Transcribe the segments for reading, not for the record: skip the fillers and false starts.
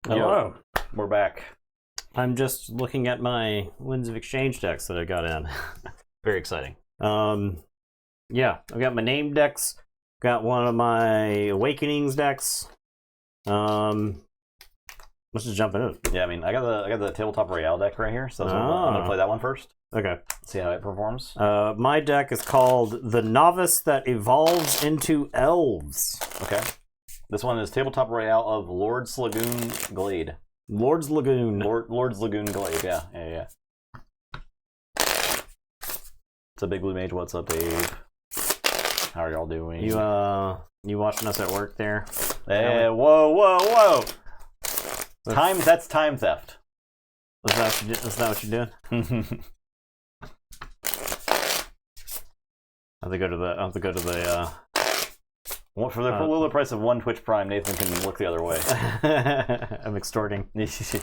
Hello. We're back. I'm just looking at my Winds of Exchange decks that I got in. Very exciting. Yeah, I've got my name decks. Got one of my Awakenings decks. Let's just jump in it. Yeah, I mean, I got the Tabletop Royale deck right here, so I'm gonna play that one first. Okay. See how it performs. My deck is called The Novice That Evolves into Elves. Okay. This one is Tabletop Royale of Lord's Lagoon Glade. Lord's Lagoon. Lord's Lagoon Glade. Yeah. It's a Big Blue Mage. What's up, Dave? How are y'all doing? You watching us at work there? Hey, whoa! That's time theft. Is that what you're doing? I have to go to the. For the low price of one Twitch Prime, Nathan can look the other way. I'm extorting. You see,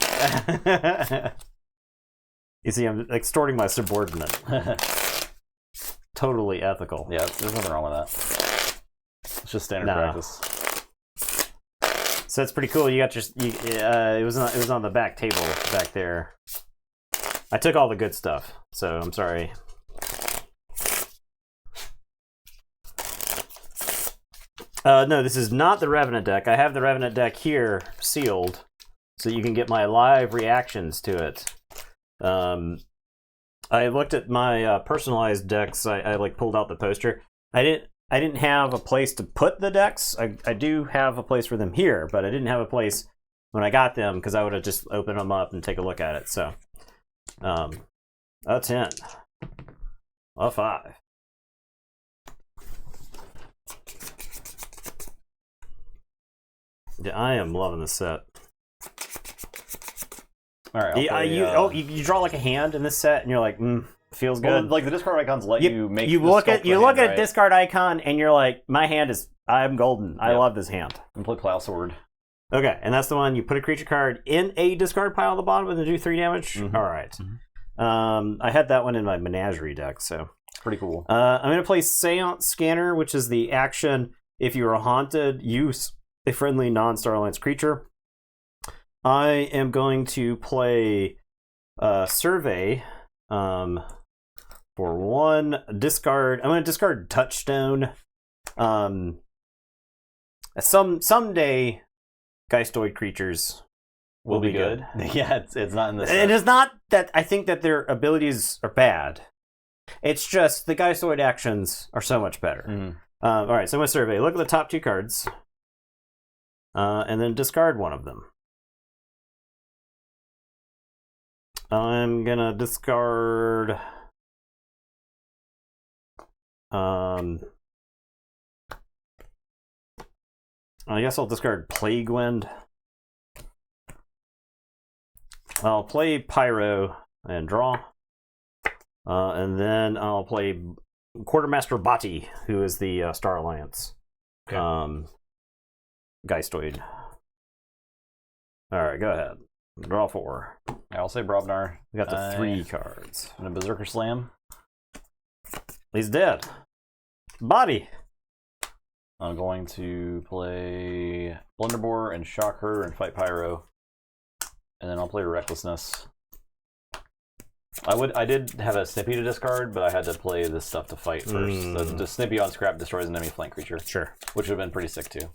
I'm extorting my subordinate. Totally ethical. Yeah, there's nothing wrong with that. It's just standard practice. So that's pretty cool. You got your. It was on the back table back there. I took all the good stuff, so I'm sorry. No, this is not the Revenant deck. I have the Revenant deck here, sealed, so you can get my live reactions to it. I looked at my personalized decks. I like pulled out the poster. I didn't have a place to put the decks. I do have a place for them here, but I didn't have a place when I got them because I would have just opened them up and take a look at it. So, a 10, a 5. Yeah, I am loving this set. All right. You draw like a hand in this set, and you're like, feels good. Well, like the discard icons let you make. You look at a discard icon, and you're like, I'm golden. Yep. I love this hand. And play Plowsword. Okay, and that's the one you put a creature card in a discard pile at the bottom and then do 3 damage. Mm-hmm. All right. Mm-hmm. I had that one in my Menagerie deck, so pretty cool. I'm gonna play Seance Scanner, which is the action. If you are haunted, use a friendly non-Star Alliance creature. I am going to play Survey for 1 discard. I'm going to discard Touchstone. Someday, Geistoid creatures will be good. Yeah, it's not in this. It is not that I think that their abilities are bad. It's just the Geistoid actions are so much better. Mm-hmm. All right, so I'm going to Survey. Look at the top 2 cards. And then discard one of them. I'm gonna discard. I guess I'll discard Plague Wind. I'll play Pyro and draw. And then I'll play Quartermaster Bati, who is the Star Alliance. Okay. Geistoid. Alright, go ahead. Draw 4. I'll say Brobnar. We got the 3 cards. And a Berserker Slam. He's dead. Body. I'm going to play Blunderbore and Shock Her and fight Pyro. And then I'll play Recklessness. I did have a Snippy to discard, but I had to play this stuff to fight first. So the Snippy on scrap destroys an enemy flank creature. Sure. Which would have been pretty sick too.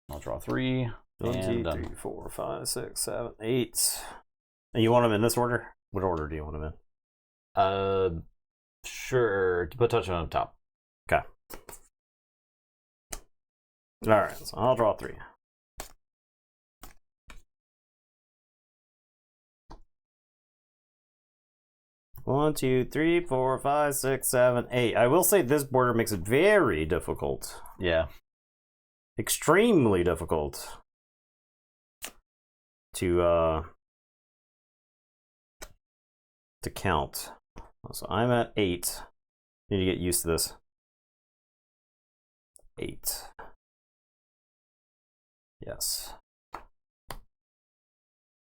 I'll draw 3. 1, 2, 3, 4, 5, 6, 7, 8. And you want them in this order? What order do you want them in? Sure. To put touch on top. Okay. Alright, so I'll draw 3. One, 2, 3, 4, 5, 6, 7, 8. I will say this border makes it very difficult. Yeah. Extremely difficult to count. So I'm at 8. Need to get used to this. 8. Yes.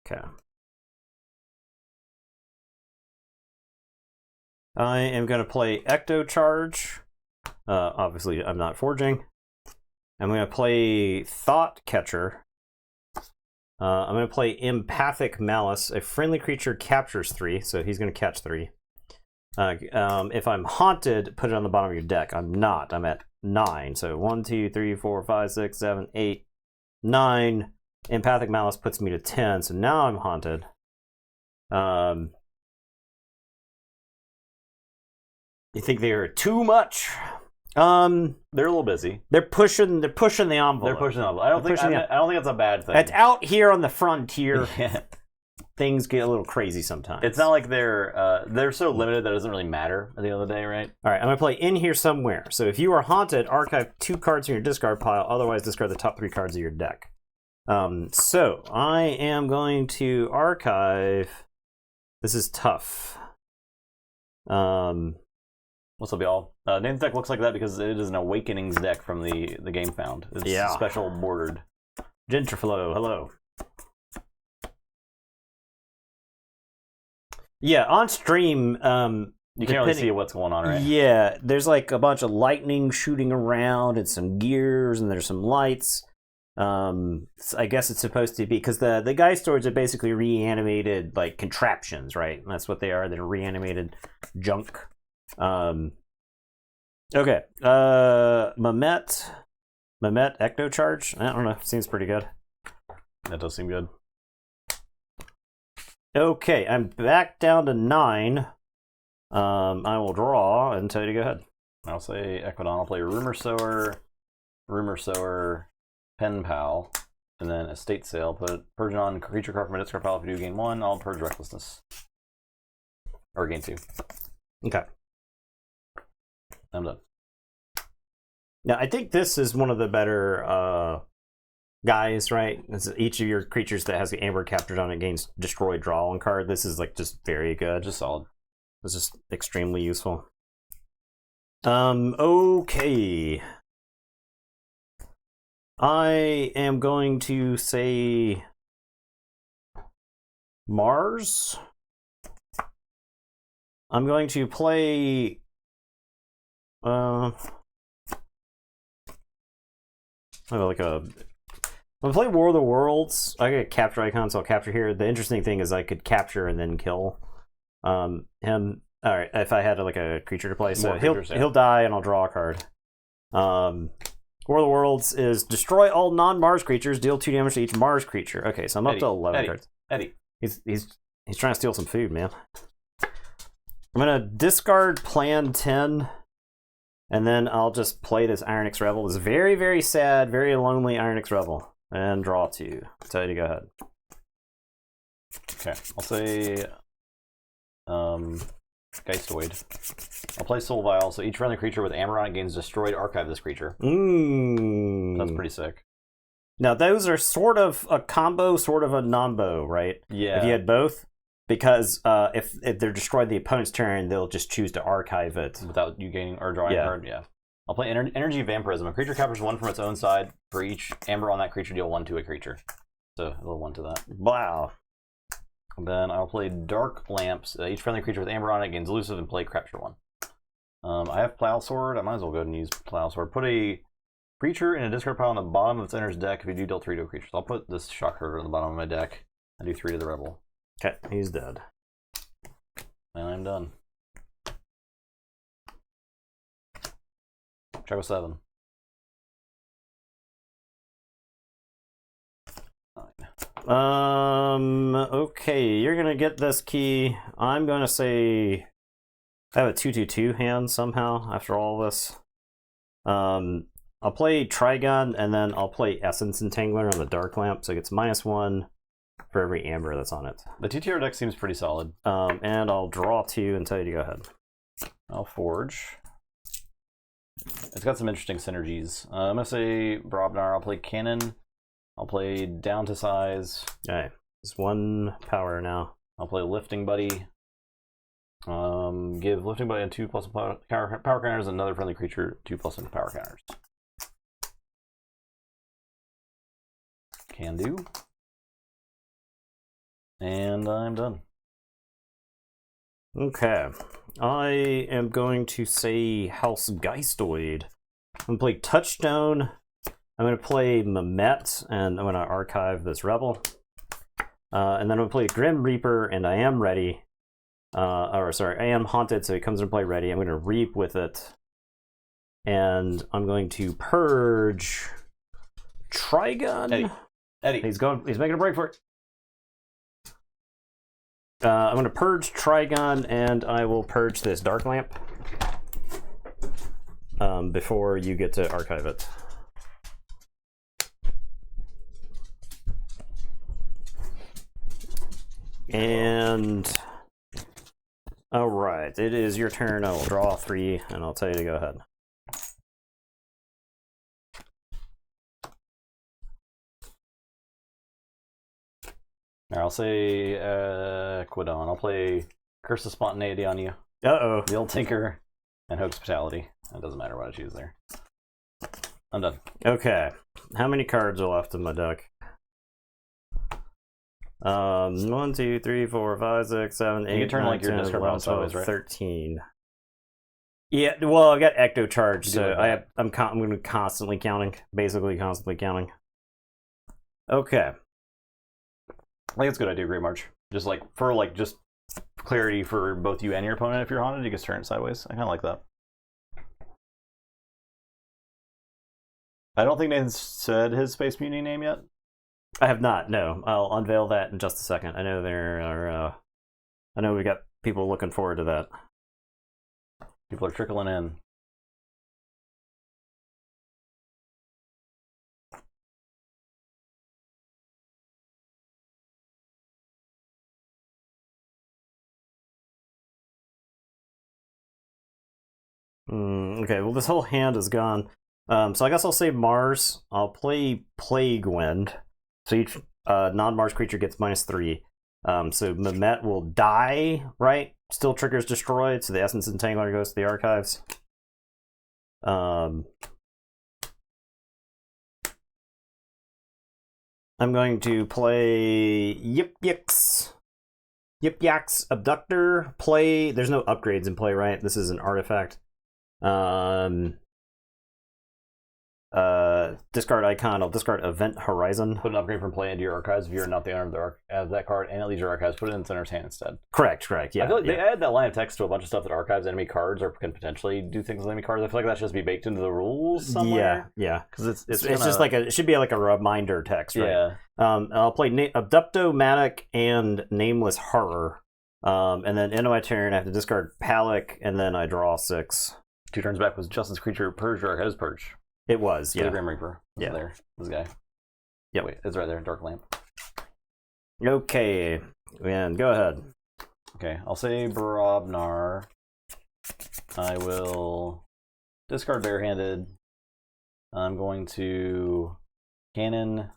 Okay. I am going to play Ecto Charge. Obviously, I'm not forging. I'm going to play Thought Catcher. I'm going to play Empathic Malice. A friendly creature captures 3, so he's going to catch 3. If I'm haunted, put it on the bottom of your deck. I'm not. I'm at 9. So 1, 2, 3, 4, 5, 6, 7, 8, 9. Empathic Malice puts me to 10. So now I'm haunted. You think they are too much? They're a little busy. They're pushing the envelope. They're pushing the envelope. I don't think that's a bad thing. It's out here on the frontier. Yeah. Things get a little crazy sometimes. It's not like they're so limited that it doesn't really matter at the end of the day, right? All right, I'm going to play In Here Somewhere. So if you are haunted, archive 2 cards from your discard pile. Otherwise, discard the top 3 cards of your deck. So I am going to archive. This is tough. What's up, y'all? Nathan's deck looks like that because it is an Awakenings deck from the Game Found. It's special bordered. Gentriflow, hello. Yeah, on stream, you can't really see what's going on, right? Yeah, there's like a bunch of lightning shooting around and some gears and there's some lights. I guess it's supposed to be because the Geist Swords are basically reanimated like contraptions, right? And that's what they are. They're reanimated junk. Okay. Mamet Ecto Charge. I don't know. Seems pretty good. That does seem good. Okay, I'm back down to 9. I will draw and tell you to go ahead. I'll say Equidon. I'll play Rumor Sower, Pen Pal, and then Estate Sale. Put Purge on creature card from a discard pile. If you do gain 1, I'll Purge Recklessness. Or gain 2. Okay. I'm done. Now, I think this is one of the better guys, right? It's each of your creatures that has the Amber captured on it gains Destroy Draw 1 card. This is like just very good. Just solid. It's just extremely useful. Okay. I am going to say Mars. I'm going to play I'm gonna play War of the Worlds. I get capture icon, so I'll capture here. The interesting thing is I could capture and then kill him. All right, if I had like a creature to play, so he'll die and I'll draw a card. War of the Worlds is destroy all non-Mars creatures, deal 2 damage to each Mars creature. Okay, so I'm up to 11 cards. Eddie, he's trying to steal some food, man. I'm gonna discard Plan 10. And then I'll just play this Ironix Rebel. This very, very sad, very lonely Ironix Rebel. And draw 2. Tell you to go ahead. Okay, I'll say Geistoid. I'll play Soul Vial, so each friendly creature with Amber on it gains Destroyed. Archive this creature. That's pretty sick. Now, those are sort of a combo, sort of a non-bo, right? Yeah. If you had both. Because if they're destroyed the opponent's turn, they'll just choose to archive it. Without you gaining or drawing a card, yeah. I'll play Energy Vampirism. A creature captures 1 from its own side. For each Amber on that creature, deal 1 to a creature. So, a little 1 to that. Wow. And then I'll play Dark Lamps. Each friendly creature with Amber on it gains elusive and play capture 1. I have Plow Sword. I might as well go ahead and use Plow Sword. Put a creature in a discard pile on the bottom of its owner's deck. If you do, deal 3 to a creature. So I'll put this Shocker on the bottom of my deck and do 3 to the Rebel. Okay, he's dead. And I'm done. Check with 7. 9. Okay, you're gonna get this key. I'm gonna say I have a 2/2/2 hand somehow after all this. I'll play Trigun and then I'll play Essence Entangler on the Dark Lamp, so it gets -1 for every Amber that's on it. The TTR deck seems pretty solid. And I'll draw 2 and tell you to go ahead. I'll Forge. It's got some interesting synergies. I'm going to say Brobnar. I'll play Cannon. I'll play Down to Size. Okay, it's 1 power now. I'll play Lifting Buddy. Give Lifting Buddy a 2+ power counters and another friendly creature 2+ power counters. Can do. And I'm done. Okay. I am going to say House Geistoid. I'm going to play Touchstone. I'm going to play Mehmet, and I'm going to archive this Rebel. And then I'm going to play Grim Reaper, and I am ready. I am haunted, so he comes into play ready. I'm going to reap with it. And I'm going to purge Trigun. Eddie. He's making a break for it. I'm going to purge Trigun, and I will purge this Dark Lamp before you get to archive it. And all right, it is your turn. I will draw 3, and I'll tell you to go ahead. I'll say Quidon. I'll play Curse of Spontaneity on you. Uh-oh. The Old Tinker and Hospitality. It doesn't matter what I choose there. I'm done. Okay. How many cards are left in my deck? 1, 2, 3, 4, 5, 6, 7, 8, You can turn 9, like your 10, discard 11, pile sideways, 12, right? 13. Yeah, well, I've got Ecto Charge, You so do like I'm going to be constantly counting. Basically, constantly counting. Okay. I think it's a good idea, Great March. Just just clarity for both you and your opponent. If you're haunted, you can turn it sideways. I kind of like that. I don't think Nathan said his Space Mutiny name yet. I have not, no. I'll unveil that in just a second. I know there are, I know we got people looking forward to that. People are trickling in. Okay, well, this whole hand is gone. So I guess I'll say Mars. I'll play Plague Wind. So each non-Mars creature gets -3. So Mehmet will die, right? Still triggers destroyed, so the Essence Entangler goes to the archives. I'm going to play Yip Yaks Abductor. There's no upgrades in play, right? This is an artifact. Discard icon. I'll discard Event Horizon. Put an upgrade from play into your archives if you're not the owner of that card, and it leaves your archives. Put it in Center's hand instead. Correct. Yeah. I feel like they add that line of text to a bunch of stuff that archives enemy cards or can potentially do things with enemy cards. I feel like that should just be baked into the rules somewhere. Yeah. Because it's just like it should be like a reminder text, right? Yeah. I'll play Abducto-Matic and Nameless Horror. And then into my turn, I have to discard Palik, and then I draw 6. 2 turns back was Justice Creature Purge or Archives Purge. It was, yeah. The Grim Reaper. Yeah. There. This guy. Yep. Wait, it's right there. Dark Lamp. Okay. And go ahead. Okay, I'll say Barabnar. I will discard Barehanded. I'm going to cannon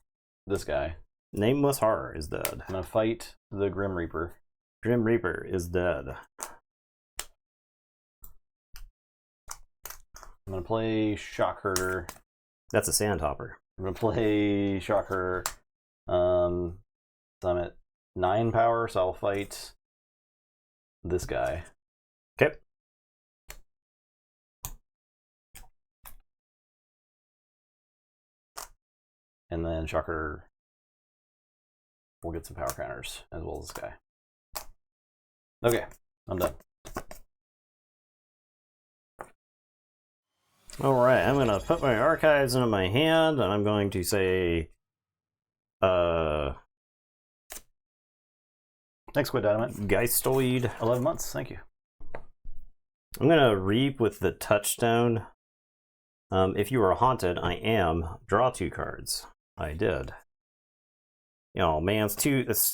this guy. Nameless Horror is dead. I'm going to fight the Grim Reaper. Grim Reaper is dead. I'm going to play Shockherder. That's a Sandhopper. I'm going to play Shocker. So I'm at 9 power, so I'll fight this guy. Okay. And then Shocker will get some power counters, as well as this guy. Okay, I'm done. Alright, I'm going to put my archives into my hand, and I'm going to say... Thanks, Squid Dynamite. Geistoid. 11 months, thank you. I'm going to reap with the Touchstone. If you are haunted, I am. Draw 2 cards. I did. Oh man, it's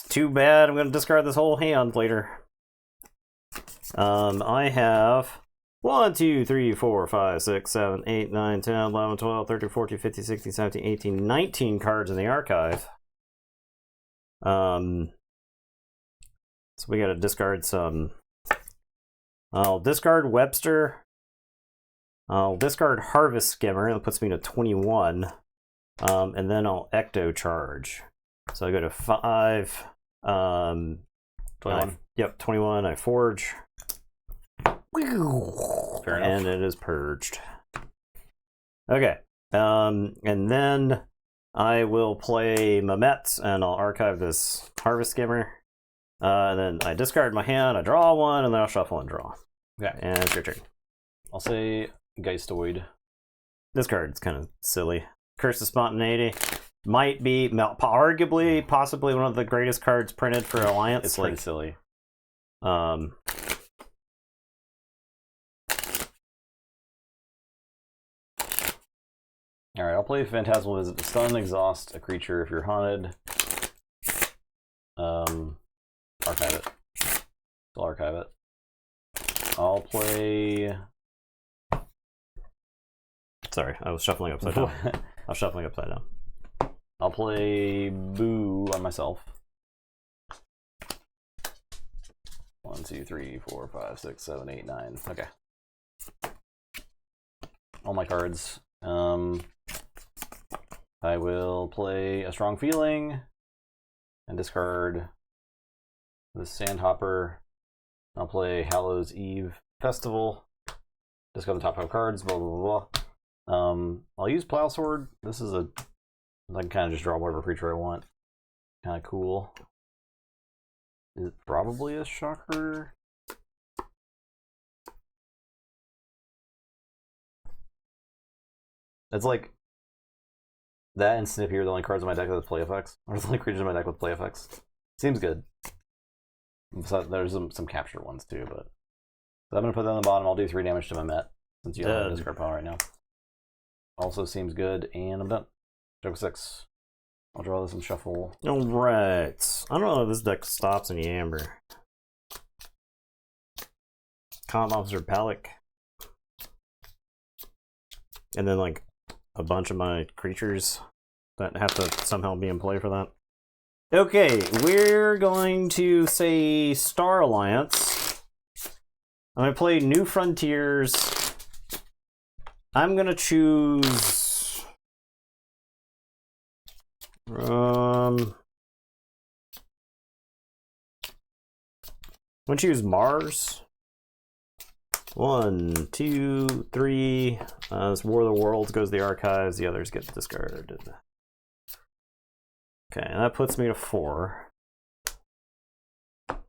too bad. I'm going to discard this whole hand later. I have 1, 2, 3, 4, 5, 6, 7, 8, 9, 10, 11, 12, 13, 14, 15, 16, 17, 18, 19 cards in the archive. So we got to discard some. I'll discard Webster. I'll discard Harvest Skimmer. That puts me to 21. And then I'll Ecto Charge. So I go to 5. 21. Yep, 21. I Forge. Fair enough. And it is purged. Okay. And then I will play Mamet, and I'll archive this Harvest Skimmer. And then I discard my hand, I draw one, and then I'll shuffle and draw. Okay. And it's your turn. I'll say Geistoid. This card's kind of silly. Curse of Spontaneity. Might be, arguably, possibly one of the greatest cards printed for Alliance. It's pretty silly. Um, Alright, I'll play Phantasmal Visit. Stun, exhaust a creature if you're haunted. Archive it. Still archive it. I'll play... Sorry, I was shuffling upside down. I was shuffling upside down. I'll play Boo on myself. 1, 2, 3, 4, 5, 6, 7, 8, 9. Okay. All my cards. I will play A Strong Feeling and discard the Sandhopper. I'll play Hallows Eve Festival. Discard the top 5 cards, blah, blah, blah, blah. I'll use Plowsword. This is a... I can kind of just draw whatever creature I want. Kind of cool. Is it probably a Shocker? It's like that and Snip here are the only cards in my deck with play effects. Or the only creatures in my deck with play effects. Seems good. So there's some capture ones too, but so I'm gonna put that on the bottom. I'll do 3 damage to my Met since you don't have a discard pile right now. Also seems good, and I'm done. Joke 6. I'll draw this and shuffle. Alright. I don't know if this deck stops any Amber. Comp Officer Palik. And then, like, a bunch of my creatures that have to somehow be in play for that. Okay, we're going to say Star Alliance. I'm going to play New Frontiers. I'm going to choose... I'm gonna choose Mars. 1, 2, 3. This War of the Worlds goes to the archives. The others get discarded. Okay, and that puts me to 4. I'm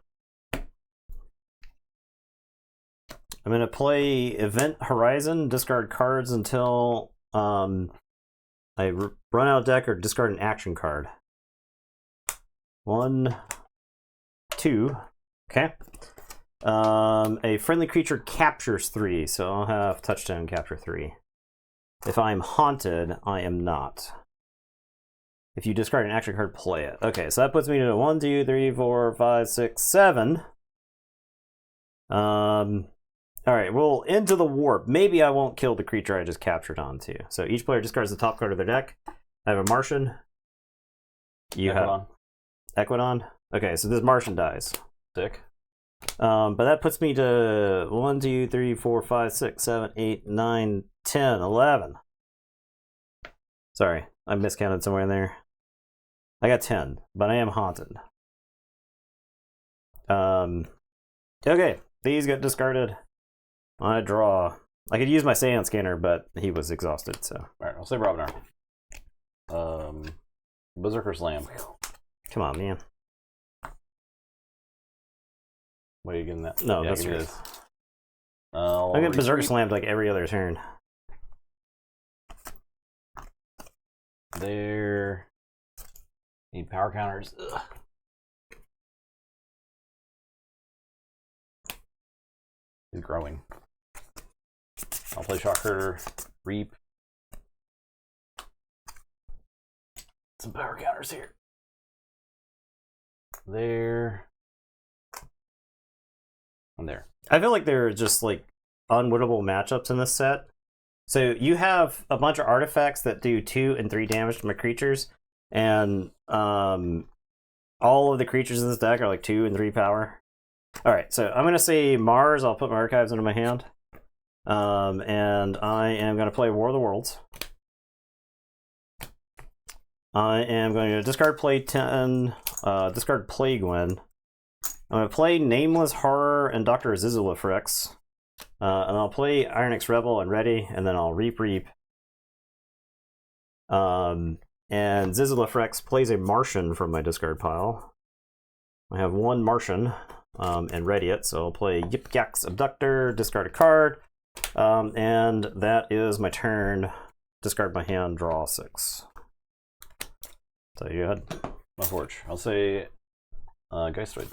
gonna play Event Horizon. Discard cards until I run out of deck or discard an action card. 1, 2. Okay. A friendly creature captures 3, so I'll have touchdown capture 3. If I'm haunted, I am not. If you discard an action card, play it. Okay, so that puts me to 1, 2, 3, 4, 5, 6, 7. Alright, well, into the warp. Maybe I won't kill the creature I just captured onto. So each player discards the top card of their deck. I have a Martian. You Equidon. have Equidon. Okay, so this Martian dies. Sick. But that puts me to 1, 2, 3, 4, 5, 6, 7, 8, 9, 10, 11. Sorry, I miscounted somewhere in there. I got 10, but I am haunted. Okay, these get discarded. I draw. I could use my Seance Scanner, but he was exhausted, so. Alright, I'll say Robinar. Berserker Slam. Come on, man. What are you getting that? No, yeah, that's give me right. this. I get Berserker Slammed like every other turn. There. Need power counters. Ugh. He's growing. I'll play Shocker, Reap. Some power counters here. There. And there. I feel like there are just like unwinnable matchups in this set. So you have a bunch of artifacts that do 2 and 3 damage to my creatures, and all of the creatures in this deck are like 2 and 3 power. Alright, so I'm gonna say Mars. I'll put my archives into my hand. And I am gonna play War of the Worlds. I am going to discard play 10, discard Plague Wind. I'm going to play Nameless Horror and Dr. Zizalifrex. And I'll play Ironix Rebel and ready, and then I'll Reap. And Zizalafrex plays a Martian from my discard pile. I have one Martian and ready it, so I'll play Yip Yak's Abductor, discard a card, and that is my turn. Discard my hand, draw 6. So you had My Forge. I'll say Geistoid.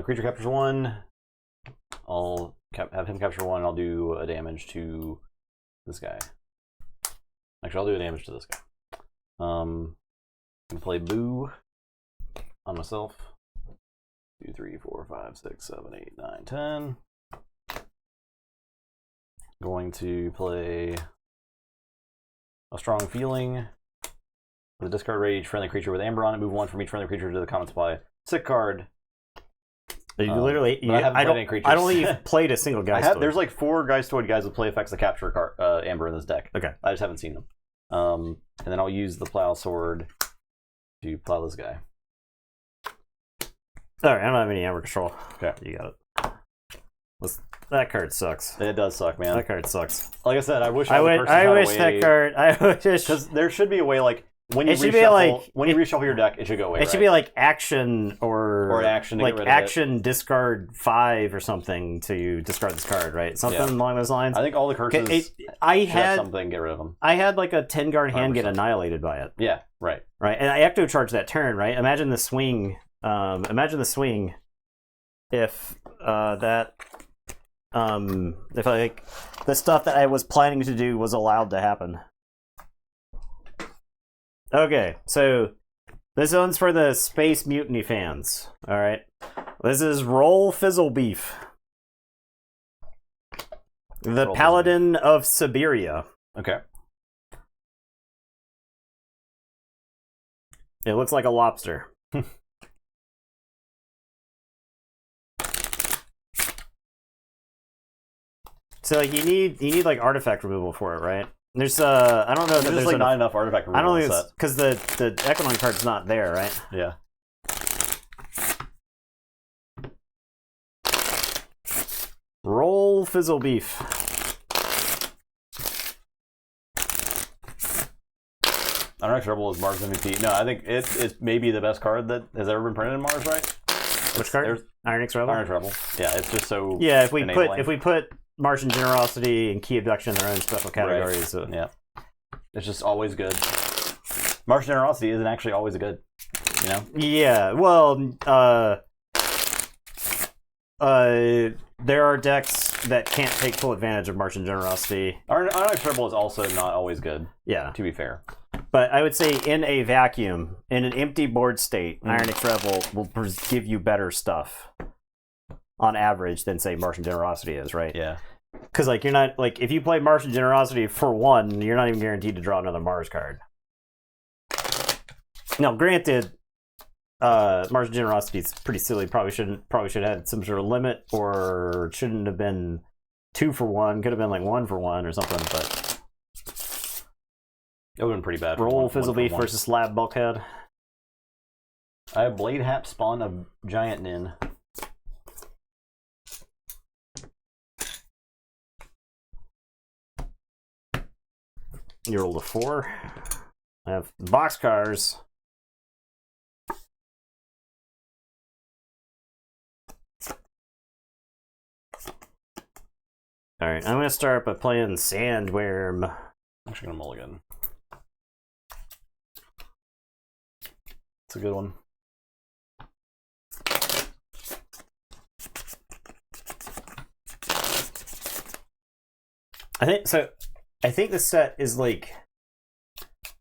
Creature captures 1. I'll have him capture 1. I'll do a damage to this guy. Actually, I'll do a damage to this guy. I'm gonna play Boo on myself. 2, 3, 4, 5, 6, 7, 8, 9, 10. Going to play a Strong Feeling. With a discard rage, friendly creature with Amber on it. Move 1 from each friendly creature to the common supply. Sick card. you literally. I don't I don't think you've played a single guy. There's like 4 Geistoid guys with play effects that capture Amber in this deck. Okay. I just haven't seen them. And then I'll use the Plow Sword to plow this guy. All right, I don't have any Amber control. Okay. You got it. That card sucks. It does suck, man. That card sucks. Like I said, I wish I wish that card. I wish because there should be a way like when you It should be like- when you reshuffle your deck, it should go away. it should be like action or an action to like get rid of action discard 5 or something to discard this card, right? Something Yeah. along those lines. I think all the curses I should have had something. Get rid of them. I had like a 10 guard hand get 100%. annihilated by it, Yeah, right. right? And I ecto charge that turn, right? Imagine the swing. If if like the stuff that I was planning to do was allowed to happen. Okay, so this one's for the Space Mutiny fans. All right, this is Roll Fizzle Beef, the Roll Paladin of Siberia. Okay. It looks like a lobster. So like you need like artifact removal for it, right? There's I don't know that There's there's like enough. not enough artifact I removal don't in think the it's because the Econon card's not there, right? Yeah. Roll Fizzle Beef. Ironix Rebel is Mars MVP. No, I think it's maybe the best card that has ever been printed in Mars, right? Which card? There's Ironix Rebel. Ironix Rebel. Yeah, it's just so Yeah, if enabling. we put Martian Generosity and Key Abduction in their own special categories. Right. Yeah, it's just always good. Martian Generosity isn't actually always good, you know. Yeah, well, there are decks that can't take full advantage of Martian Generosity. Ironix Rebel is also not always good. Yeah, To be fair. but I would say in a vacuum, in an empty board state, Ironix Rebel will give you better stuff on average than say Martian Generosity is, right? Yeah. Because like you're not like if you play Martian Generosity for 1, you're not even guaranteed to draw another Mars card. Now, granted, Martian Generosity is pretty silly. Probably should have had some sort of limit, or shouldn't have been 2 for 1. Could have been like 1 for 1 or something. But It would have been pretty bad. for Roll one Fizzle for Beef one. versus Slab Bulkhead. I have Blade Hap spawn of Giant Nin. You rolled a 4. I have Boxcars. Alright, I'm going to start by playing Sandworm. I'm actually gonna mulligan. It's a good one. I think the set is like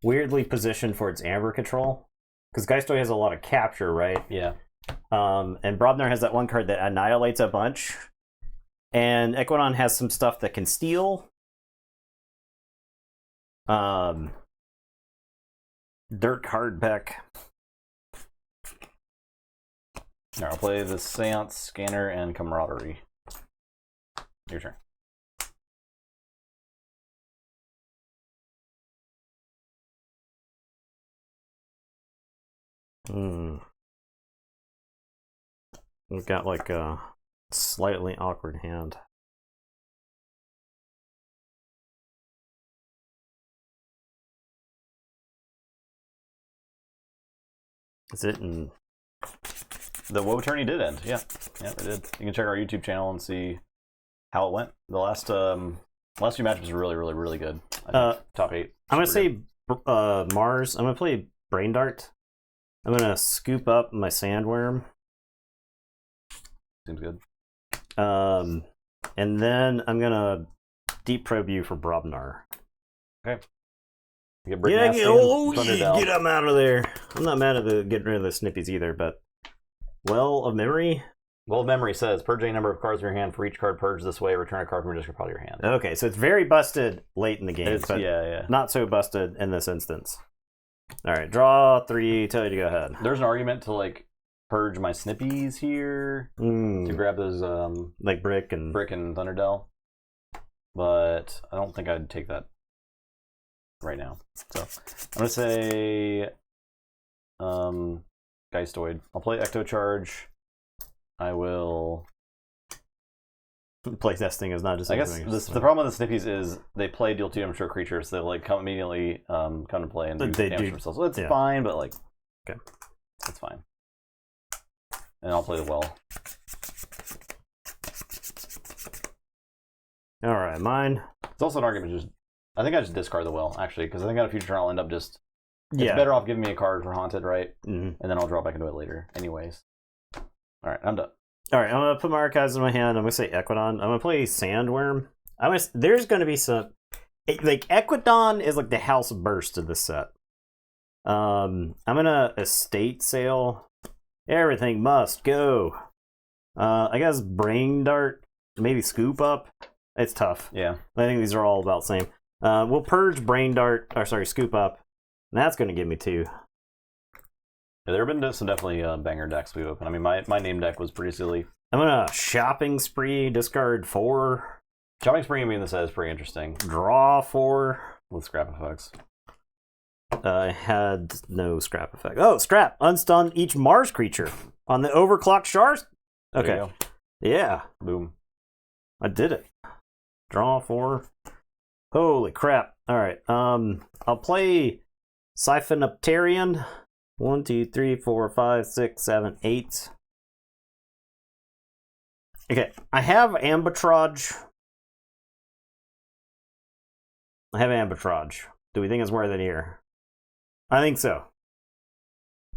weirdly positioned for its amber control. Because Geistoy has a lot of capture, right? Yeah. And Brobner has that one card that annihilates a bunch. And Equidon has some stuff that can steal. Dirt card back. Alright, I'll play the Seance, Scanner, and Camaraderie. Your turn. We've got like a slightly awkward hand. Is it in... The WoW tourney did end. Yeah, it did. You can check our YouTube channel and see how it went. The last few matches were really, really, really good. Top 8. I'm gonna say Mars. I'm gonna play Brain Dart. I'm gonna scoop up my Sandworm. Seems good. And then I'm gonna deep probe you for Brobnar. Okay. Get Get him out of there. I'm not mad at getting rid of the Snippies either, but Well of Memory. Well of Memory says purge a number of cards in your hand. For each card purged this way, return a card from your discard pile to your hand. Okay, so it's very busted late in the game, but yeah. not so busted in this instance. All right, draw 3. Tell you to go ahead. There's an argument to like purge my Snippies here to grab those like Brick and Thunderdell, but I don't think I'd take that right now. So I'm gonna say Geistoid. I'll play Ecto Charge. I will play testing is not just. I guess the problem with the Snippies is they play deal 2 damage to a creature, so they like come immediately come to play and do damage themselves. So it's fine, but like okay, it's fine. And I'll play the Well. All right, mine. It's also an argument. Just I think I just discard the Well actually, because I think on a future turn I'll end up just. It's better off giving me a card for Haunted, right? And then I'll draw back into it later. Anyways. All right, I'm done. All right, I'm gonna put my archives in my hand. I'm gonna say Equidon. I'm gonna play Sandworm. There's gonna be some like Equidon is like the House Burst of the set. I'm gonna estate sale. Everything must go. I guess Brain Dart, maybe Scoop Up. It's tough. Yeah, I think these are all about the same. We'll purge Brain Dart, or sorry, Scoop Up. And that's gonna give me 2. Yeah, there have been some definitely banger decks we opened. I mean, my name deck was pretty silly. I'm gonna Shopping Spree, discard 4. Shopping Spree, I mean, this set is pretty interesting. Draw 4. With scrap effects. I had no scrap effect. Oh, scrap! Unstun each Mars creature on the overclocked shards. Okay. Yeah. Boom. I did it. Draw 4. Holy crap. Alright. I'll play Siphonopterian. 1, 2, 3, 4, 5, 6, 7, 8. Okay, I have Ambatrage. Do we think it's worth it here? I think so.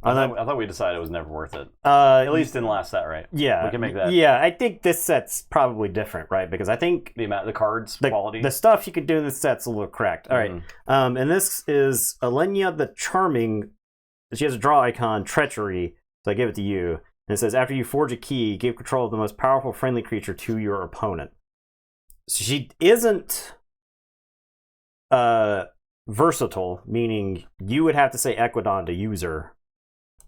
I thought we decided it was never worth it. At least in the last set, right? Yeah, we can make that. Yeah, I think this set's probably different, right? Because I think the cards quality, the stuff you could do in this set's a little cracked. All right, and this is Alenia the Charming. She has a draw icon, Treachery, so I give it to you. And it says, after you forge a key, give control of the most powerful friendly creature to your opponent. So she isn't versatile, meaning you would have to say Equidon to use her.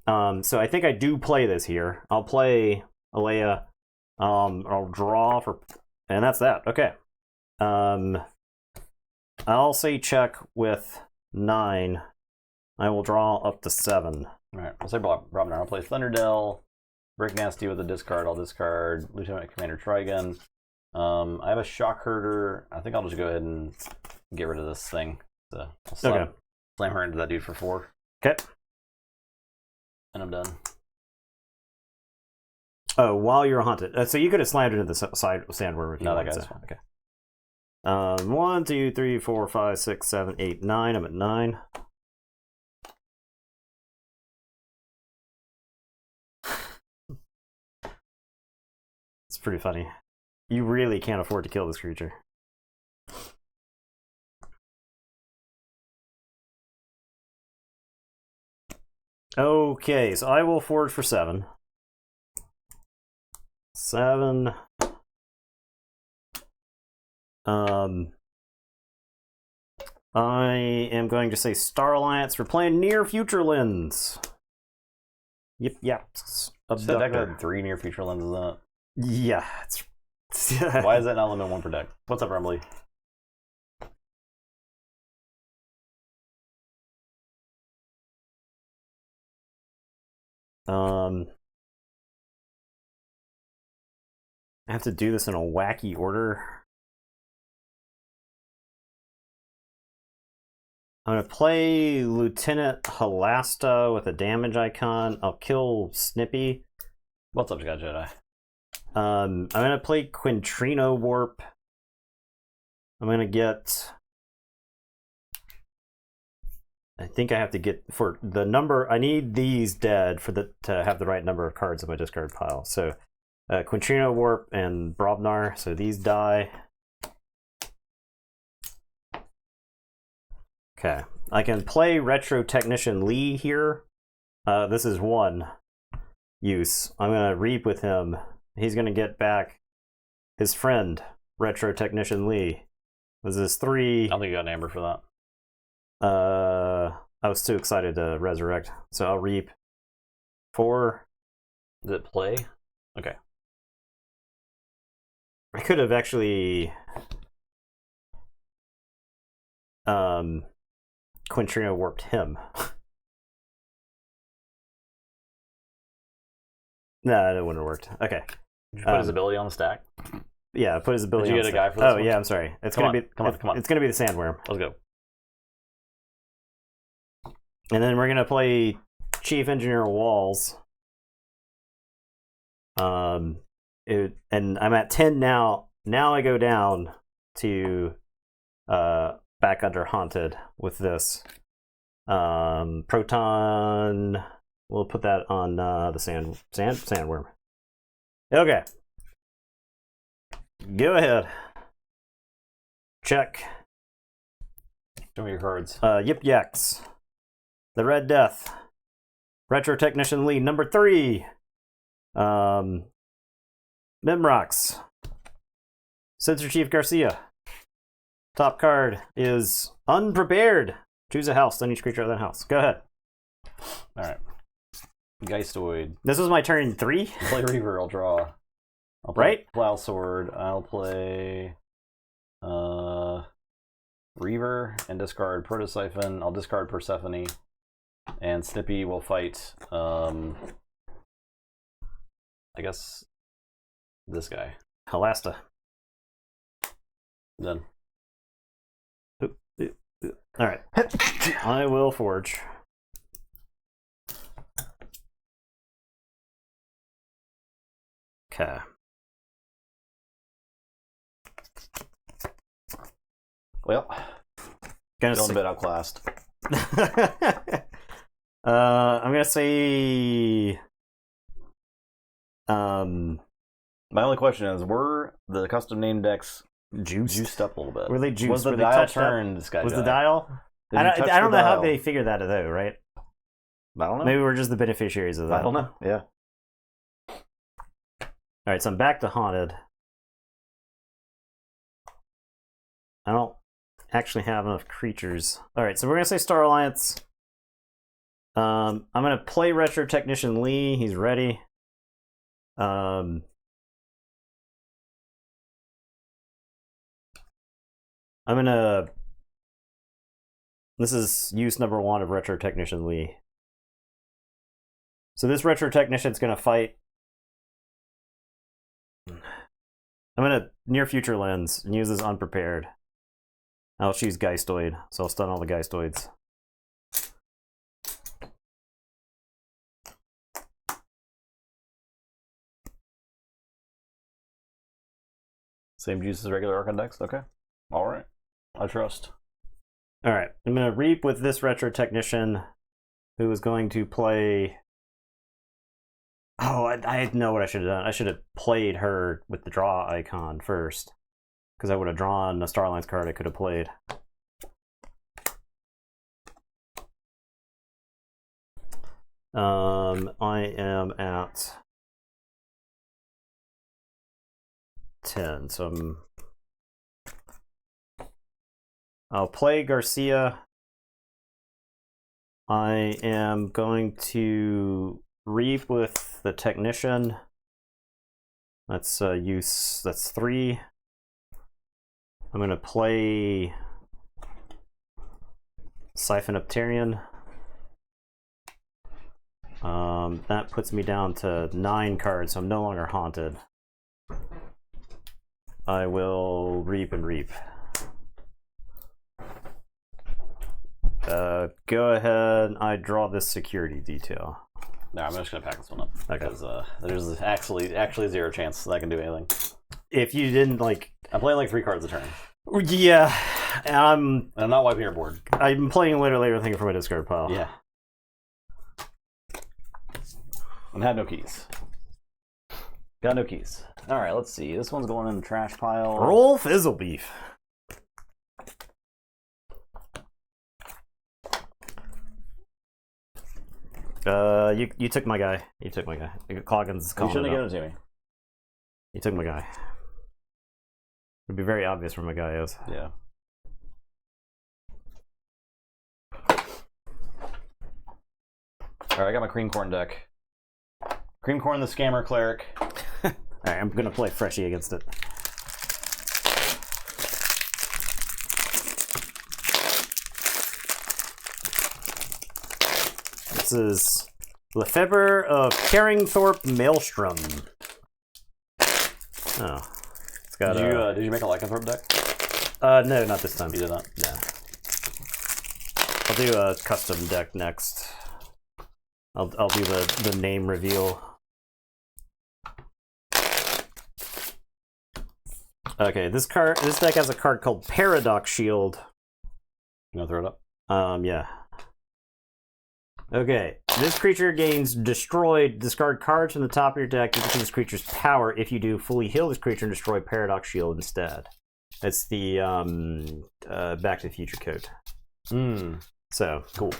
So I think I do play this here. I'll play Alea. I'll draw for... And that's that. Okay. I'll say check with 9. I will draw up to 7. Alright, I'll say Brobnar. I'll play Thunderdell. Break Nasty with a discard. I'll discard Lieutenant Commander Trigun. I have a Shock Herder. I think I'll just go ahead and get rid of this thing. So I'll slam her into that dude for 4. Okay. And I'm done. Oh, while you're haunted. So you could have slammed into the side Sandworm if you wanted. No, that guy's fine. Okay. 1, 2, 3, 4, 5, 6, 7, 8, 9. I'm at 9. It's pretty funny. You really can't afford to kill this creature. Okay, so I will forge for 7. 7. I am going to say Star Alliance for playing Near Future Lens. Yep. So deck had 3 Near Future Lenses in it. Yeah. Why is that not limit 1 per deck? What's up, Remley? I have to do this in a wacky order. I'm going to play Lieutenant Halasta with a damage icon. I'll kill Snippy. What's up, Scott Jedi? I'm going to play Quintrino Warp. I'm going to get... I think I have to get... For the number... I need these dead for to have the right number of cards in my discard pile. So, Quintrino Warp and Brobnar. So these die. Okay. I can play Retro Technician Lee here. This is one use. I'm going to reap with him. He's going to get back his friend, Retro Technician Lee. Was this 3? I don't think you got an Amber for that. I was too excited to resurrect, so I'll reap 4. Does it play? Okay. I could have actually Quintrino warped him. No, that wouldn't have worked. Okay. Did you put his ability on the stack? Yeah, put his ability. Did you on get a stack. guy for this Oh one? yeah, I'm sorry. It's Come gonna on, be come on. It's gonna be the Sandworm. Let's go. And then we're gonna play Chief Engineer Walls. And I'm at 10 now. Now I go down to back under Haunted with this. Proton. We'll put that on the Sandworm. Okay. Go ahead. Check. Show me your cards. Yip Yaks. The Red Death. Retro Technician Lee, number 3. Mimrox. Sensor Chief Garcia. Top card is Unprepared. Choose a house, then each creature of that house. Go ahead. Alright. Geistoid. This was my turn 3? Play Reaver, I'll draw. I'll play Right? Plow Sword. I'll play Reaver and discard Protosiphon. I'll discard Persephone. And Snippy will fight I guess this guy. Halasta. Done. Alright. I will forge. Okay. Well, Gonna feeling a say, bit outclassed. I'm gonna say My only question is, were the custom name decks juiced. juiced up a little bit? Were they juiced? Was the Were they dial touched up? turned, this guy? Was the dial? Did I you touch don't the know how dial? they figured that though, right? I don't know. Maybe we're just the beneficiaries of that. I don't know. Yeah. Alright, so I'm back to Haunted. I don't actually have enough creatures. Alright, so we're gonna say Star Alliance. I'm gonna play Retro Technician Lee, he's ready. I'm gonna... This is use number 1 of Retro Technician Lee. So this Retro Technician's gonna fight. I'm gonna Near Future Lens and use this Unprepared. I'll choose Geistoid, so I'll stun all the Geistoids. Same juice as regular Archon decks? Okay. Alright. I trust. Alright, I'm gonna reap with this Retro Technician, who is going to play... Oh, I know what I should have done. I should have played her with the draw icon first. Because I would have drawn a Star Alliance card I could have played. I am at 10, so I'll play Garcia. I am going to reap with the Technician. That's use. That's 3. I'm gonna play Siphon of Tyrion. That puts me down to 9 cards, so I'm no longer haunted. I will reap and reap. Go ahead. I draw this security detail. No, I'm just gonna pack this one up Okay. because there's actually zero chance that I can do anything. If you didn't like, I'm playing like 3 cards a turn, yeah, and I'm not wiping your board. I'm playing literally everything from my discard pile. Yeah, and had no keys. Got no keys. All right, let's see. This one's going in the trash pile. Roll Fizzlebeef. You took my guy. You took my guy. Cloggins is You calling shouldn't it have up. given it to me. You took my guy. It'd be very obvious where my guy is. Yeah. All right, I got my cream corn deck. Cream corn, the scammer cleric. Alright, I'm gonna play Freshie against it. This is Lefebvre of Carringthorpe Maelstrom. Oh. It's got Did you make a lycanthrope deck? no, not this time. You did not. No. I'll do a custom deck next. I'll do the name reveal. Okay, this deck has a card called Paradox Shield. You want to throw it up? Yeah. Okay, this creature gains destroyed. Discard cards from the top of your deck equal to this creature's power. If you do, fully heal this creature and destroy Paradox Shield instead. It's the Back to the Future code. So cool.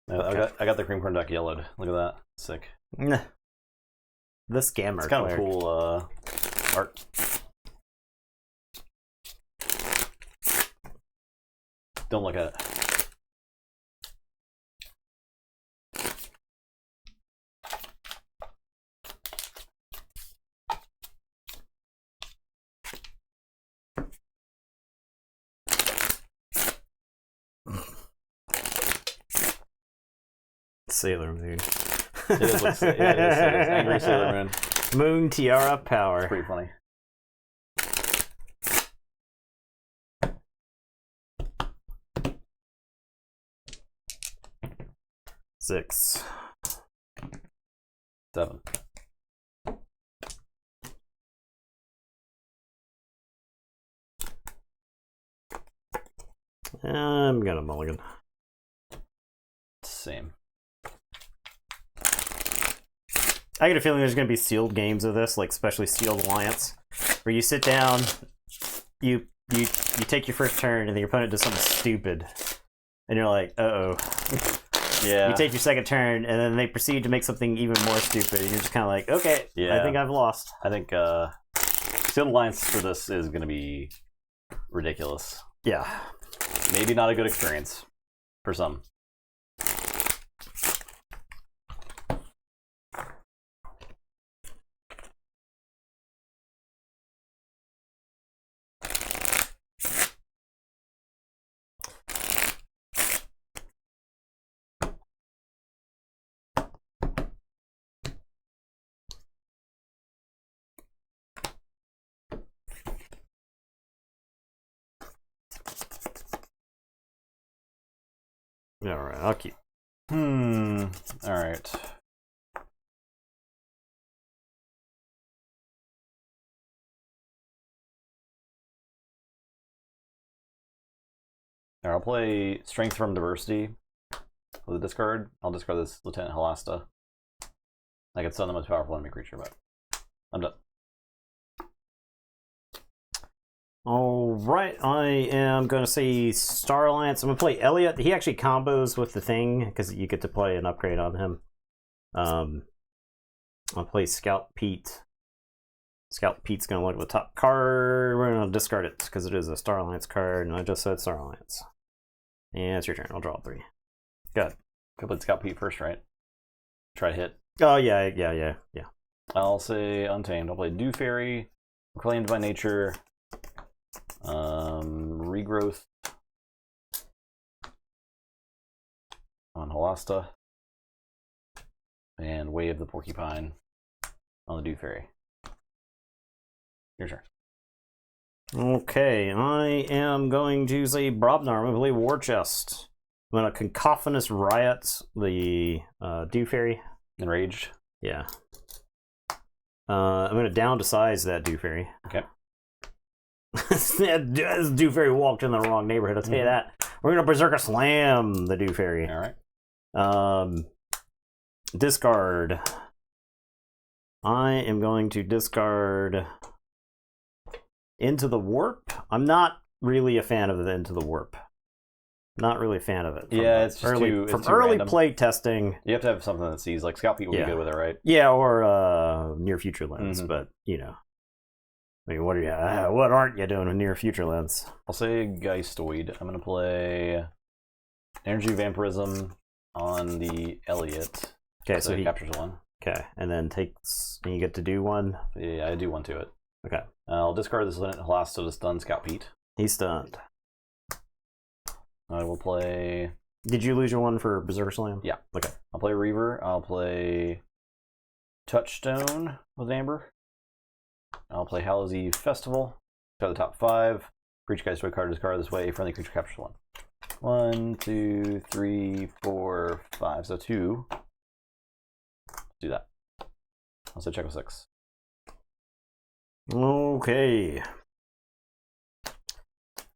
I got the cream corn deck yellowed. Look at that. Sick. The scammer. It's kind of cleric. cool art. Don't look at it. Sailor Moon. It is, it is Angry Sailor Moon. Moon Tiara Power. Pretty funny. Six. 7. I'm gonna mulligan. Same. I get a feeling there's gonna be sealed games of this, like especially Sealed Alliance, where you sit down, you take your first turn, and then your opponent does something stupid, and you're like, uh-oh. Yeah. You take your second turn, and then they proceed to make something even more stupid, and you're just kind of like, okay, Yeah. I think I've lost. I think Sealed Alliance for this is going to be ridiculous. Yeah. Maybe not a good experience for some. All right, I'll keep. All right. All right, I'll play Strength from Diversity with a discard. I'll discard this Lieutenant Halasta. I can summon the most powerful enemy creature, but I'm done. All right, I am going to say Star Alliance. I'm going to play Elliot. He actually combos with the thing because you get to play an upgrade on him. I'll play Scout Pete. Scout Pete's going to look at the top card. We're going to discard it because it is a Star Alliance card, and I just said Star Alliance. And it's your turn. I'll draw 3. Good. Could play Scout Pete first, right? Try to hit. Oh, yeah. I'll say Untamed. I'll play Dew Fairy, Reclaimed by Nature, Regrowth on Halasta, and Wave the Porcupine on the Dew Fairy. Your turn. Okay, I am going to say Brobnar. I'm going to play War Chest. I'm going to Cacophonous Riot the Dew Fairy. Enraged. Yeah. I'm going to down to size that Dew Fairy. Okay. This Dew Fairy walked in the wrong neighborhood, I'll tell you that. We're going to Berserker Slam the Dew Fairy. All right. Discard. I am going to discard Into the Warp. I'm not really a fan of the Into the Warp. Not really a fan of it. Yeah, it's just too early play testing. You have to have something that sees, like Scout Pete would be good with it, right? Yeah, or Near Future Lens, but I mean, what aren't you doing with Near Future Lens? I'll say Geistoid. I'm gonna play Energy Vampirism on the Elliot. Okay, so he he captures one. Okay, and then and you get to do one. Yeah, I do one to it. Okay. I'll discard this Halasta to stun Scout Pete. He's stunned. I will play. Did you lose your one for Berserker Slam? Yeah. Okay. I'll play Reaver. I'll play Touchstone with Amber. I'll play Hallow's Eve Festival. Got the top 5. Creature Geistoid card discard this way. Friendly creature captures 1. 1, 2, 3, 4, 5. So 2. Let's do that. I'll say check with 6. Okay.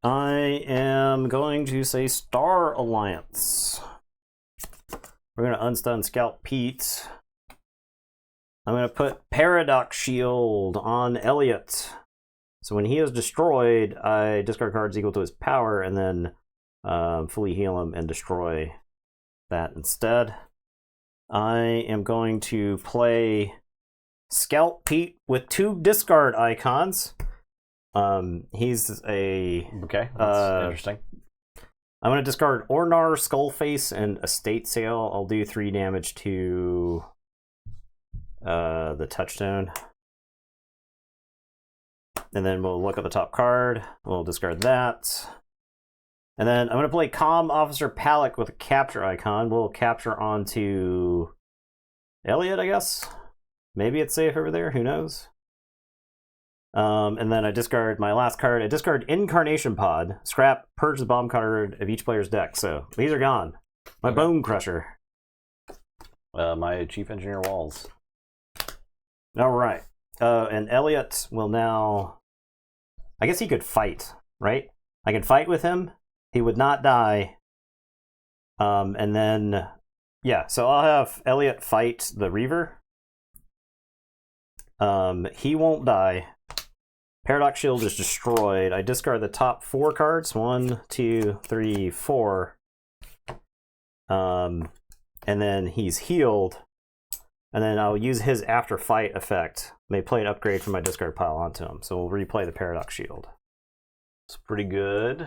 I am going to say Star Alliance. We're going to unstun Scout Pete. I'm going to put Paradox Shield on Elliot. So when he is destroyed, I discard cards equal to his power and then fully heal him and destroy that instead. I am going to play Scout Pete with 2 discard icons. He's a... Okay, that's interesting. I'm going to discard Ornar, Skullface, and Estate Sale. I'll do 3 damage to the Touchstone. And then we'll look at the top card. We'll discard that. And then I'm going to play Comm Officer Palak with a capture icon. We'll capture onto Elliot, I guess. Maybe it's safe over there. Who knows? And then I discard my last card. I discard Incarnation Pod. Scrap, purge the bomb card of each player's deck. So these are gone. My Bone Crusher. My Chief Engineer Walls. All right. And Elliot will now... I guess he could fight, right? I can fight with him. He would not die. And then... Yeah, so I'll have Elliot fight the Reaver. He won't die. Paradox Shield is destroyed. I discard the top 4 cards. 1, 2, 3, 4. And then he's healed. And then I'll use his after fight effect. May play an upgrade from my discard pile onto him. So we'll replay the Paradox Shield. It's pretty good.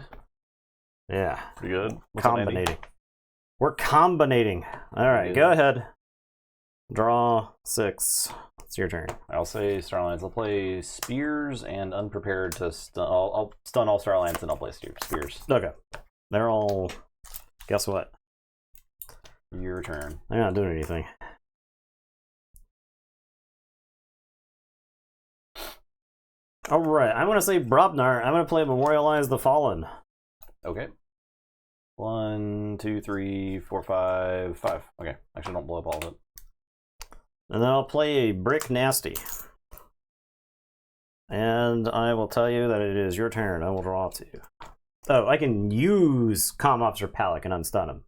Yeah. Pretty good. Combinating. We're combinating. All right, go ahead. Draw 6. It's your turn. I'll say Star Alliance. I'll play Spears and Unprepared to stun. I'll stun all Star Alliance and I'll play Spears. Okay. They're all... Guess what? Your turn. They're not doing anything. Alright, I'm going to say Brobnar. I'm going to play Memorialize the Fallen. Okay. 1, 2, 3, 4, 5, 5. Okay. Actually, don't blow up all of it. And then I'll play a Brick Nasty. And I will tell you that it is your turn. I will draw 2. Oh, I can use Comm Officer Palak and unstun him.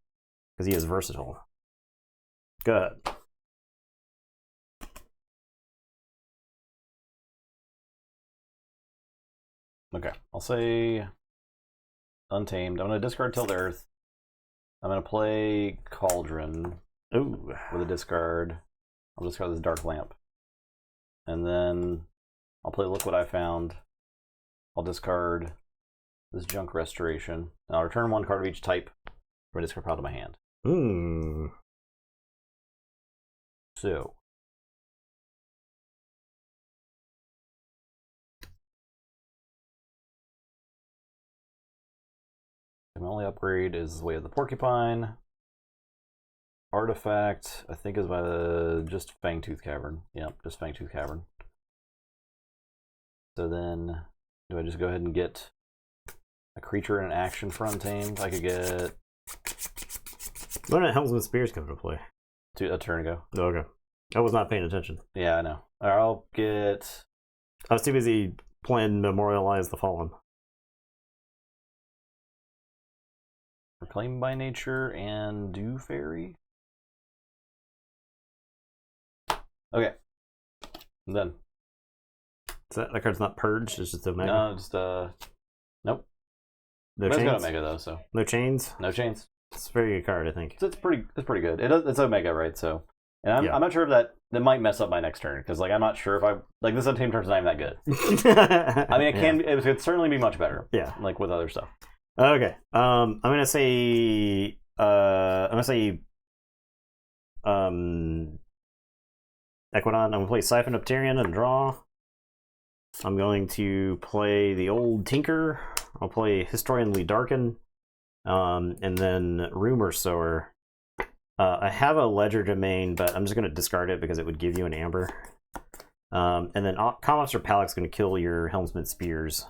Because he is versatile. Go ahead. Okay. I'll say Untamed. I'm going to discard Till the Earth. I'm going to play Cauldron. Ooh. With a discard. I'll discard this Dark Lamp. And then I'll play Look What I Found. I'll discard this Junk Restoration. And I'll return 1 card of each type from a discard pile to my hand. So. My only upgrade is the Way of the Porcupine. Artifact, I think, is by just Fangtooth Cavern. Yep, just Fangtooth Cavern. So then, do I just go ahead and get a creature and an action for Untamed? I could get... When did Helmsman Spears come into play? a turn ago. Oh, okay. I was not paying attention. Yeah, I know. I'll get... I was too busy playing Memorialize the Fallen. Reclaim by Nature and Do Fairy. Okay. I'm done. That card's not purged, it's just Omega? No, just, nope. No It's got chains? Omega, though, so. No chains? No chains. It's a very good card, I think. So it's pretty good. It's Omega, right? So, and Yeah. I'm not sure if that might mess up my next turn, because, like, I'm not sure if this Untamed turn's not even that good. I mean, it could certainly be much better. Yeah. Like, with other stuff. Okay. I'm gonna say Equidon. I'm gonna play Siphon of Tyrion and draw. I'm going to play the Old Tinker. I'll play Historianly Darken. And then Rumor Sower. I have a Ledger Domain, but I'm just gonna discard it because it would give you an Amber. And then Comm Officer Palak's gonna kill your Helmsman Spears.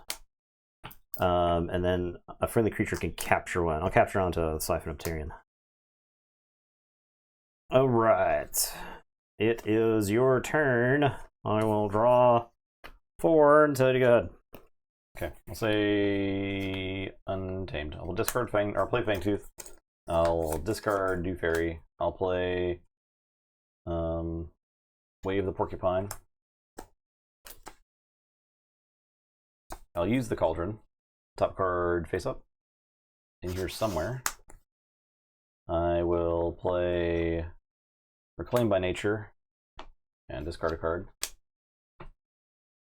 And then a friendly creature can capture one. I'll capture onto Siphon of Tyrion. Alright. It is your turn. I will draw 4 and tell you to go ahead. Okay, I'll say Untamed. I'll discard play Fangtooth. I'll discard Do Fairy. I'll play Wave the Porcupine. I'll use the Cauldron. Top card face up. In here somewhere. I will play Reclaim by Nature and discard a card.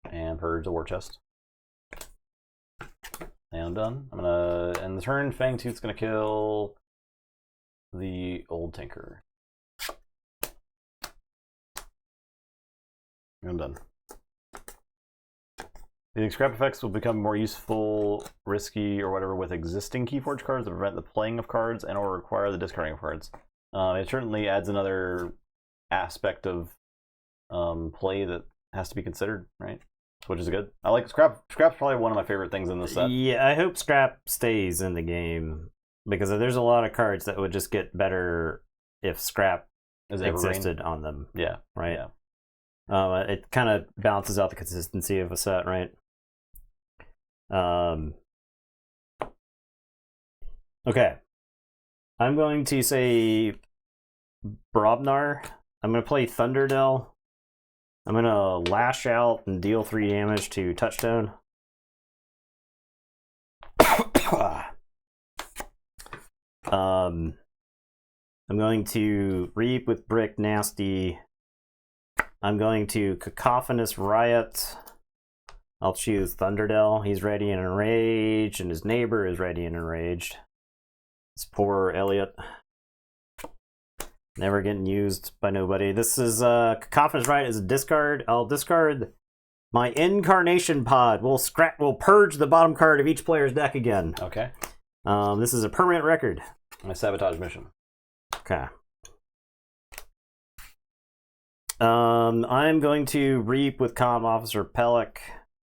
And purge the War Chest. And I'm done. I'm gonna end the turn. Fangtooth's gonna kill the Old Tinker. I'm done. The scrap effects will become more useful, risky, or whatever with existing Keyforge cards to prevent the playing of cards and or require the discarding of cards. It certainly adds another aspect of play that has to be considered, right? Which is good. I like scrap. Scrap's probably one of my favorite things in this set. Yeah, I hope scrap stays in the game because there's a lot of cards that would just get better if scrap existed on them. Yeah. Right. Yeah. It kind of balances out the consistency of a set, right? Okay. I'm going to say Brobnar. I'm going to play Thunderdell. I'm going to lash out and deal 3 damage to Touchstone. I'm going to Reap with Brick Nasty. I'm going to Cacophonous Riot. I'll choose Thunderdell. He's ready and enraged, and his neighbor is ready and enraged. This poor Elliot. Never getting used by nobody. This is Cacophonous Riot is a discard. I'll discard my Incarnation Pod. We'll purge the bottom card of each player's deck again. Okay. This is a permanent record. My Sabotage Mission. Okay. I'm going to Reap with Comm Officer Pelek,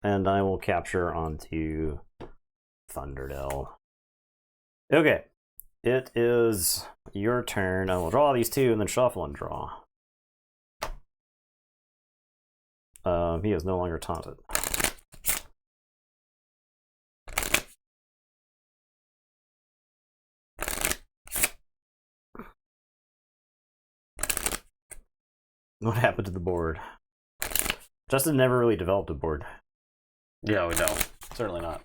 and I will capture onto Thunderdell. Okay. It is your turn. I will draw these 2 and then shuffle and draw. He is no longer taunted. What happened to the board? Justin never really developed a board. Yeah, we don't. Certainly not.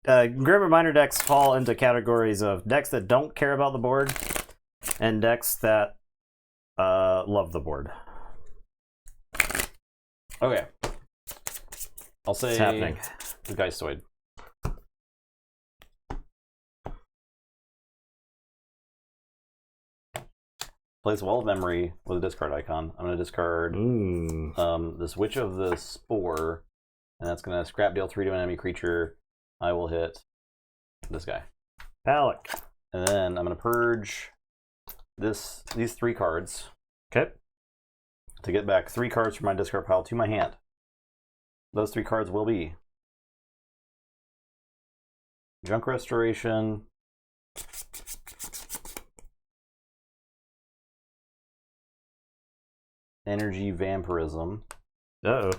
Grim Reminder decks fall into categories of decks that don't care about the board and decks that love the board. Okay. I'll say It's happening. The Geistoid. Place Wall of Memory with a discard icon. I'm going to discard this Witch of the Spore, and that's going to scrap deal 3 to an enemy creature. I will hit this guy. Alec. And then I'm going to purge these 3 cards. Okay. To get back 3 cards from my discard pile to my hand. Those 3 cards will be Junk Restoration, Energy Vampirism, Uh-oh.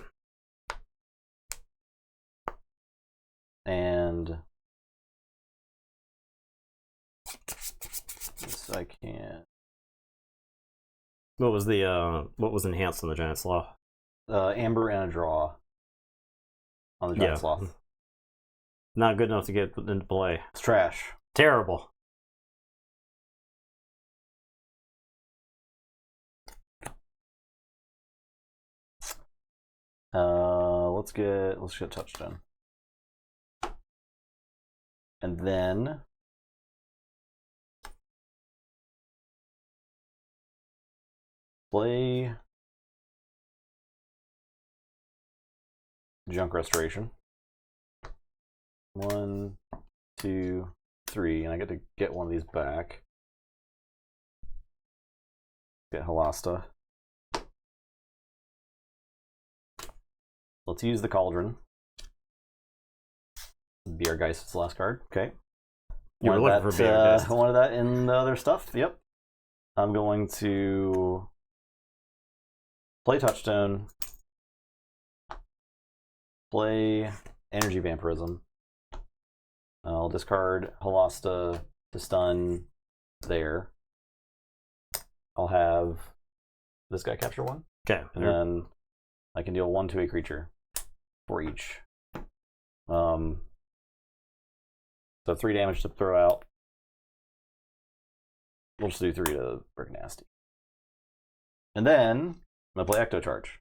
and this I can't. What was enhanced on the Giant Sloth? Amber and a draw on the Giant Sloth. Not good enough to get into play. It's trash. Terrible. Let's get Touchstone. And then play Junk Restoration. 1, 2, 3, and I get to get one of these back. Get Halasta. Let's use the Cauldron. Biergeist's last card. Okay. You were looking for Biergeist. I wanted that in the other stuff. Yep. I'm going to play Touchstone. Play Energy Vampirism. I'll discard Halasta to stun there. I'll have this guy capture 1. Okay. And then I can deal 1 to a creature for each. So 3 damage to throw out. We'll just do 3 to break nasty. And then I'm going to play Ecto Charge.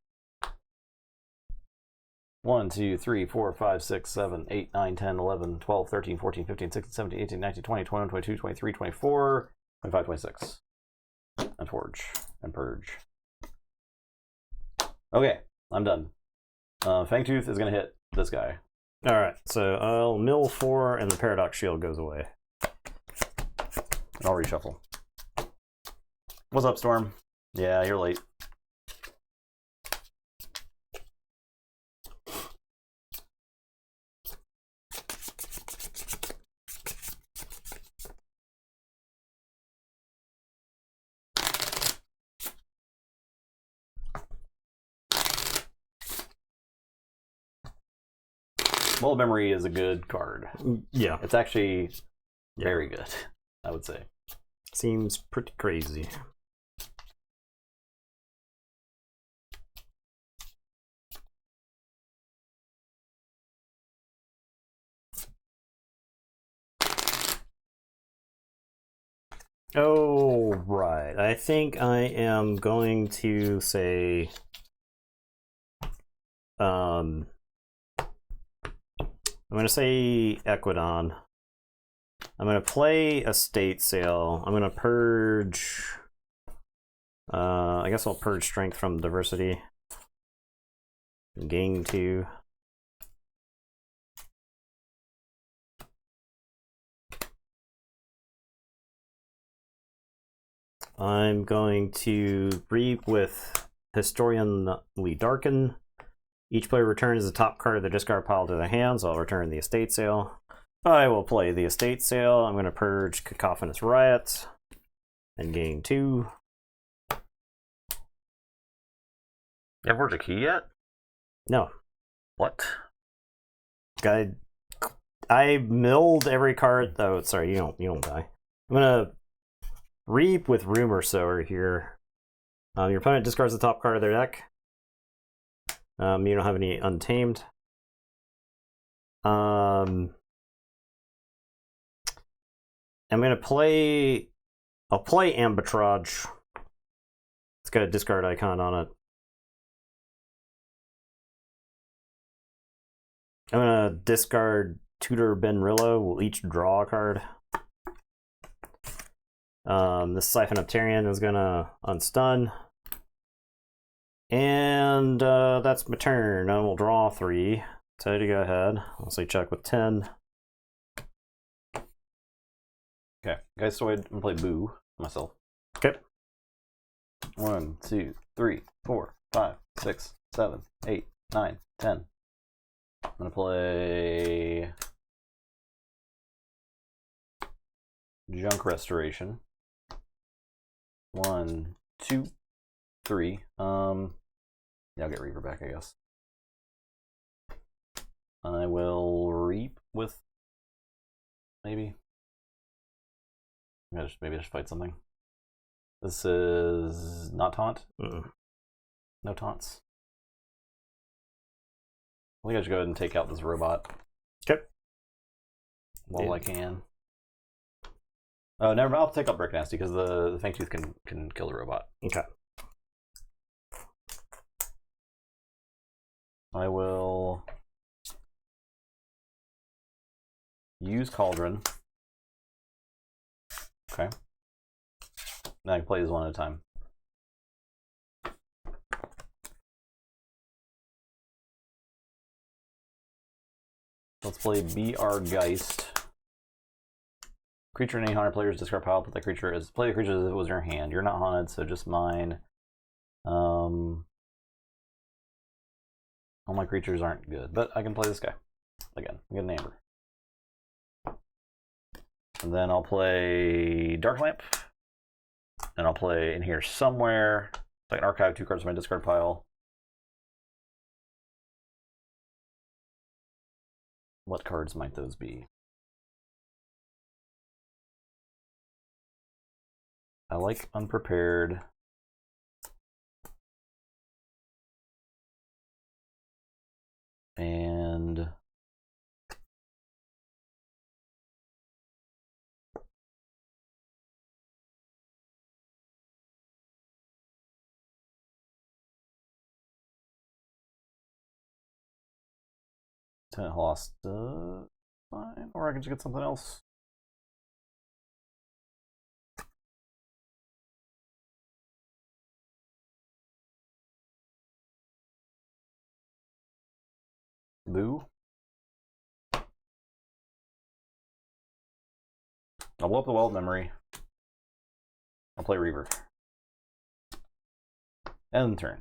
1, 2, 3, 4, 5, 6, 7, 8, 9, 10, 11, 12, 13, 14, 15, 16, 17, 18, 19, 20, 21, 22, 23, 24, 25, 26. And Forge and Purge. Okay, I'm done. Fangtooth is going to hit this guy. Alright, so I'll mill 4 and the Paradox Shield goes away. I'll reshuffle. What's up, Storm? Yeah, you're late. Wall of Memory is a good card. Yeah. It's actually very good, I would say. Seems pretty crazy. Oh, right. I think I am going to say... I'm going to say Equidon. I'm going to play Estate Sale. I'm going to purge... I guess I'll purge Strength from Diversity. Gain 2. I'm going to Reap with Historianly Darken. Each player returns the top card of the discard pile to their hands. I'll return the Estate Sale. I will play the Estate Sale. I'm going to purge Cacophonous Riot and gain 2. You haven't forged a key yet? No. What? I milled every card. Oh, sorry, you don't die. I'm gonna Reap with Rumor Sower here. Your opponent discards the top card of their deck. You don't have any Untamed. I'm gonna play. I'll play Ambitrage. It's got a discard icon on it. I'm gonna discard Tutor Benrillo. We'll each draw a card. This Siphonopterian is gonna unstun. And that's my turn. I will draw 3. So to go ahead. I'll say check with 10. Okay, Geistoid, I'm gonna play Boo myself. Okay. 1, 2, 3, 4, 5, 6, 7, 8, 9, 10. I'm gonna play Junk Restoration. 1, 2, 3. Yeah, I'll get Reaver back, I guess. I will Reap with maybe. Maybe just fight something. This is not taunt. No taunts. I think I should go ahead and take out this robot. Okay. While I can. Oh, never mind. I'll take out Brick Nasty because the Fangtooth can kill the robot. Okay. I will use Cauldron. Okay. Now I can play these one at a time. Let's play BR Geist. Creature in any haunted player's discard pile. Put that creature as play the creature as if it was in your hand. You're not haunted, so just mine. All my creatures aren't good, but I can play this guy again. I get an Amber. And then I'll play Dark Lamp. And I'll play in here somewhere. So I can archive 2 cards from my discard pile. What cards might those be? I like Unprepared. And Lieutenant Lost, fine, or I can just get something else. Boo. I'll blow up the Wild Memory. I'll play Reaver. End turn.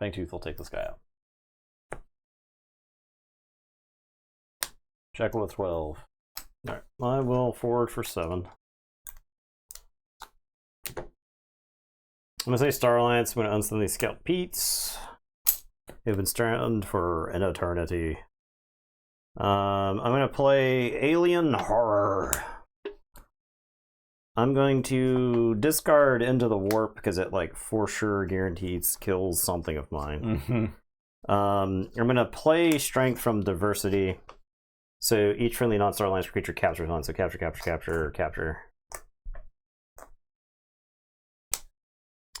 Fangtooth will take this guy out. Check with 12. Alright, I will forward for 7. I'm gonna say Star Alliance. I'm gonna unstun these Scout Peats. They've been stunned for an eternity. I'm gonna play Alien Horror. I'm going to discard Into the Warp because it like for sure guarantees kills something of mine. I'm gonna play Strength from Diversity. So each friendly non-Star Alliance creature captures one. So capture, capture, capture, capture.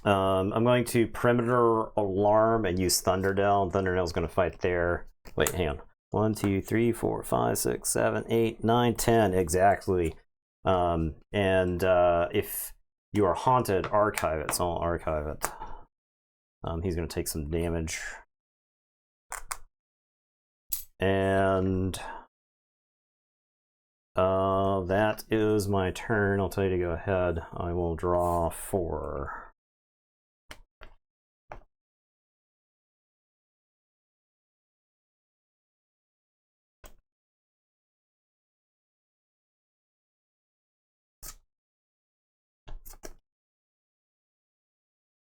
I'm going to Perimeter Alarm and use Thunderdell. Thunderdell's going to fight there. Wait, hang on. 1, 2, 3, 4, 5, 6, 7, 8, 9, 10. Exactly. If you are haunted, archive it. So I'll archive it. He's going to take some damage. And that is my turn. I'll tell you to go ahead. I will draw 4.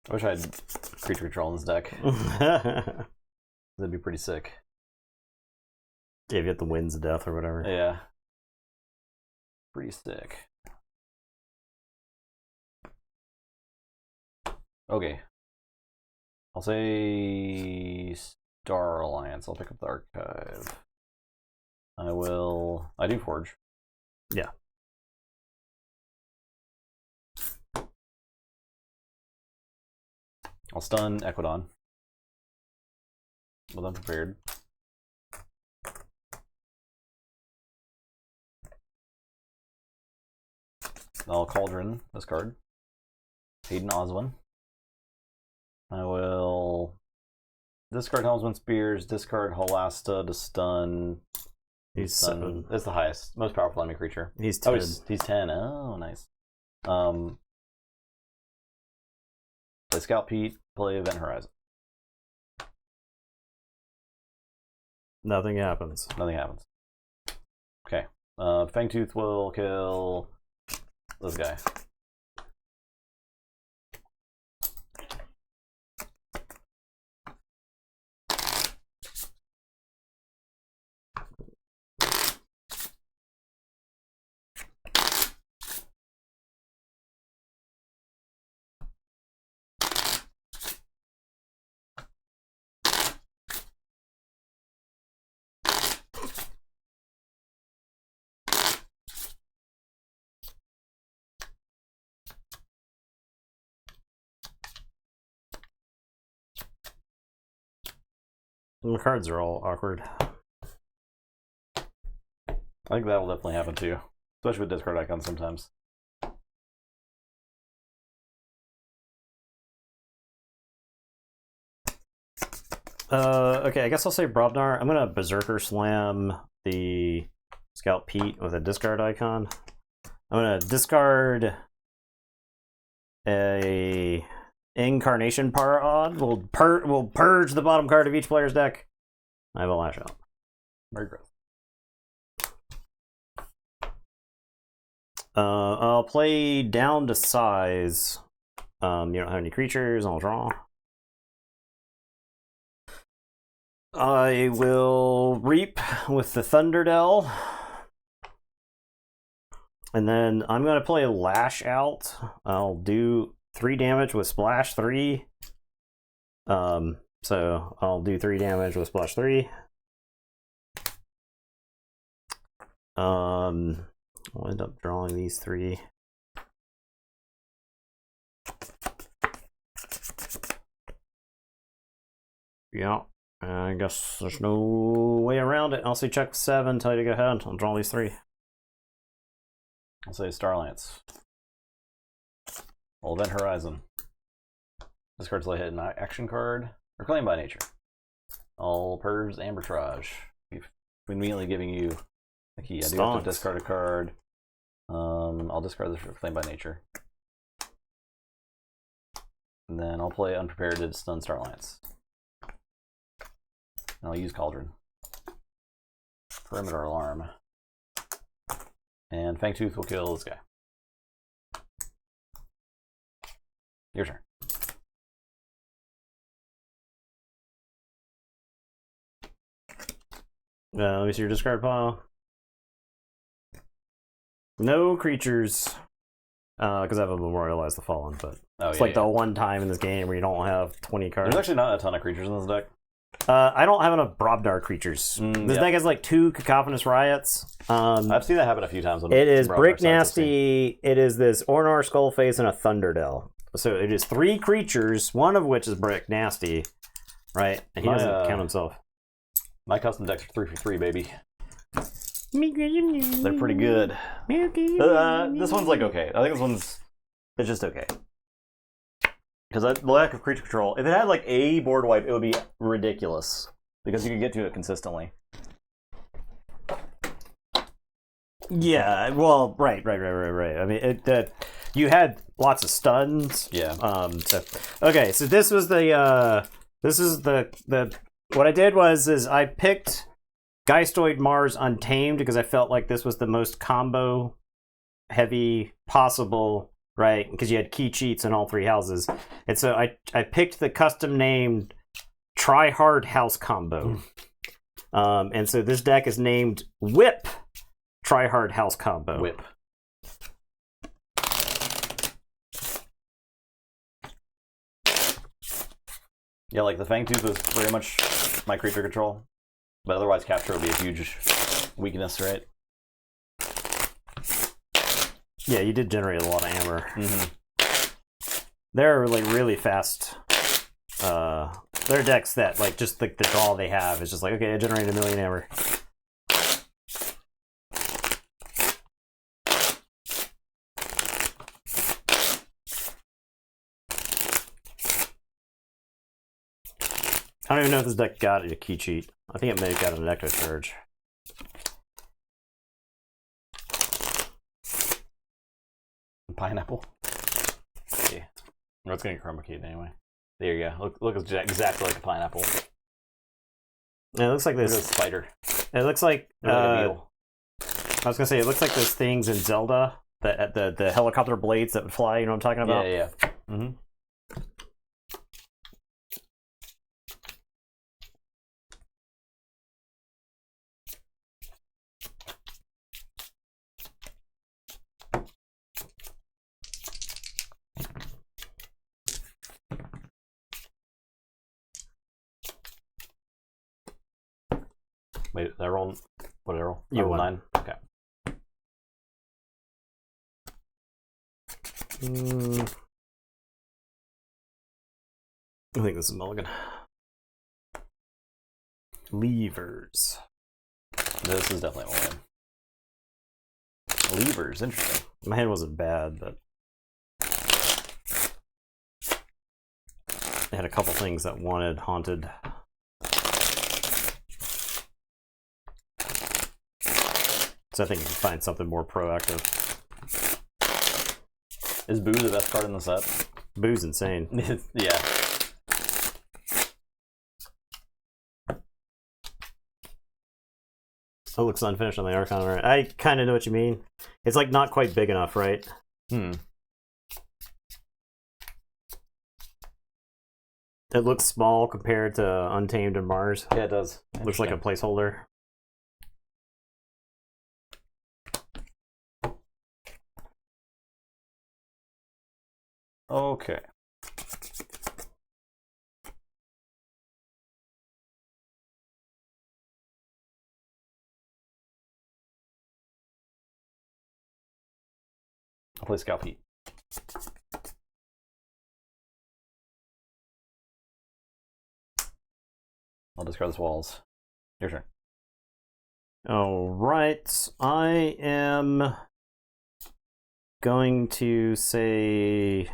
I wish I had creature control in this deck. That'd be pretty sick. Yeah, if you get the Winds of Death or whatever. Yeah. Pretty sick. Okay. I'll say Star Alliance. I'll pick up the archive. I do Forge. Yeah. I'll stun Equidon. With Unprepared. I'll Cauldron this card. Hayden Oswin. I will discard Helmsman Spears, discard Holasta to stun. He's Stun. 7. That's the highest, most powerful enemy creature. He's 10. Oh, he's 10. Oh, nice. Play Scout Pete, play Event Horizon. Nothing happens. Nothing happens. Okay. Fangtooth will kill this guy. The cards are all awkward. I think that will definitely happen too, especially with discard icons sometimes. Okay, I guess I'll say Brobnar. I'm gonna Berserker Slam the Scout Pete with a discard icon. I'm gonna discard a Incarnation Parod. We'll purge the bottom card of each player's deck. I have a Lash Out. Very gross. I'll play down to size. You don't have any creatures. I'll draw. I will Reap with the Thunderdell. And then I'm going to play Lash Out. I'll do 3 damage with Splash 3. So I'll do 3 damage with Splash 3. I'll end up drawing these 3. Yeah. I guess there's no way around it. I'll say check 7, tell you to go ahead. I'll draw these 3. I'll say Starlance. Well, Event Horizon. Discard till I hit an action card. Reclaim by Nature. I'll purge Arbitrage. Immediately giving you the key. I do have to discard a card. I'll discard this Reclaim by Nature. And then I'll play Unprepared to stun Starlance. And I'll use Cauldron. Perimeter Alarm. And Fangtooth will kill this guy. Your turn. Let me see your discard pile. No creatures. Because I have a Memorialize the Fallen, but it's like the one time in this game where you don't have 20 cards. There's actually not a ton of creatures in this deck. I don't have enough Brobnar creatures. This deck has like 2 Cacophonous Riots. I've seen that happen a few times. It is Brick Nasty. It is this Ornar Skullface and a Thunderdell. So it is 3 creatures, one of which is Brick Nasty, right? And he doesn't count himself. My custom decks are 3 for 3, baby. They're pretty good. This one's like okay. I think it's just okay. Because the lack of creature control, if it had like a board wipe, it would be ridiculous. Because you could get to it consistently. Yeah, well, right. I mean, you had lots of stuns. Yeah. Okay, so this was the what I did was I picked Geistoid Mars Untamed because I felt like this was the most combo heavy possible, right? Because you had key cheats in all 3 houses. And so I picked the custom named Try Hard House Combo. And so this deck is named Whip Try Hard House Combo. Whip. Yeah, like the Fangtooth was very much my creature control. But otherwise Capture would be a huge weakness, right? Yeah, you did generate a lot of amber. They're like really fast. They're decks that like just like the draw they have is just like, okay, I generated 1 million amber. I don't even know if this deck got a key cheat. I think it may have got an Ecto Charge. Pineapple. Yeah. Well, it's gonna get chroma keyed anyway. There you go. Look exactly like a pineapple. Yeah, it looks like Look at this. a spider. It looks like. Look like a beetle. I was gonna say it looks like those things in Zelda, the helicopter blades that would fly. You know what I'm talking about? Yeah. Mm-hmm. Wait, did I roll? What did I roll? You I rolled won. 9. Okay. I think this is Mulligan. Levers. This is definitely a win. Levers, interesting. My hand wasn't bad, but I had a couple things that wanted haunted. So I think you can find something more proactive. Is Boo the best card in the set? Boo's insane. Yeah. Oh, it looks unfinished on the Archon, right? I kind of know what you mean. It's like not quite big enough, right? Hmm. It looks small compared to Untamed and Mars. Yeah, it does. Looks like a placeholder. Okay. I'll play Scout Pete. I'll discard this walls. Your turn. All right, I am going to say,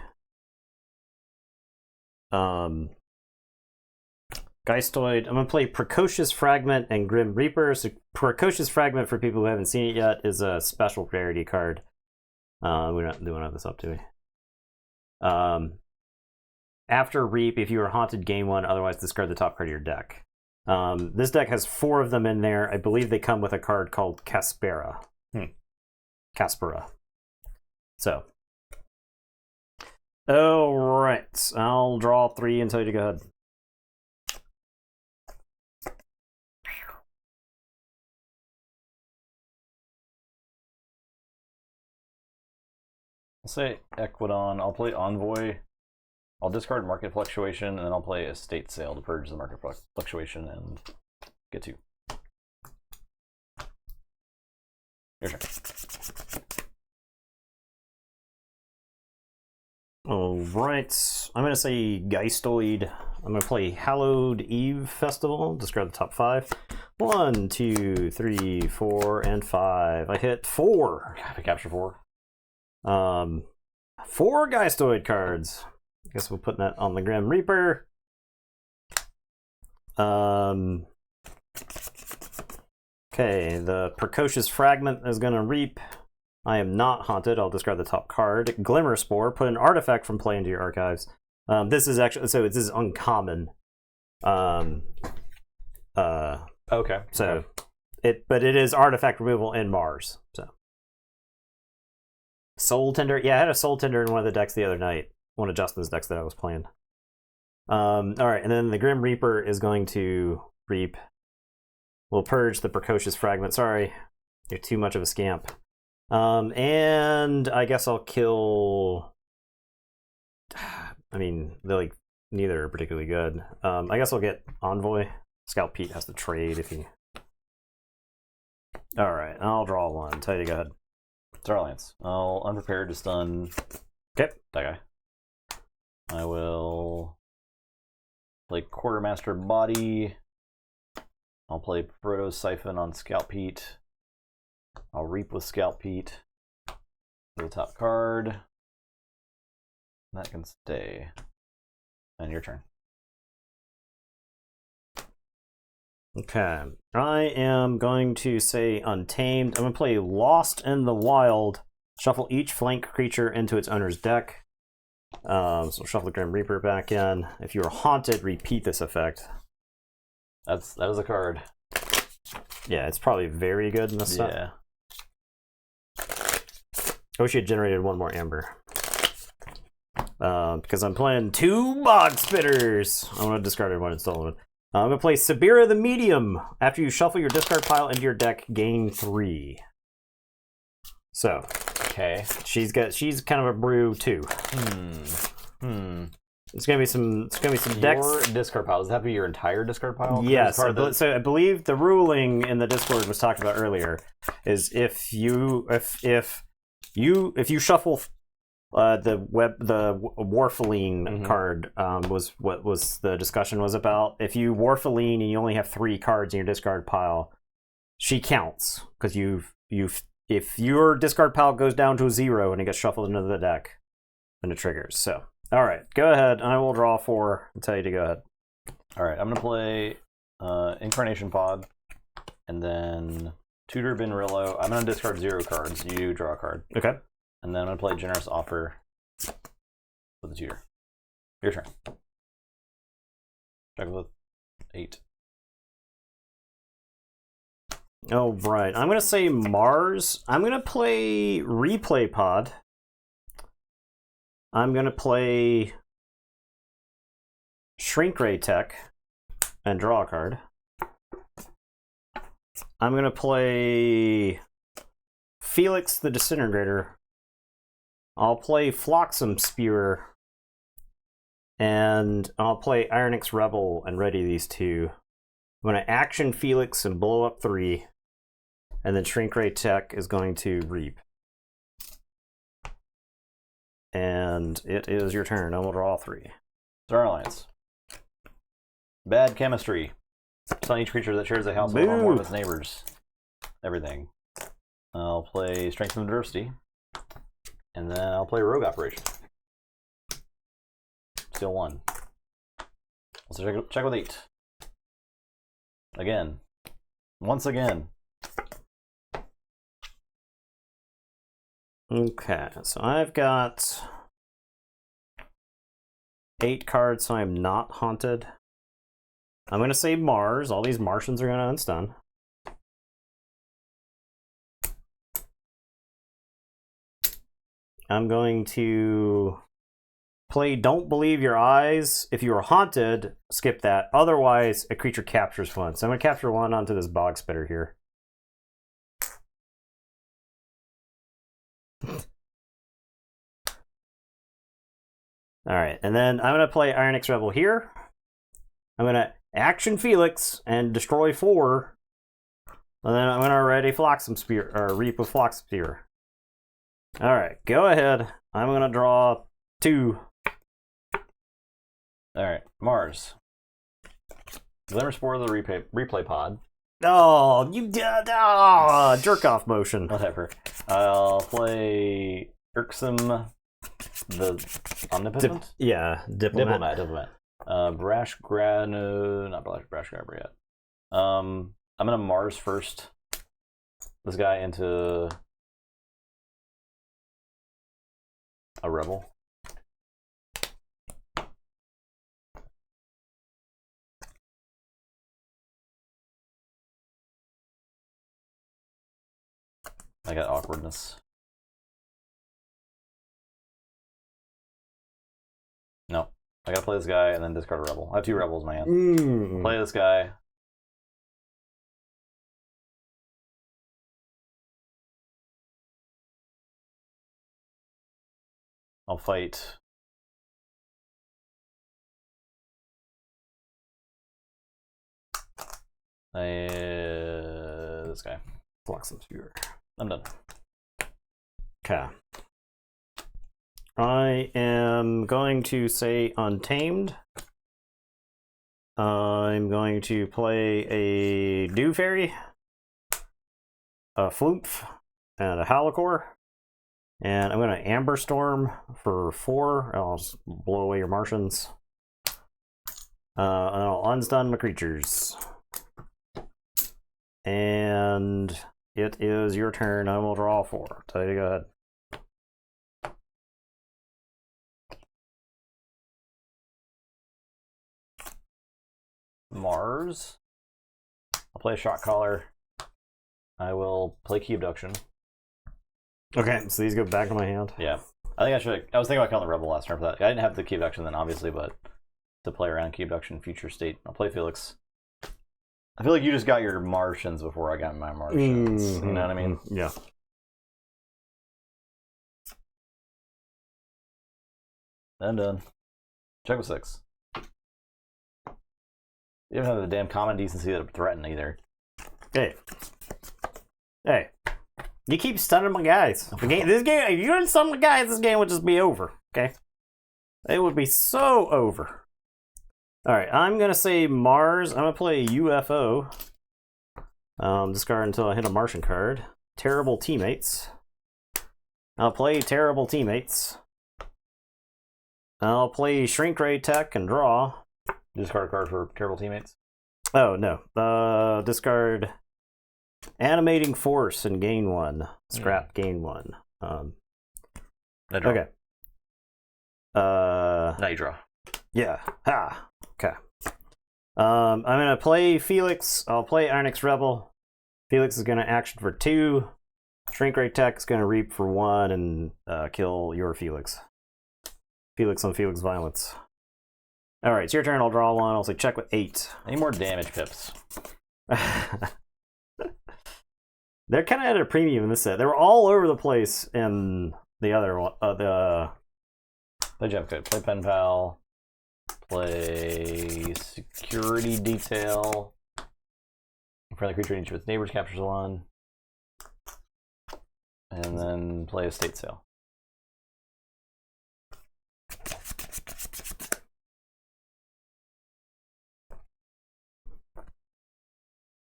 Geistoid. I'm gonna play Precocious Fragment and Grim Reaper. So Precocious Fragment, for people who haven't seen it yet, is a special rarity card. We don't have this up, do we? After Reap, if you are haunted, gain 1. Otherwise, discard the top card of your deck. This deck has 4 of them in there. I believe they come with a card called Caspera. Caspera. So. Alright. I'll draw 3 and tell you to go ahead. I'll say Equidon. I'll play Envoy. I'll discard Market Fluctuation, and then I'll play Estate Sale to purge the Market Fluctuation and get 2. Your turn. Alright. I'm going to say Geistoid. I'm going to play Hallowed Eve Festival. Discard the top 5. 1, 2, 3, 4, and 5. I hit 4. I capture 4. 4 Geistoid cards. I guess we're putting that on the Grim Reaper. Okay, the Precocious Fragment is going to reap. I am not haunted. I'll discard the top card. Glimmer Spore. Put an artifact from play into your archives. This is actually, so this is uncommon. Okay. So but it is artifact removal in Mars. So Soul Tender. Yeah, I had a Soul Tender in one of the decks the other night. One of Justin's decks that I was playing. All right, and then the Grim Reaper is going to reap. We'll purge the Precocious Fragment. Sorry, you're too much of a scamp. And I guess I'll kill. I mean, neither are particularly good. I guess I'll get Envoy. Scout Pete has to trade if he. All right, I'll draw 1. Tell you to go ahead. Starlance. I'll Unprepared to stun. Okay. That guy. I will play Quartermaster Body. I'll play Proto Siphon on Scout Pete. I'll Reap with Scout Pete. The top card. That can stay. And your turn. Okay. I am going to say Untamed. I'm going to play Lost in the Wild. Shuffle each flank creature into its owner's deck. So shuffle the Grim Reaper back in. If you are haunted, repeat this effect. That is a card. Yeah, it's probably very good in this set. Yeah. I wish you had generated one more Amber. Because I'm playing 2 Bog Spitters. I'm going to discard one and install one. I'm going to play Sabira the Medium. After you shuffle your discard pile into your deck, gain 3. So, Okay. she's kind of a brew too. It's gonna be some decks. Your discard pile, does that have to be your entire discard pile? Yes. So I believe the ruling in the Discord was talked about earlier is if you shuffle the Warfaline card was what was the discussion was about. If you Warfaline and you only have 3 cards in your discard pile, she counts because if your discard pile goes down to 0 and it gets shuffled into the deck, then it triggers. So, all right, go ahead. I will draw 4 and tell you to go ahead. All right, I'm going to play Incarnation Pod, and then Tutor Benrillo. I'm going to discard 0 cards. You draw a card. Okay. And then I'm going to play Generous Offer with the Tutor. Your turn. Check with 8. Oh, right. I'm going to say Mars. I'm going to play Replay Pod. I'm going to play Shrink Ray Tech and draw a card. I'm going to play Felix the Disintegrator. I'll play Flotsam Spewer. And I'll play Ironix Rebel and ready these 2. I'm going to action Felix and blow up 3. And then Shrink Ray Tech is going to reap. And it is your turn. I will draw 3. Star Alliance. Bad Chemistry. It's on each creature that shares a house with one or more of its neighbors. Everything. I'll play Strength and Adversity. And then I'll play Rogue Operation. Still 1. Let's check with 8. Again. Once again. Okay, so I've got 8 cards, so I'm not haunted. I'm going to say Mars. All these Martians are going to unstun. I'm going to play Don't Believe Your Eyes. If you are haunted, skip that. Otherwise, a creature captures 1. So I'm going to capture 1 onto this Bog Spitter here. Alright, and then I'm going to play Ironix Rebel here. I'm going to action Felix and destroy 4. And then I'm going to ready Flotsam Spear, or Reap with Flotsam Spear. Alright, go ahead. I'm going to draw 2. Alright, Mars. Glimmer Spore of the replay Pod. Oh, you did! Oh, jerk off motion. Whatever. I'll play Irksome the Omnipotent? Diplomat. Brash Grabber, not Brash Grabber yet. I'm gonna Mars first. This guy into a rebel. I got awkwardness. No. I gotta play this guy and then discard a rebel. I have 2 rebels in my hand. Play this guy. I'll fight. This guy. Flotsam Spear. I'm done. Okay. I am going to say Untamed. I'm going to play a Dew Fairy, a Floomf, and a Halakor. And I'm going to Amber Storm for 4. I'll just blow away your Martians. And I'll unstun my creatures. And it is your turn. I will draw 4. Tell you to go ahead. Mars. I'll play a Shock Collar. I will play Key Abduction. Okay, so these go back to my hand. Yeah. I think I should. I was thinking about killing the Rebel last turn for that. I didn't have the Key Abduction then, obviously, but to play around Key Abduction future state, I'll play Felix. I feel like you just got your Martians before I got my Martians. You know what I mean? Yeah. I'm done. Check with 6. You don't have the damn common decency to threaten either. Hey. Hey. You keep stunning my guys. This game, if you didn't stun my guys, this game would just be over. Okay? It would be so over. Alright, I'm going to say Mars. I'm going to play UFO. Discard until I hit a Martian card. Terrible Teammates. I'll play Terrible Teammates. I'll play Shrink Ray Tech and draw. Discard a card for Terrible Teammates? Oh, no. Discard Animating Force and gain 1. Scrap, gain 1. Okay. Now you draw. Yeah. Ha. Okay. I'm gonna play Felix. I'll play Ironix Rebel. Felix is gonna action for 2. Shrink Ray Tech is gonna reap for 1 and kill your Felix. Felix on Felix violence. Alright, it's your turn. I'll draw 1. I'll say check with 8. Any more damage pips? They're kind of at a premium in this set. They were all over the place in the other one. Play Gem Code. Play Pen Pal. Play Security Detail. Friendly creature in each of its neighbors captures 1. And then play Estate Sale.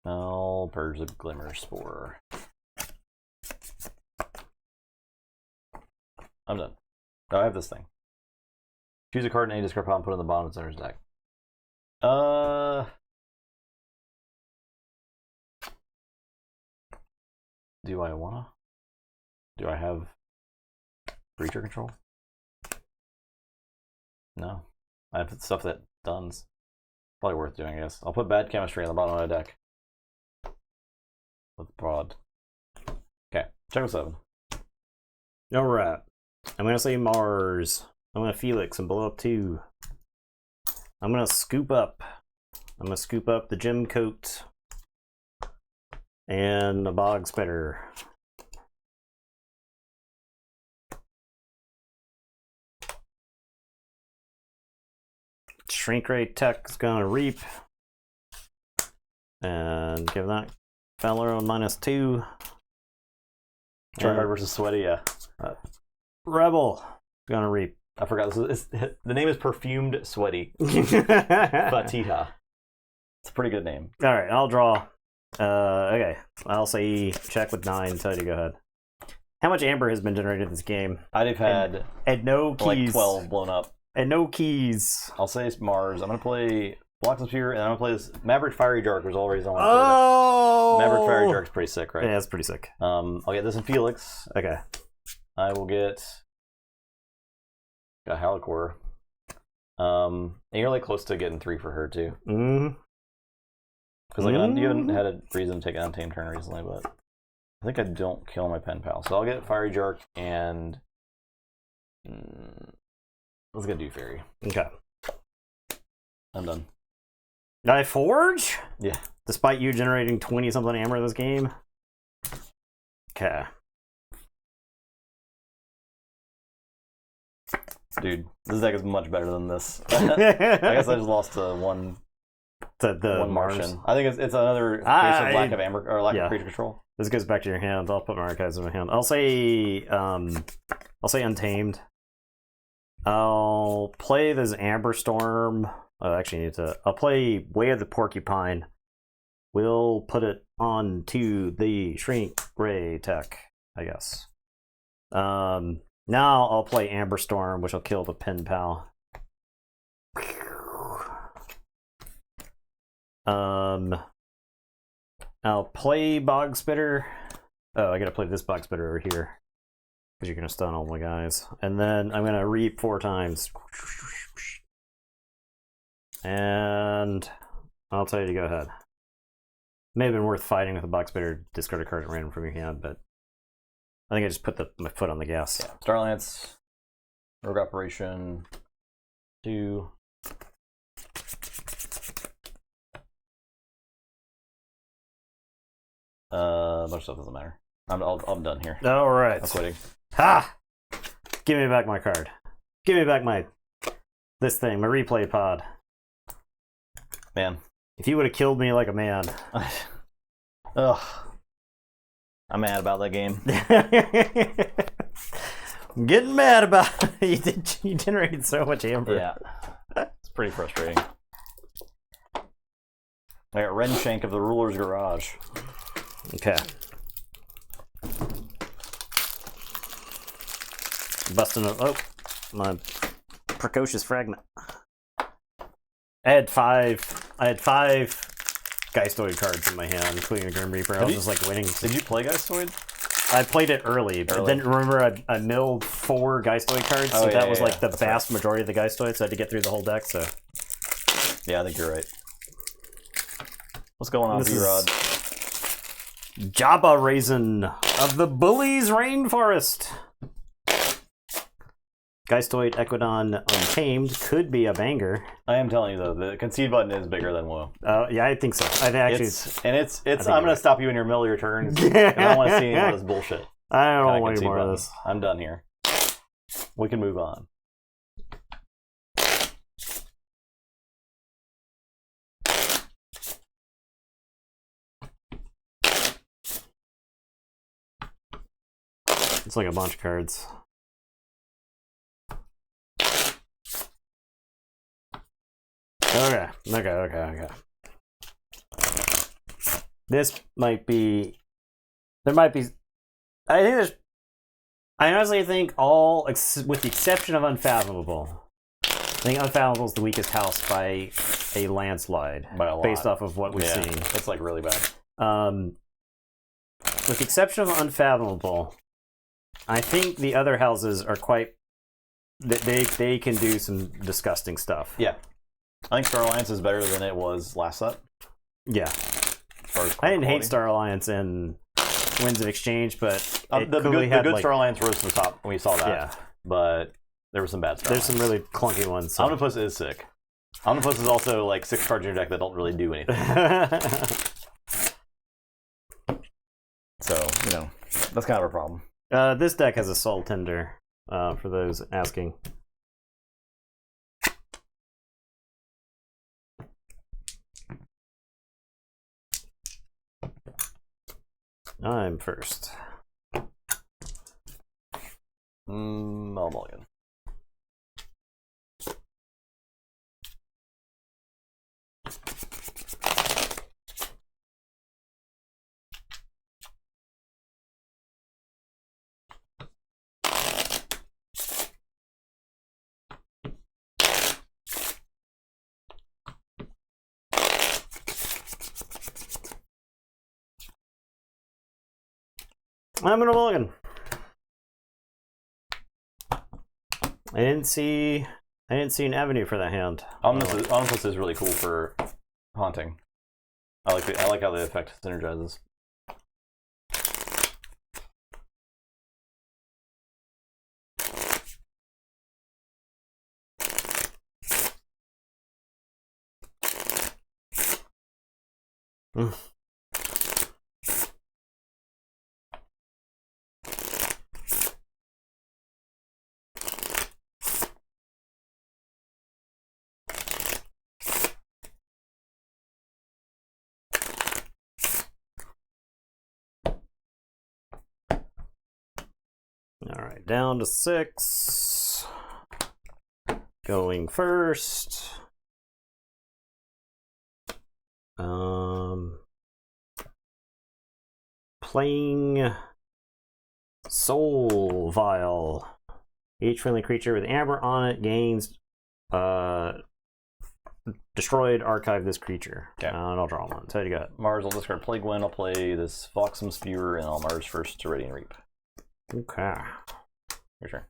I'll purge the Glimmer Spore. I'm done. Oh, I have this thing. Choose a card in any discard pile and put it in the bottom of the center's deck. Do I wanna? Do I have creature control? No. I have stuff that does. Probably worth doing, I guess. I'll put Bad Chemistry on the bottom of my deck. With Broad. Okay, check with 7. Alright. I'm gonna say Mars. I'm gonna Felix and blow up 2. I'm gonna scoop up. I'm gonna scoop up the Gem Coat and the Bog Spitter. Shrink Ray Tech is gonna reap and give that fella a -2. Tryhard versus Sweaty, yeah. Rebel gonna reap. I forgot. The name is Perfumed Sweaty. Fatita. It's a pretty good name. All right, I'll draw. Okay, I'll say check with 9. Tell you to go ahead. How much amber has been generated in this game? I'd have had and no keys. like 12 blown up. And no keys. I'll say it's Mars. I'm gonna play Blocks of Sphere, and I'm gonna play this Maverick Fiery Jark, which is already on. Oh! Maverick Fiery Jark's pretty sick, right? Yeah, it's pretty sick. I'll get this in Felix. Okay. I will get got Halicore. And you're like close to getting 3 for her too. Because like you haven't had a reason to take an Untamed turn recently, but I think I don't kill my Pen Pal, so I'll get Fiery Jark and let's get do Fairy. Okay. I'm done. I forge? Yeah. Despite you generating 20 something amber in this game. Okay. Dude, this deck is much better than this. I guess I just lost to one Martian. I think it's another case of lack of amber or lack of creature control. This goes back to your hand. I'll put my archives in my hand. I'll say Untamed. I'll play this Amber Storm. I'll play Way of the Porcupine. We'll put it on to the Shrink Ray Tech, I guess. Now I'll play Amber Storm, which will kill the Pen Pal. I'll play Bog Spitter. Oh, I gotta play this Bog Spitter over here. Because you're gonna stun all my guys. And then I'm gonna reap 4 times. And I'll tell you to go ahead. May have been worth fighting with a Bog Spitter, discard a card at random from your hand, but I think I just put my foot on the gas. Yeah. Starlance, Rogue Operation, 2. A bunch of stuff doesn't matter. I'm done here. All right. I'm quitting. Ha! Give me back my card. Give me back this thing, my replay pod. Man. If you would have killed me like a man. Ugh. I'm mad about that game. I'm getting mad about it. You generated so much amber. Yeah. It's pretty frustrating. I got Renshank of the Ruler's Garage. Okay. Busting up. Oh, my precocious fragment. I had five Geistoid cards in my hand, including a Grim Reaper. I was just like winning. Did you play Geistoid? I played it early, but then remember I milled 4 Geistoid cards, so that was like the vast majority of the Geistoids, so I had to get through the whole deck, so... Yeah, I think you're right. What's going on, V-Rod? Jabba Raisin of the Bullies Rainforest. Geistoid Equidon Untamed could be a banger. I am telling you though, the concede button is bigger than Woe. Yeah, I think so. I think actually I'm gonna stop you in your middle of your turns. I don't want to see any of this bullshit. I don't want any more of this. I'm done here. We can move on. It's like a bunch of cards. Okay. This might be... There might be... I honestly think with the exception of Unfathomable, I think Unfathomable is the weakest house by a landslide. By a lot. Based off of what we've seen. It's like really bad. With the exception of Unfathomable, I think the other houses are quite... They can do some disgusting stuff. Yeah. I think Star Alliance is better than it was last set. Yeah. I didn't hate Star Alliance in Winds of Exchange, but the good Star Alliance rose to the top when we saw that. Yeah. But there were some bad Star There's some really clunky ones. So. Omnipus is sick. Omnipus is also like 6 cards in your deck that don't really do anything. So, that's kind of a problem. This deck has a Soul Tender, for those asking. I'm first. Mulligan. I'm gonna mulligan. I didn't see an avenue for that hand. Omnipus is really cool for haunting. I like how the effect synergizes. Alright, down to 6. Going first. Playing Soul Vial. Each friendly creature with amber on it gains destroyed, archive this creature. Okay. And I'll draw one. So you got Mars, I'll discard Plague Wind. I'll play this Flotsam Spewer, and I'll Mars first to Radiant Reap. okay. Your turn.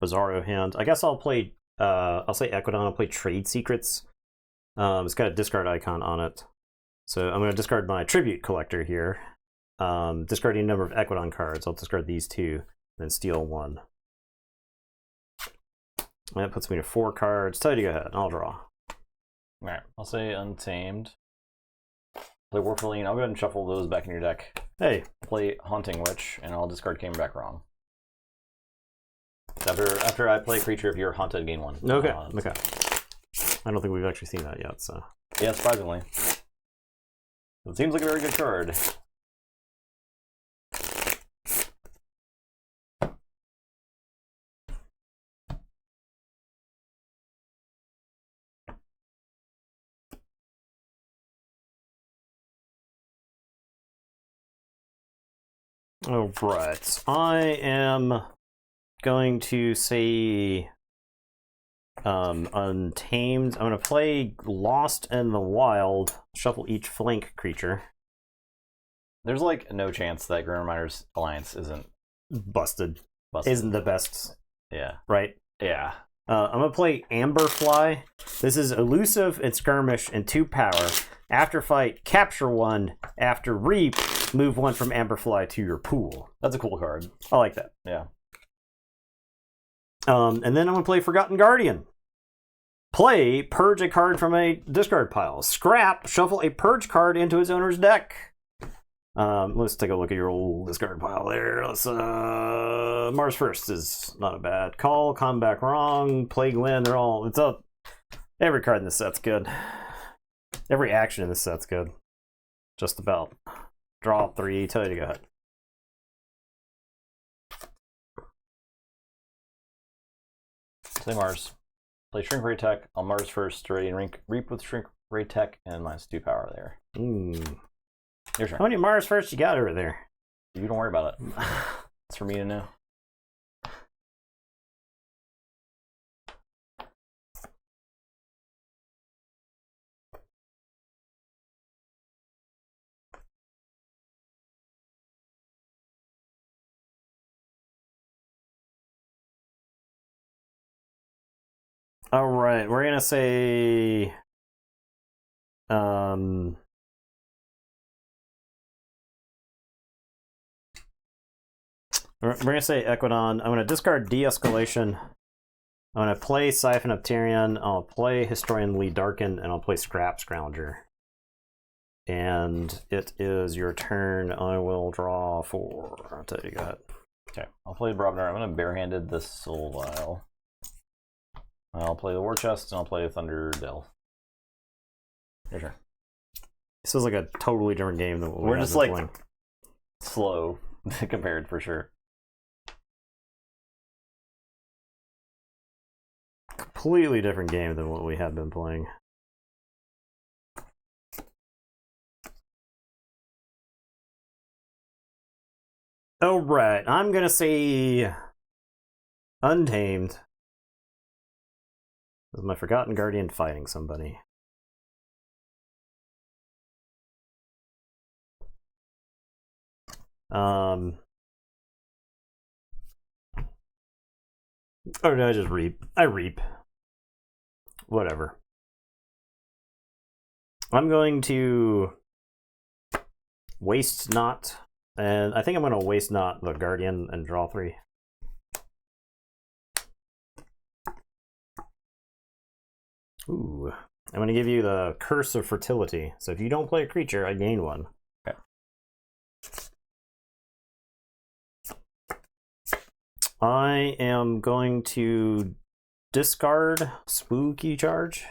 Bizarro hand. I guess I'll play. I'll say Equidon. I'll play Trade Secrets. It's got a discard icon on it, so I'm going to discard my Tribute Collector here. Discarding a number of Equidon cards. I'll discard these two, then steal one. That puts me to 4 cards. Tell you to go ahead. I'll draw. Alright, I'll say Untamed. Play Warfaline. I'll go ahead and shuffle those back in your deck. Hey, Play Haunting Witch, and I'll discard Came Back Wrong. After I play a creature, if you're haunted, gain 1. okay, okay. I don't think we've actually seen that yet, so. Yeah, surprisingly. It seems like a very good card. All right, I am going to say Untamed. I'm going to play Lost in the Wild, shuffle each flank creature. There's like no chance that Grim Reminder's Alliance isn't Busted. busted. Isn't the best, Yeah. right? Yeah. I'm going to play Amberfly. This is elusive and skirmish and 2 power. After fight, capture 1. After reap, move 1 from Amberfly to your pool. That's a cool card. I like that. Yeah. And then I'm going to play Forgotten Guardian. Play, purge a card from a discard pile. Scrap, shuffle a purge card into its owner's deck. Let's take a look at your old discard pile there. Let's Mars First is not a bad call. Come Back Wrong, Plague Wind, they're all, it's up. Every card in this set's good. Every action in this set's good. Just about. Draw 3, tell you to go ahead. Play Mars. Play Shrink Ray Tech. I'll Mars first, Radiant Reap with Shrink Ray Tech, and -2 power there. Your turn. How many Mars First you got over there? You don't worry about it. It's for me to know. All right, we're gonna say, we're gonna say Equidon. I'm gonna discard De-Escalation. I'm gonna play Siphon of Tyrion. I'll play Historian Lee Darkin, and I'll play Scrap Scrounger. And it is your turn. I will draw 4. I'll tell you, go ahead. Okay, I'll play Brobnar. I'm gonna barehanded this Soul Vial. I'll play the War Chest, and I'll play Thunder Delve. Your turn. This is like a totally different game than what We're had just been like playing. slow compared for sure. Completely different game than what we have been playing. All right, I'm gonna say Untamed. This is my Forgotten Guardian fighting somebody. Or did I just reap? I reap. Whatever. I'm going to Waste Not, and I think I'm going to Waste Not the Guardian and draw 3. Ooh. I'm going to give you the Curse of Fertility. So if you don't play a creature, I gain 1. Okay. I am going to discard Spooky Charge.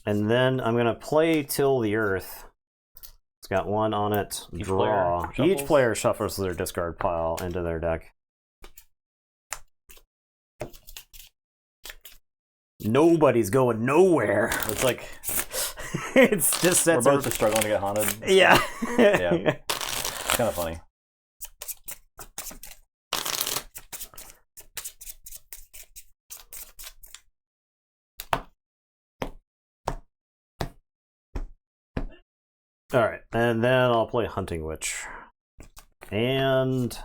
And then I'm going to play Till the Earth. It's got 1 on it. Draw. Each player shuffles their discard pile into their deck. Nobody's going nowhere. It's like it's just we're both just struggling to get haunted. Yeah. Yeah. It's kind of funny. All right, and then I'll play Hunting Witch. And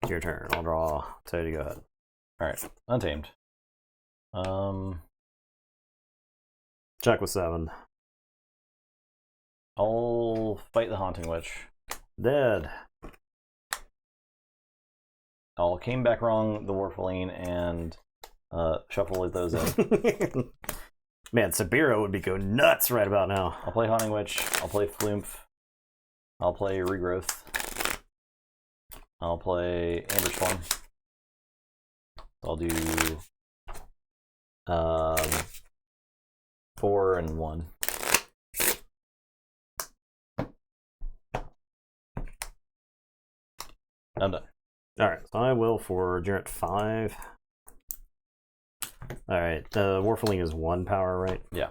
your turn. I'll draw. So you go ahead. All right, Untamed. Check with 7. I'll fight the Haunting Witch. Dead. I'll Came Back Wrong the Warfaline and shuffle those in. Man, Sabiro would be going nuts right about now. I'll play Haunting Witch. I'll play Flumph. I'll play Regrowth. I'll play Amber Storm. I'll do 4 and 1. I'm done. Alright, so I will forge. You're at 5. Alright, Warfaling is 1 power, right? Yeah.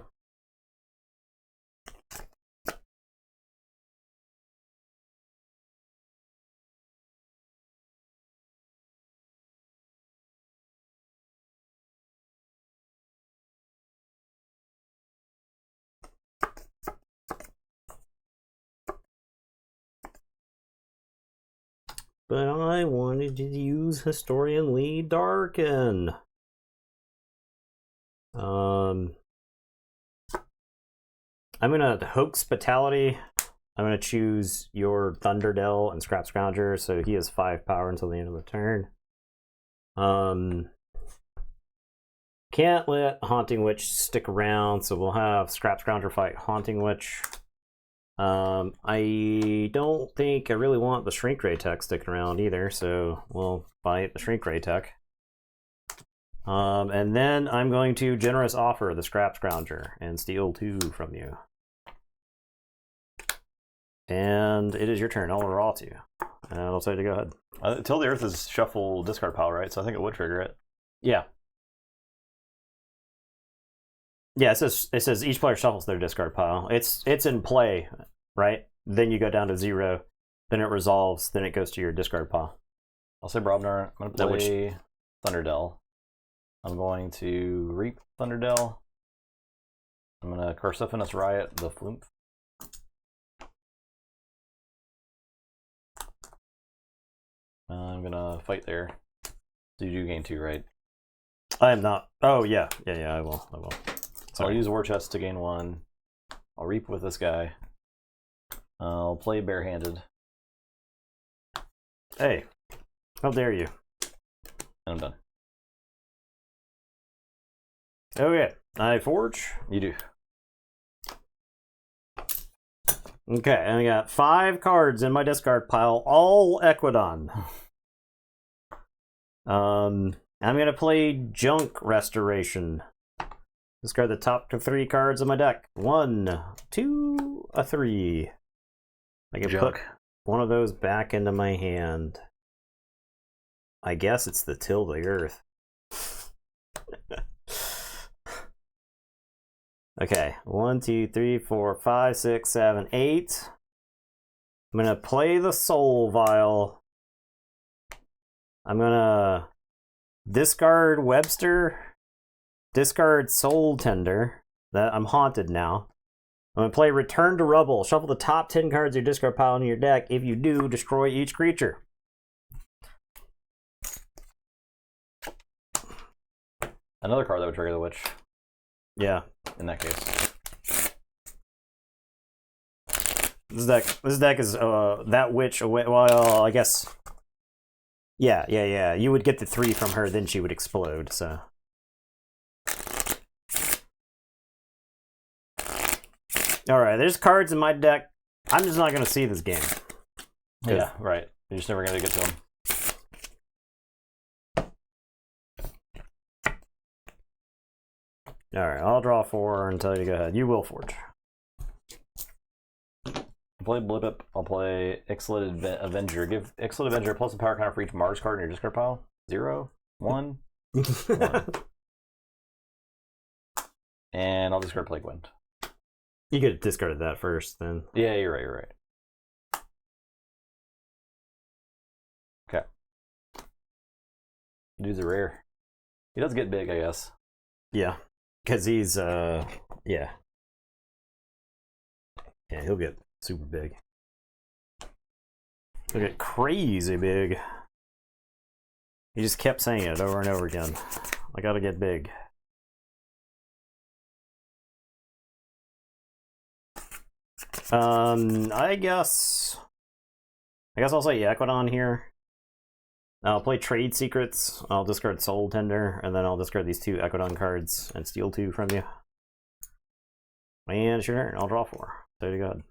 But I wanted to use Historian Lee Darkin. I'm gonna Hoax Fatality. I'm gonna choose your Thunderdell and Scrap Scrounger, so he has 5 power until the end of the turn. Can't let Haunting Witch stick around, so we'll have Scrap Scrounger fight Haunting Witch. I don't think I really want the Shrink Ray Tech sticking around either, so we'll fight the Shrink Ray Tech. And then I'm going to Generous Offer the Scrap Scrounger and steal 2 from you. And it is your turn. I'll draw to you. And I'll tell you to go ahead. Till the Earth is shuffle discard pile, right? So I think it would trigger it. Yeah. Yeah, it says each player shuffles their discard pile. It's in play, right? Then you go down to 0. Then it resolves. Then it goes to your discard pile. I'll say Brobnar. I'm going to play Thunderdell. I'm going to Reap Thunderdell. I'm going to Carciphinous Riot the Flumph. I'm going to fight there. So you do gain 2, right? I am not. Oh, yeah. Yeah, I will. So I'll use War Chest to gain 1. I'll Reap with this guy. I'll play Barehanded. Hey, how dare you? And I'm done. Okay, I forge. You do. Okay, and I got 5 cards in my discard pile, all Equidon. I'm gonna play Junk Restoration. Discard the top 3 cards of my deck. 1, 2, a 3. I can put one of those back into my hand. I guess it's the Till the Earth. Okay, 1, 2, 3, 4, 5, 6, 7, 8. I'm gonna play the Soul Vial. I'm gonna discard Webster, discard Soul Tender. That I'm haunted now. I'm gonna play Return to Rubble. Shuffle the top 10 cards of your discard pile into your deck. If you do, destroy each creature. Another card that would trigger the Witch. Yeah. In that case. This deck is that Witch away. Well, I guess. Yeah. You would get the 3 from her, then she would explode. So. All right, there's cards in my deck. I'm just not gonna see this game. Yeah, right. You're just never gonna get to them. Alright, I'll draw 4 and tell you to go ahead. You will forge. I'll play Blip. I'll play Ixalit Avenger. Give Ixalit Avenger plus a power counter for each Mars card in your discard pile. 0, 1, 1. And I'll discard Plague Wind. You could have discarded that first, then. Yeah, you're right. Okay. Dude's a rare. He does get big, I guess. Yeah. Because he's, yeah. Yeah, he'll get super big. He'll get crazy big. He just kept saying it over and over again. I gotta get big. I guess I'll say Equidon here. I'll play Trade Secrets. I'll discard Soul Tender, and then I'll discard these 2 Equidon cards and steal 2 from you. And it's your turn. I'll draw 4. So you go ahead.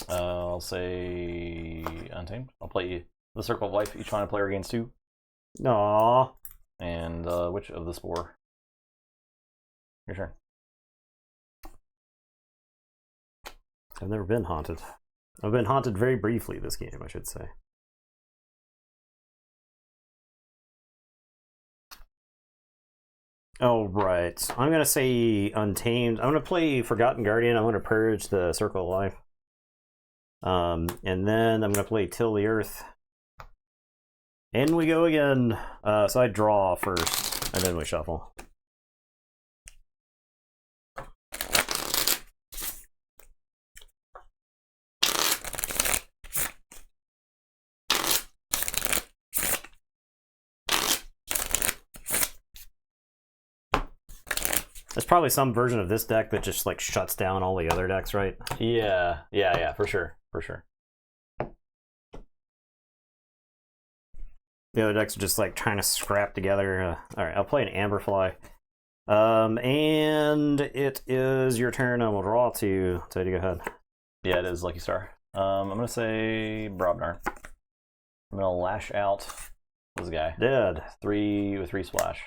I'll say Untamed. I'll play the Circle of Life. Each final player gains 2. Aww. And Witch of the Spore. Your turn. I've never been haunted. I've been haunted very briefly this game, I should say. Oh, right. I'm going to say Untamed. I'm going to play Forgotten Guardian. I'm going to purge the Circle of Life. And then I'm going to play Till the Earth. And we go again. So I draw first, and then we shuffle. There's probably some version of this deck that just like shuts down all the other decks, right? Yeah, for sure. The other decks are just like trying to scrap together. All right, I'll play an Amberfly. And it is your turn. I will draw 2. So you go ahead. Yeah, it is Lucky Star. I'm gonna say Brobnar. I'm gonna lash out this guy. Dead. 3 with 3 splash.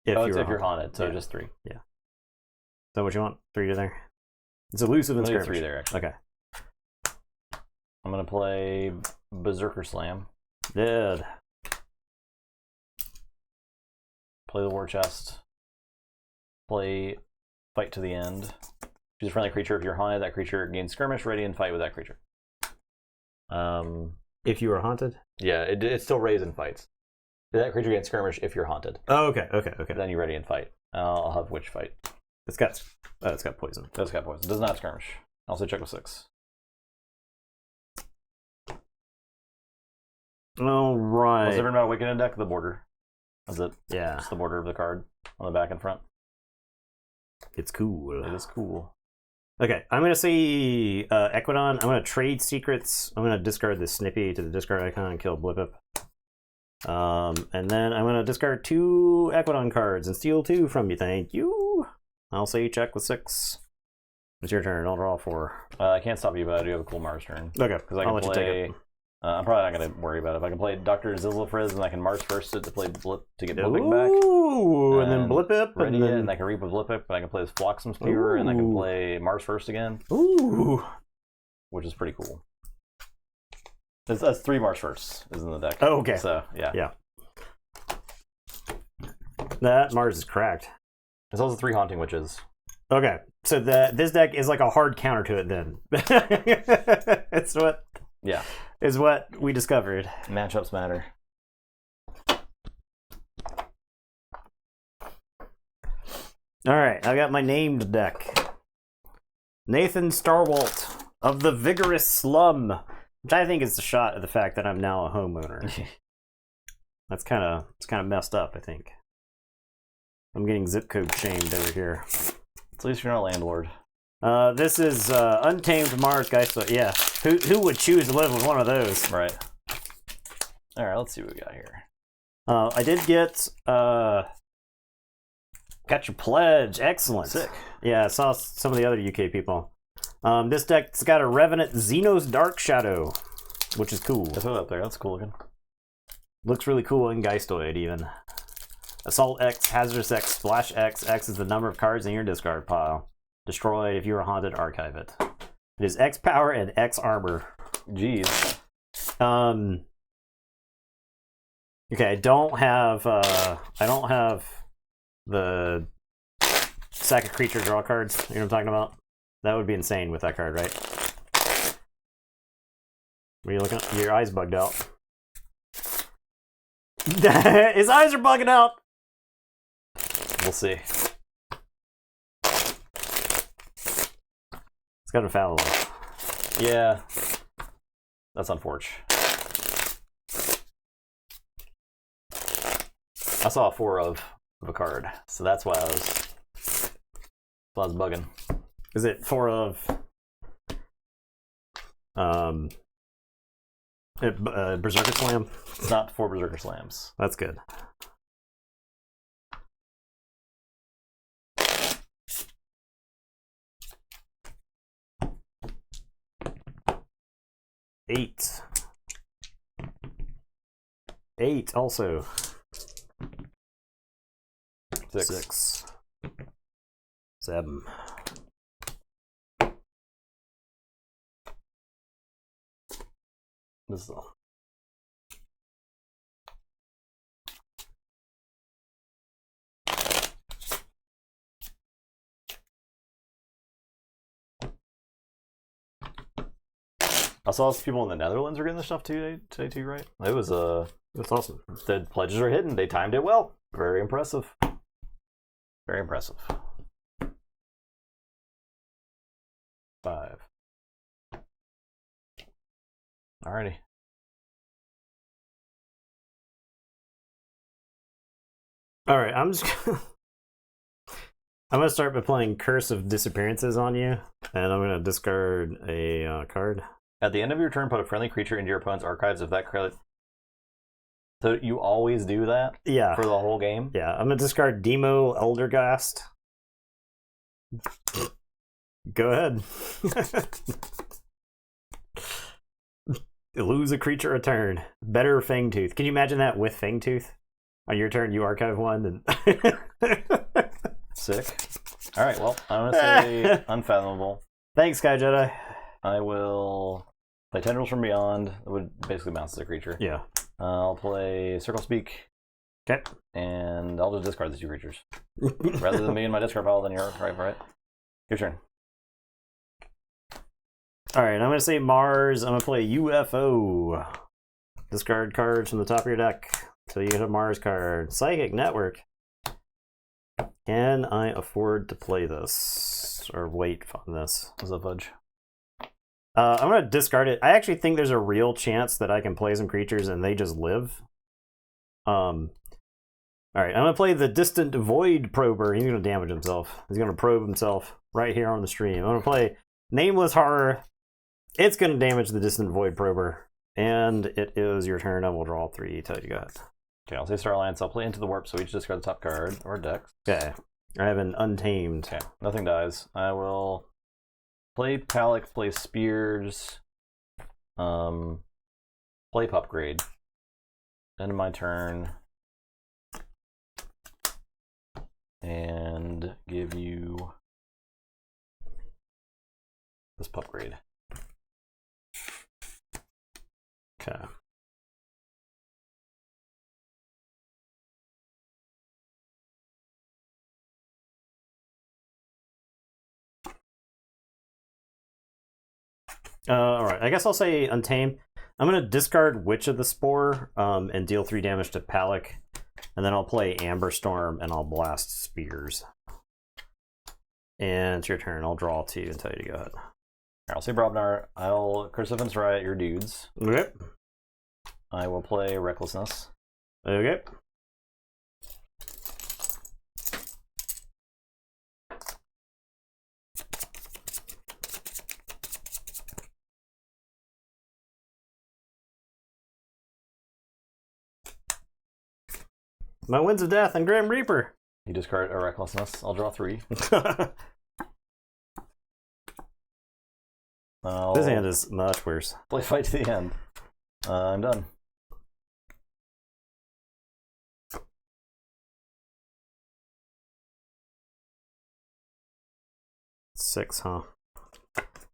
If you're haunted, so yeah. Just 3. Yeah. Is that what you want? 3 to there? It's elusive and skirmish. 3 there, actually. Okay. I'm gonna play Berserker Slam. Dead. Play the War Chest. Play Fight to the End. Choose a friendly creature. If you're haunted, that creature gains skirmish, ready, and fight with that creature. If you are haunted? Yeah, it still raises and fights. That creature gains skirmish if you're haunted. Oh, okay. Then you're ready and fight. I'll have Witch fight. It's got poison. It's got poison. Does not have skirmish. Also check with 6. All right. Was ever not Awakened deck? The border. Is it? Yeah. It's the border of the card on the back and front. It's cool. It is cool. Okay, I'm going to say Equidon. I'm going to trade secrets. I'm going to discard the Snippy to the discard icon and kill Blip. And then I'm going to discard 2 Equidon cards and steal 2 from you. Thank you. I'll say check with 6. It's your turn. I'll draw 4. I can't stop you, but I do have a cool Mars turn. Okay, because I can play. I'm probably not going to worry about it. If I can play Dr. Zilzilfriz, and I can Mars first to play Blip to get Blipping back. Ooh, and then Blip and I can Reap with Blip, and I can play this Flotsam Spear, and I can play Mars first again. Ooh, which is pretty cool. That's 3 Mars firsts is in the deck. Oh, okay. So yeah. That Mars is cracked. There's also 3 Haunting Witches. Okay, so this deck is like a hard counter to it then. It's what. Yeah. Is what we discovered. Matchups matter. Alright, I got my named deck. Nathan Starwalt of the Vigorous Slum, which I think is a shot at the fact that I'm now a homeowner. It's kind of messed up, I think. I'm getting zip code shamed over here. At least you're not a landlord. This is Untamed Mars Geist. Yeah, who would choose to live with one of those? Right. All right, let's see what we got here. I did get got your pledge. Excellent. Sick. Yeah, I saw some of the other UK people. This deck's got a Revenant Xenos Dark Shadow, which is cool. Let's put it up there. That's cool looking. Looks really cool in Geistoid even. Assault X, Hazardous X, Splash X. X is the number of cards in your discard pile. Destroyed if you are haunted, archive it. It is X power and X armor. Jeez. Okay, I don't have the sack of creature draw cards. You know what I'm talking about? That would be insane with that card, right? What are you looking at? Your eyes bugged out. His eyes are bugging out. We'll see. It's got a foul. Yeah. That's unfortunate. I saw a 4 of a card, so that's why I was bugging. Is it 4 of Berserker Slam? It's not 4 Berserker Slams. That's good. Eight also. 6. 7. This is all. I saw some people in the Netherlands are getting this stuff today too, right? It was That's awesome. the pledges are hidden. They timed it well. Very impressive. Very impressive. 5. Alrighty. All right, I'm gonna start by playing Curse of Disappearances on you, and I'm gonna discard a card. At the end of your turn, put a friendly creature into your opponent's archives if that card. So you always do that? Yeah. For the whole game? Yeah, I'm gonna discard Demo Eldergast. Go ahead. Lose a creature a turn. Better Fangtooth. Can you imagine that with Fangtooth? On your turn, you archive one and Sick. Alright, well, I'm gonna say Unfathomable. Thanks, Sky Jedi. I will play Tendrils from Beyond. It would basically bounce as a creature. Yeah. I'll play Circle Speak. Okay. And I'll just discard the 2 creatures. Rather than being in my discard pile, then you're archive, right? Your turn. Alright, I'm gonna say Mars. I'm gonna play UFO. Discard cards from the top of your deck until you get a Mars card. Psychic Network. Can I afford to play this? Or wait on this? What's up, Fudge? I'm going to discard it. I actually think there's a real chance that I can play some creatures and they just live. Alright, I'm going to play the Distant Void Prober. He's going to damage himself. He's going to probe himself right here on the stream. I'm going to play Nameless Horror. It's going to damage the Distant Void Prober. And it is your turn. I will draw 3. Tell you guys. Okay, I'll say Star Alliance. I'll play Into the Warp, so each discard the top card or deck. Okay. I have an Untamed. Okay, nothing dies. I will play Palik, play Spears, play Upgrade. End of my turn. And give you this Upgrade. Okay. Alright, I guess I'll say Untamed. I'm going to discard Witch of the Spore and deal 3 damage to Palik. And then I'll play Amber Storm and I'll blast Spears. And it's your turn. I'll draw 2 and tell you to go ahead. I'll say Brobnar. I'll Curse of Riot your dudes. Okay. I will play Recklessness. Okay. My Winds of Death and Grim Reaper. You discard a Recklessness. I'll draw 3. This hand is much worse. Play Fight to the end. I'm done. 6, huh?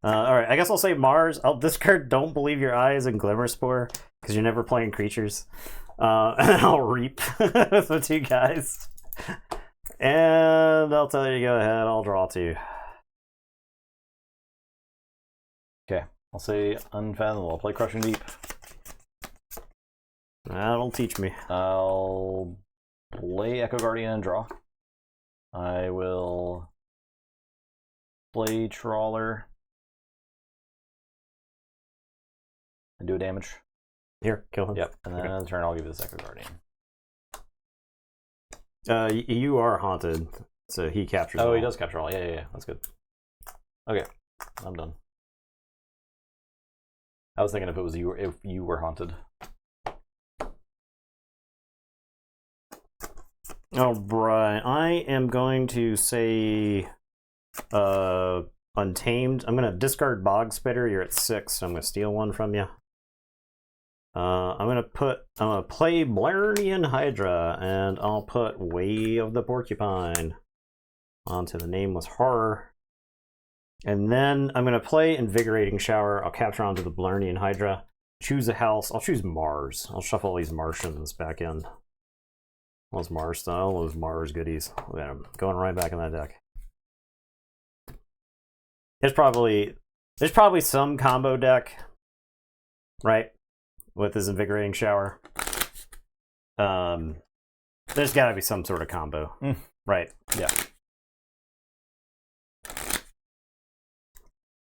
Alright, I guess I'll say Mars. I'll discard Don't Believe Your Eyes and Glimmer Spore, because you're never playing creatures. And I'll Reap with the 2 guys. And I'll tell you to go ahead, I'll draw 2. Okay, I'll say Unfathomable. I'll play Crushing Deep. That'll teach me. I'll play Echo Guardian and draw. I will play Trawler and do a damage. Here, kill him. Yep, and then on the turn I'll give you this Echo Guardian. You are haunted, so he captures Oh, all. he does capture all. Yeah. That's good. Okay, I'm done. I was thinking if you were haunted. Alright, I am going to say Untamed. I'm going to discard Bog Spitter. You're at 6, so I'm going to steal 1 from you. I'm going to play Blarnian Hydra, and I'll put Way of the Porcupine onto the Nameless Horror. And then I'm going to play Invigorating Shower. I'll capture onto the Blarnian Hydra. Choose a house. I'll choose Mars. I'll shuffle all these Martians back in. Those Mars style, those Mars goodies. Look at them going right back in that deck. There's probably some combo deck, right, with his Invigorating Shower. There's got to be some sort of combo, right? Yeah.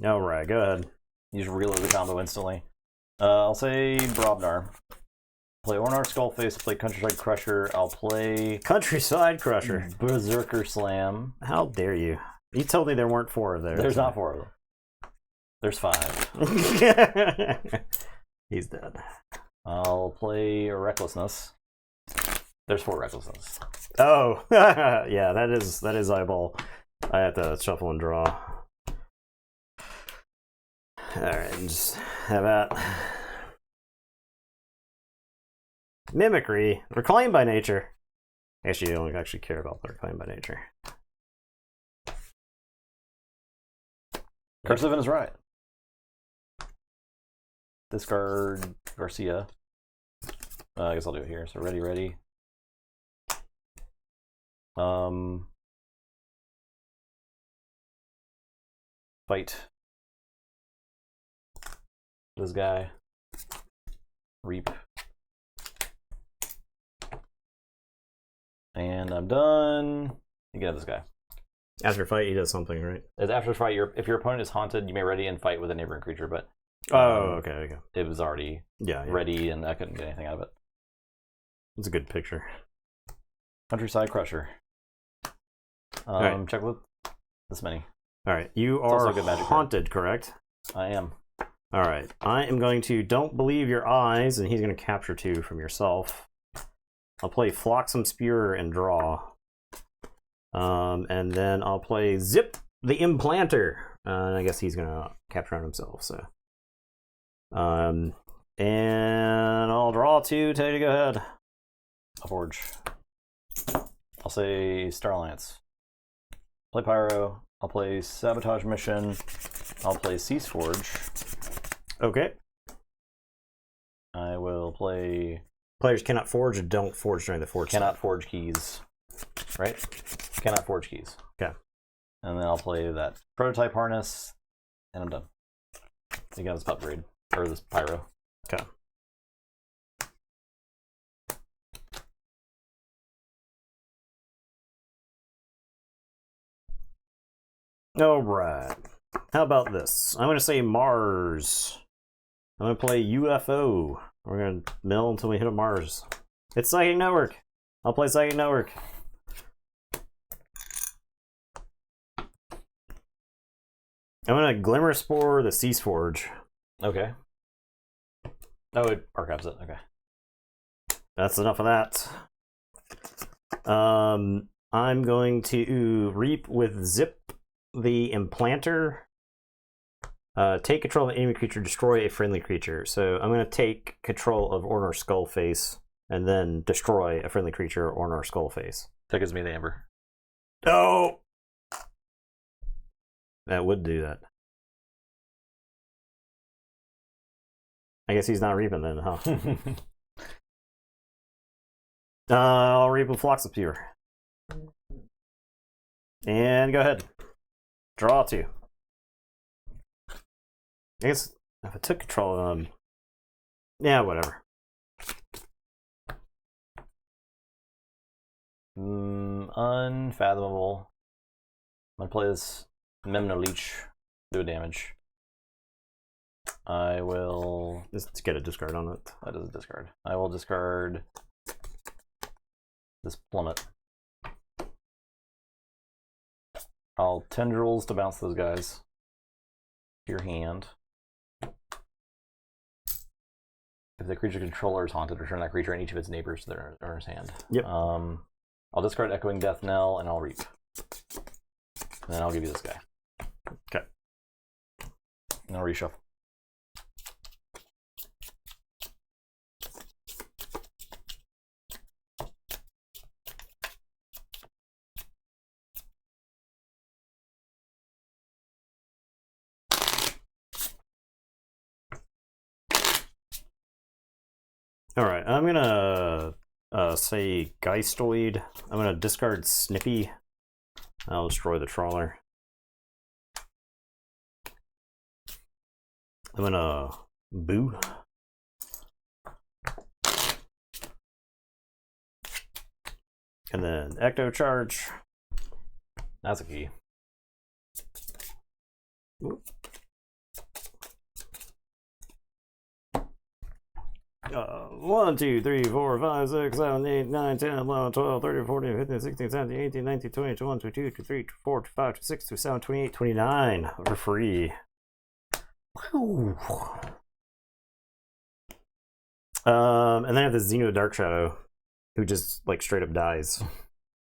All right, go ahead. You just reload the combo instantly. I'll say Brobnar. Play Ornar Skullface, play Countryside Crusher. I'll play Countryside Crusher. Berserker Slam. How dare you? You told me there weren't 4 of those. There's not 4 of them. There's 5. He's dead. I'll play Recklessness. There's 4 Recklessness. Oh, yeah, that is eyeball. I have to shuffle and draw. All right, just have that. Mimicry, Reclaim by Nature. Actually, you don't actually care about the Reclaim by Nature. Cursive is right. Discard Garcia. I guess I'll do it here. So ready. Fight this guy. Reap. And I'm done. You get this guy. After fight, he does something, right? As after fight, if your opponent is haunted, you may ready and fight with a neighboring creature, but okay. It was already ready, and I couldn't get anything out of it. It's a good picture. Countryside Crusher. Right. Check with this many. All right, you also are a good magic haunted, correct? I am. All right, I am going to Don't Believe Your Eyes, and he's going to capture 2 from yourself. I'll play Flotsam Spewer and draw. And then I'll play Zip the Implanter. And I guess he's going to capture on himself, so. And I'll draw 2, tell you to go ahead. A Forge. I'll say Starlance. Play Pyro. I'll play Sabotage Mission. I'll play Cease Forge. Okay. I will play... Players cannot forge or don't forge during the forge. Cannot forge keys. Right? Cannot forge keys. Okay. And then I'll play that Prototype Harness, and I'm done. You got this upgrade. Or this Pyro. Okay. All right. How about this? I'm going to say Mars. I'm going to play UFO. We're going to mill until we hit a Mars. It's Psychic Network. I'll play Psychic Network. I'm going to Glimmer Spore the Cease Forge. Okay. Oh, it archives it. Okay. That's enough of that. I'm going to Reap with Zip the Implanter. Take control of an enemy creature, destroy a friendly creature. So I'm going to take control of Ornar Skullface and then destroy a friendly creature, Ornar Skullface. That gives me the Amber. Oh! That would do that. I guess he's not reaping then, huh? I'll reap with Floxapeer. And go ahead. Draw 2. I guess if I took control of them, yeah, whatever. Unfathomable. I'm gonna play this Memno Leech, do damage. I will Just get a discard on it. That is a discard. I will discard this Plummet. I'll Tendrils to bounce those guys to your hand. If the creature controller is haunted, return that creature and each of its neighbors to their owner's hand. Yep. I'll discard Echoing Death Knell and I'll reap. And then I'll give you this guy. Okay. And I'll reshuffle. Alright, I'm gonna say Geistoid. I'm gonna discard Snippy. I'll destroy the trawler. I'm gonna boo. And then Ecto Charge. That's a key. Oop. 1, 2, 3, 4, 5, 6, 7, 8, 9, 10, 11, 12, 13, 14, 15, 16, 17, 18, 19, 20, 21, 22, 23, 24, 25, 26, 27, 28, 29 for free. Whew. And then I have the Xeno Dark Shadow, who just like straight up dies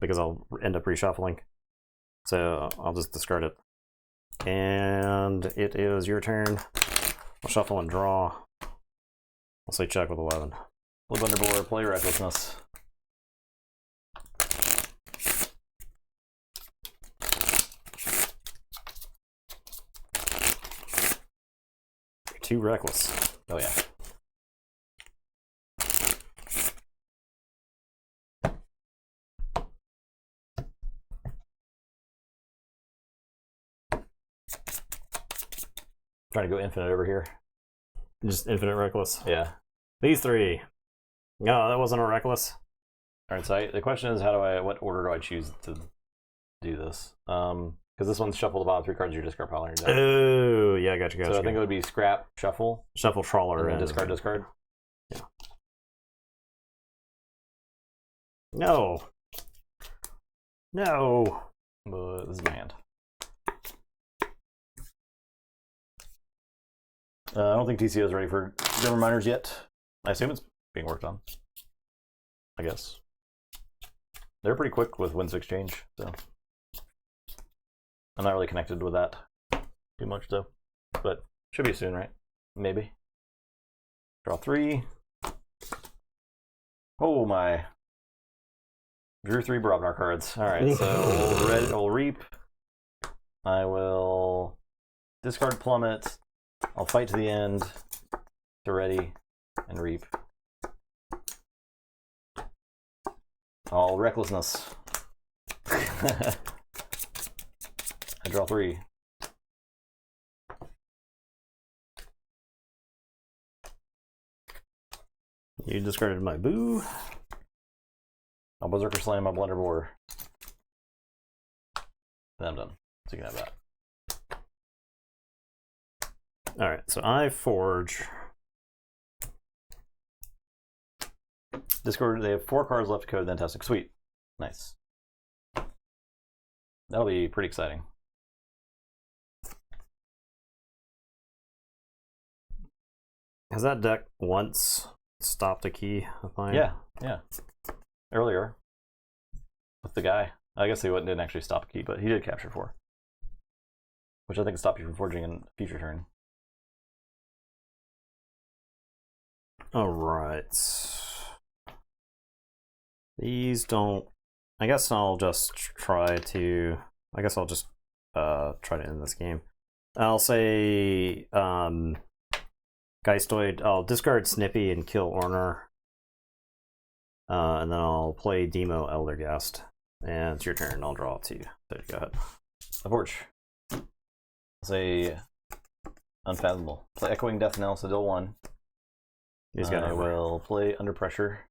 because I'll end up reshuffling. So I'll just discard it. And it is your turn. I'll shuffle and draw. I'll say check with 11. Flip Underboard, play Recklessness. You're too reckless. Oh yeah. Trying to go infinite over here. Just infinite reckless. Yeah. These 3. No, that wasn't a reckless. All right. So the question is, what order do I choose to do this? Because this one's shuffle the bottom 3 cards of your discard pile on your deck. Oh, yeah, gotcha. So I think it would be scrap, shuffle, shuffle trawler, and then discard. Yeah. No. No. But this is my hand. I don't think TCO is ready for Grim Reminders yet. I assume it's being worked on. I guess. They're pretty quick with Winds of Exchange, so I'm not really connected with that too much though. But should be soon, right? Maybe. Draw 3. Oh my. Drew 3 Barovnar cards. Alright, so we'll reap. I will discard Plummet. I'll fight to the end, to ready, and reap. All Recklessness. I draw 3. You discarded my boo. I'll Berserker Slam my Blunder Boar. Then I'm done. So you can have that. Alright, so I forge. Discord, they have 4 cards left to code, then testing. Sweet. Nice. That'll be pretty exciting. Has that deck once stopped a key of mine? Yeah. Earlier. With the guy. I guess he didn't actually stop a key, but he did capture 4. Which I think stopped you from forging in a future turn. Alright. These don't... I guess I'll just try to... I guess I'll just try to end this game. I'll say Geistoid. I'll discard Snippy and kill Orner. And then I'll play Demo Eldergast. And it's your turn. I'll draw 2. So go ahead. A Porch. I'll say Unfathomable. Play Echoing Death Knell, so deal 1. He's got I will play Under Pressure.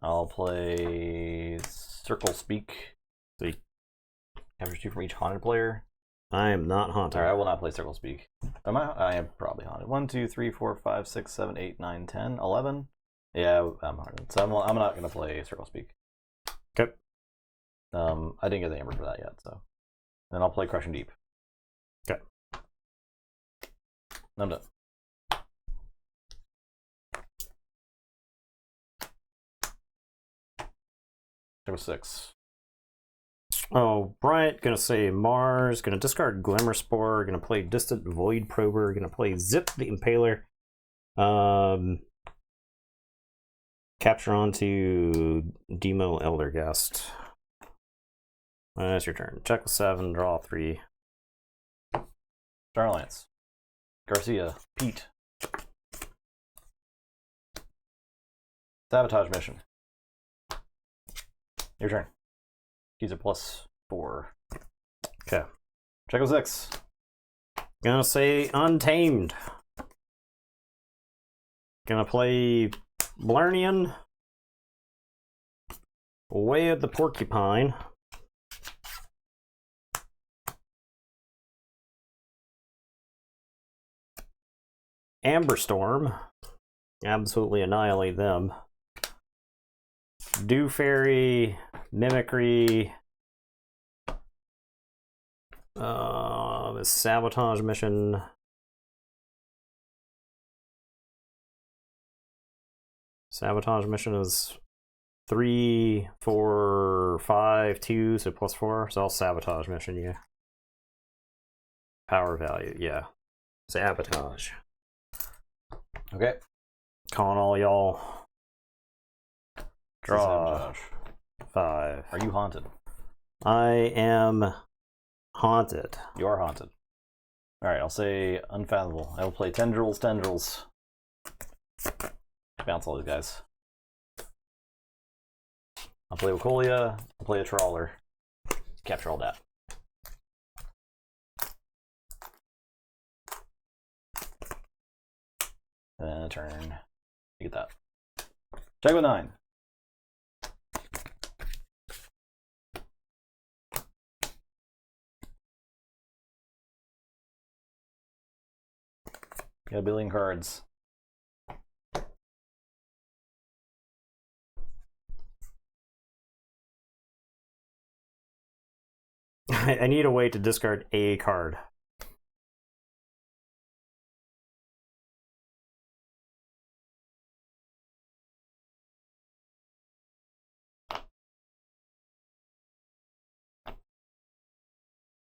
I'll play Circle Speak. So captures 2 from each haunted player. I am not haunted. Alright, I will not play Circle Speak. Am I? I am probably haunted. 1, 2, 3, 4, 5, 6, 7, 8, 9, 10, 11. Yeah, I'm haunted. So I'm not going to play Circle Speak. Okay. I didn't get the Amber for that yet, so. Then I'll play Crushing Deep. Okay. I'm done. Number 6. Oh, Bryant, gonna say Mars, gonna discard Glimmer Spore, gonna play Distant Void Prober, gonna play Zip the Impaler. Capture onto Demo Eldergast. That's your turn. Check with 7, draw 3. Starlance. Garcia. Pete. Sabotage Mission. Your turn. Keys are +4. Okay. Check with 6. Gonna say Untamed. Gonna play Blernian. Way of the Porcupine. Amber Storm. Absolutely annihilate them. Dew Fairy, Mimicry, the Sabotage Mission. Sabotage Mission is 3, 4, 5, 2, so +4. So I'll Sabotage Mission, yeah. Power value, yeah. Sabotage. Okay. Calling all y'all. Draw Sabotage. 5. Are you haunted? I am haunted. You are haunted. Alright, I'll say Unfathomable. I will play Tendrils. Bounce all these guys. I'll play Wacolia. I'll play a Trawler. Capture all that. And then a turn. You get that. Check with 9. Got a billion cards. I need a way to discard a card.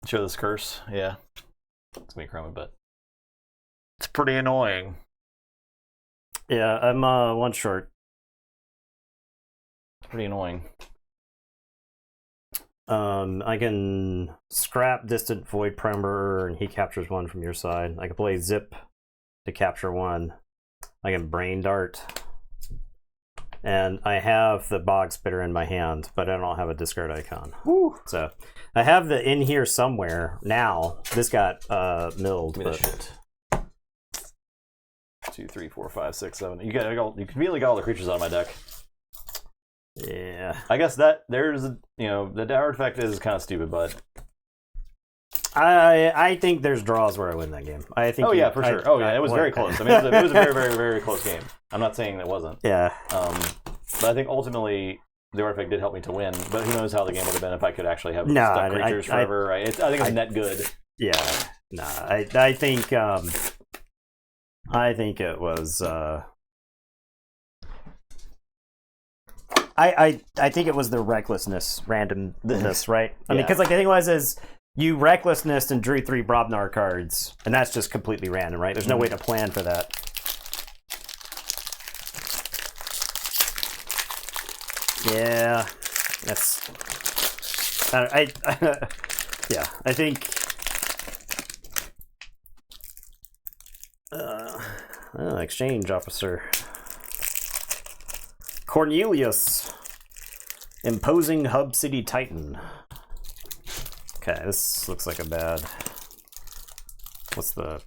Show this curse. Yeah. It's gonna be crummy, but it's pretty annoying. Yeah, I'm 1 short. It's pretty annoying. I can scrap Distant Void Primer and he captures 1 from your side. I can play Zip to capture 1. I can Brain Dart. And I have the Bog Spitter in my hand, but I don't have a discard icon. Woo. So I have the in here somewhere now. This got milled. Give me that shit. 2, 3, 4, 5, 6, 7. You conveniently got all the creatures out of my deck. Yeah. I guess that there's the artifact is kind of stupid, but I think there's draws where I win that game. I think. Oh yeah, for sure. It was very close. I mean, it was a very, very, very close game. I'm not saying it wasn't. Yeah. But I think ultimately the artifact did help me to win. But who knows how the game would have been if I could actually have stuck creatures forever, right? I think it's net good. Yeah. Nah. I think it was. I think it was the recklessness, randomness, right? I mean, because like the thing was is you recklessness and drew 3 Brobnar cards, and that's just completely random, right? There's no way to plan for that. Yeah, that's. Yeah, I think exchange officer Cornelius, imposing Hub City Titan. Okay, this looks like a bad. What's the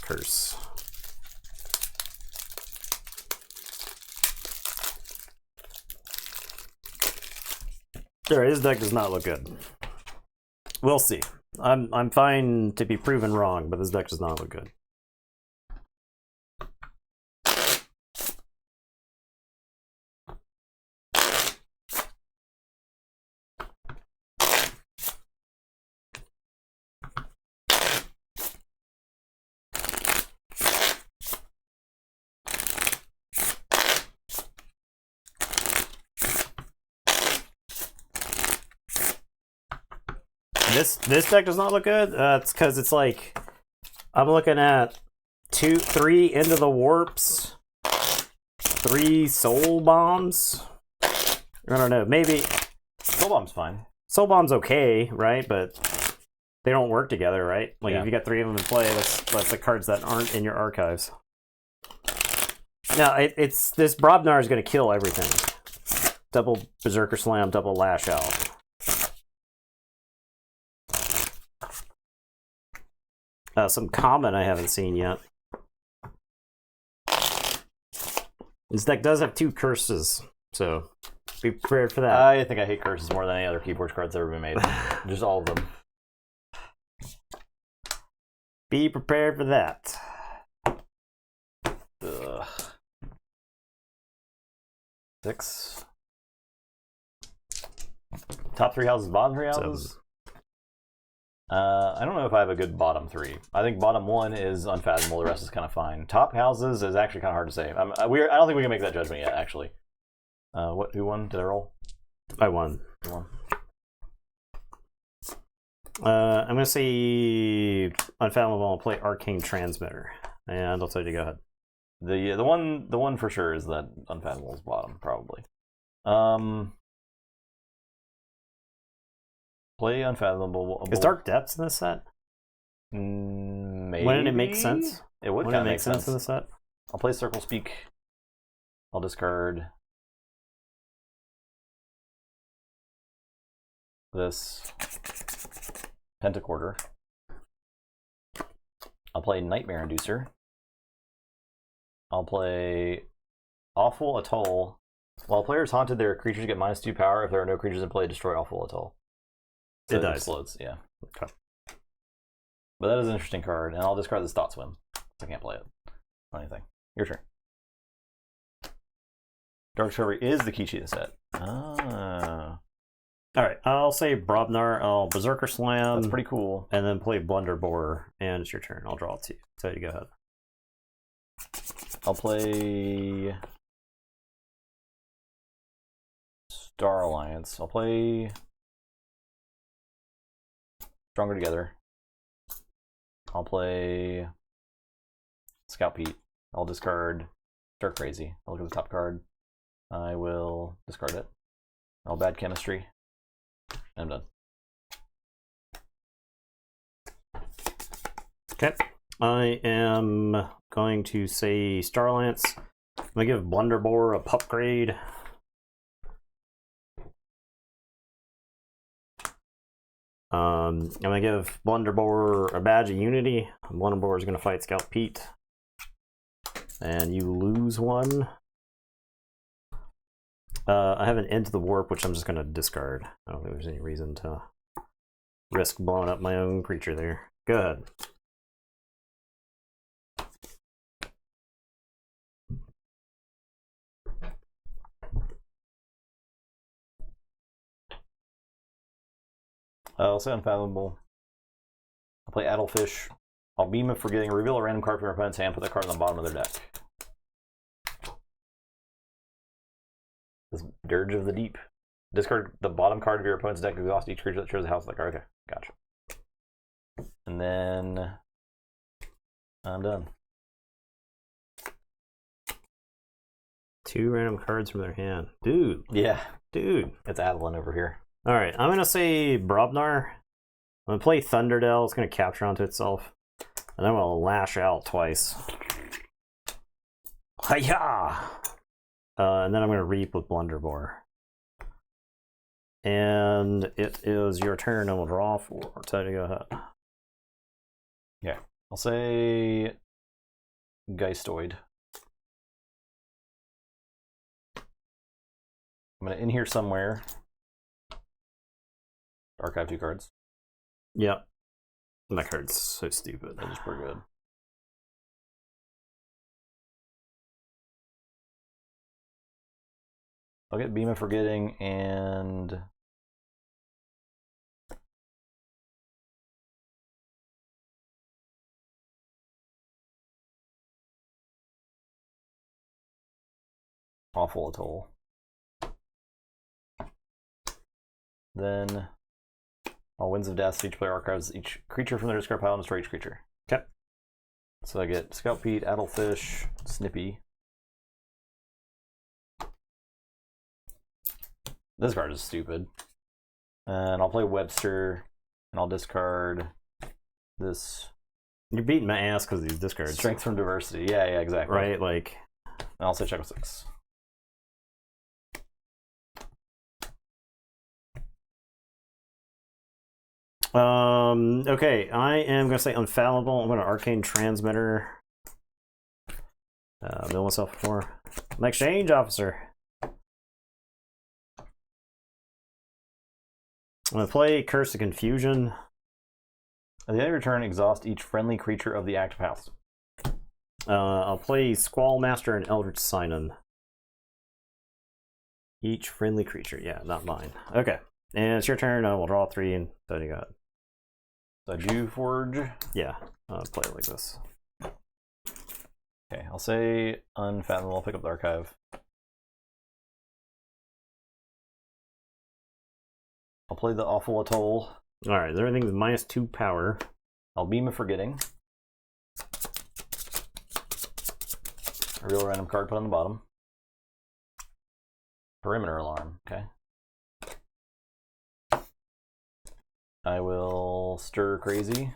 curse? There, his deck does not look good. We'll see. I'm fine to be proven wrong, but this deck does not look good. This deck does not look good. It's because it's like I'm looking at 3 Into the Warps, 3 Soul Bombs. I don't know. Maybe Soul Bomb's fine. Soul Bomb's okay, right? But they don't work together, right? Like Yeah. if you got 3 of them in play, that's the cards that aren't in your archives. Now it's this Brobnar is going to kill everything. Double Berserker Slam, double Lash Out. Some common I haven't seen yet. This deck does have 2 curses, so be prepared for that. I think I hate curses more than any other Keyforge cards ever been made. Just all of them. Be prepared for that. Ugh. 6. Top 3 houses, bottom 3 houses? I don't know if I have a good bottom 3. I think bottom 1 is unfathomable. The rest is kind of fine. Top houses is actually kind of hard to say. I don't think we can make that judgment yet, actually. Who won? Did I roll? I won. Who won? I'm gonna say unfathomable and play Arcane Transmitter, and I'll tell you to go ahead. The one for sure is that unfathomable is bottom, probably. Play unfathomable. Is Dark Depths in this set? Maybe. Wouldn't it make sense? It would Wouldn't kind it of make make sense in the set? I'll play Circle Speak. I'll discard this Pentacorder. I'll play Nightmare Inducer. I'll play Awful Atoll. While players haunted, their creatures get -2 power. If there are no creatures in play, destroy Awful Atoll. So It does. explodes, yeah. Okay. But that is an interesting card, and I'll discard this Thought Swim. I can't play it. Anything. Your turn. Dark Discovery is the key sheet of the set. Ah. Alright, I'll say Brobnar, I'll Berserker Slam. That's pretty cool. And then play Blunderborer, and it's your turn. I'll draw 2. So you go ahead. I'll play Star Alliance. I'll play Stronger Together. I'll play Scout Pete. I'll discard Stir Crazy. I'll look at the top card. I will discard it. I'll Bad Chemistry. I'm done. Okay. I am going to say Star Alliance. I'm going to give Blunderborer a pup grade. I'm going to give Blunderborer a badge of unity. Blunderborer is going to fight Scout Pete. And you lose 1. I have an Into the Warp, which I'm just going to discard. I don't think there's any reason to risk blowing up my own creature there. Go ahead. I'll say Unfathomable. I'll play Addlefish. I'll beam it for getting a reveal a random card from your opponent's hand, put that card on the bottom of their deck. This Dirge of the Deep. Discard the bottom card of your opponent's deck, exhaust each creature that shows the house of the card. Okay, gotcha. And then I'm done. 2 random cards from their hand. Dude. Yeah, Dude. it's Adeline over here. Alright, I'm going to say Brobnar. I'm gonna play Thunderdell. It's gonna capture onto itself, and then I'm gonna lash out twice. Hiya! And then I'm gonna reap with Blunderbore. And it is your turn, and we'll draw 4. Teddy, go ahead. Yeah, I'll say Geistoid. I'm gonna in here somewhere archive 2 cards. Yep. That card's so stupid. That is pretty good. I'll get Beam of Forgetting and Awful Atoll. Then all Winds of Death, each player archives each creature from their discard pile and destroy each creature. Okay. So I get Scout Pete, Addlefish, Snippy. This card is stupid. And I'll play Webster, and I'll discard this. You're beating my ass because of these discards. Strength from Diversity. Yeah, exactly. Right, like. And I'll say check with 6. Okay, I am gonna say Unfallible. I'm gonna Arcane Transmitter. Mill myself for an Exchange Officer. I'm gonna play Curse of Confusion. At the end of your turn, exhaust each friendly creature of the active house. I'll play Squall Master and Eldritch Sign-In. Each friendly creature, yeah, not mine. Okay, and it's your turn. We'll draw 3, and then you got. So Dew Forge. Yeah, I'll play it like this. Okay, I'll say Unfathomable. I'll pick up the archive. I'll play the Awful Atoll. Alright, everything's -2 power. I'll Beam of Forgetting. A real random card put on the bottom. Perimeter Alarm, okay. I will Stir Crazy.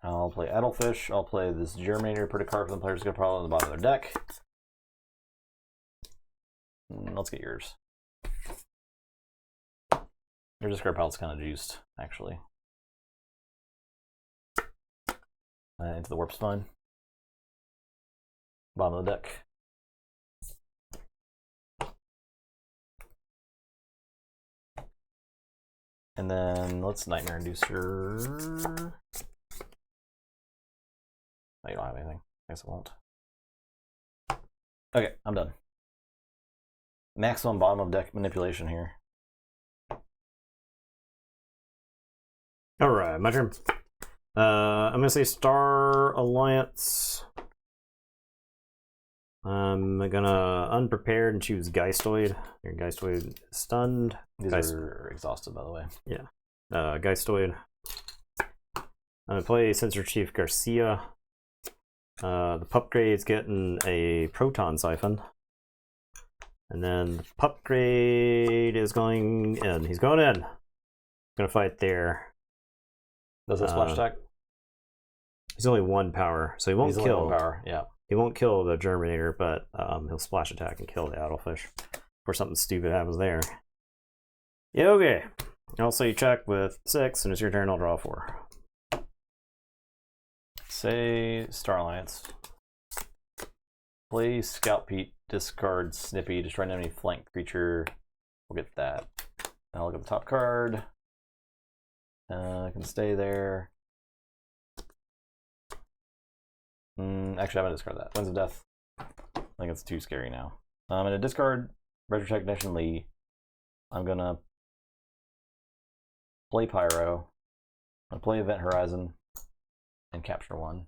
I'll play Addlefish. I'll play this Germinator, put a card from the player's discard pile on the bottom of their deck. Let's get yours. Your discard pile's kind of juiced, actually. Into the Warp Spine. Bottom of the deck. And then let's Nightmare Inducer. Oh, you don't have anything. I guess I won't. Okay, I'm done. Maximum bottom of deck manipulation here. Alright, my turn. I'm gonna say Star Alliance. I'm gonna Unprepared and choose Geistoid. Your Geistoid is stunned. These are exhausted, by the way. Yeah. Geistoid. I'm gonna play Sensor Chief Garcia. The Pupgrade's getting a Proton Siphon. And then the Pupgrade is going in. He's going in. Gonna fight there. Does that splash attack? He's only 1 power, so he won't He's kill. only 1 power, yeah. He won't kill the Germinator, but he'll splash attack and kill the Addlefish. Or something stupid happens there. Yeah, okay. I'll say check with 6, and it's your turn. I'll draw 4. Say Star Alliance. Play Scout Pete, discard Snippy, destroy an enemy flank creature. We'll get that. Now look at the top card. I can stay there. Actually, I'm gonna discard that. Winds of Death. I think it's too scary now. I'm gonna discard Retro Technician Lee. I'm gonna play Pyro. I'm gonna play Event Horizon and capture 1.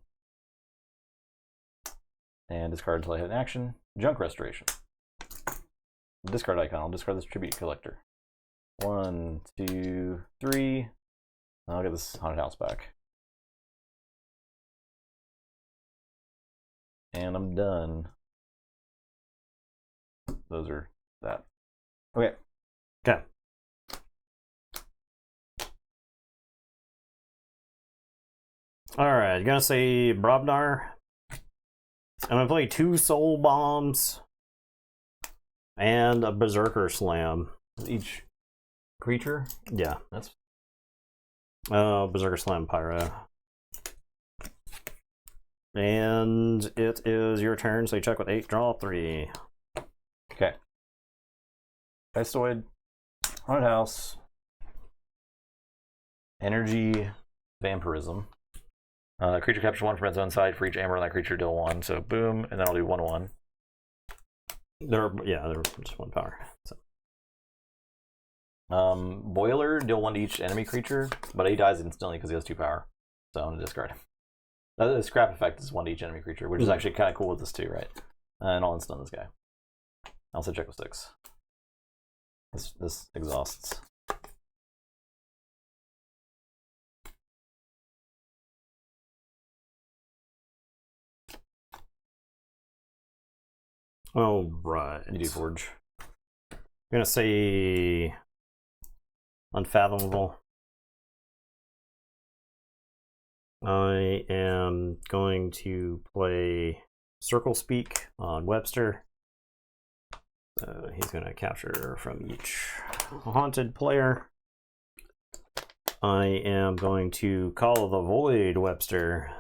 And discard until I hit an action. Junk Restoration. Discard icon. I'll discard this Tribute Collector. 1, 2, 3. I'll get this Haunted House back. And I'm done. Those are that. Okay. Okay. Alright, gonna say Brobnar. I'm gonna play 2 Soul Bombs and a Berserker Slam. Each creature? Yeah. That's Berserker Slam Pyro. And it is your turn, so you check with 8, draw 3. okay. Festoid, Haunted House, Energy, Vampirism. Creature captures 1 from its own side. For each amber on that creature, deal 1. So boom, and then I'll do 1/1. They're just 1 power. So. Boiler, deal 1 to each enemy creature, but he dies instantly because he has 2 power. So I'm gonna discard him. The scrap effect is 1 to each enemy creature, which is actually kind of cool with this too, right? And I'll instant this guy. I also check with 6. This exhausts. Oh, right. You do Forge. I'm gonna say Unfathomable. I am going to play Circle Speak on Webster. So he's gonna capture from each haunted player. I am going to Call of the Void Webster.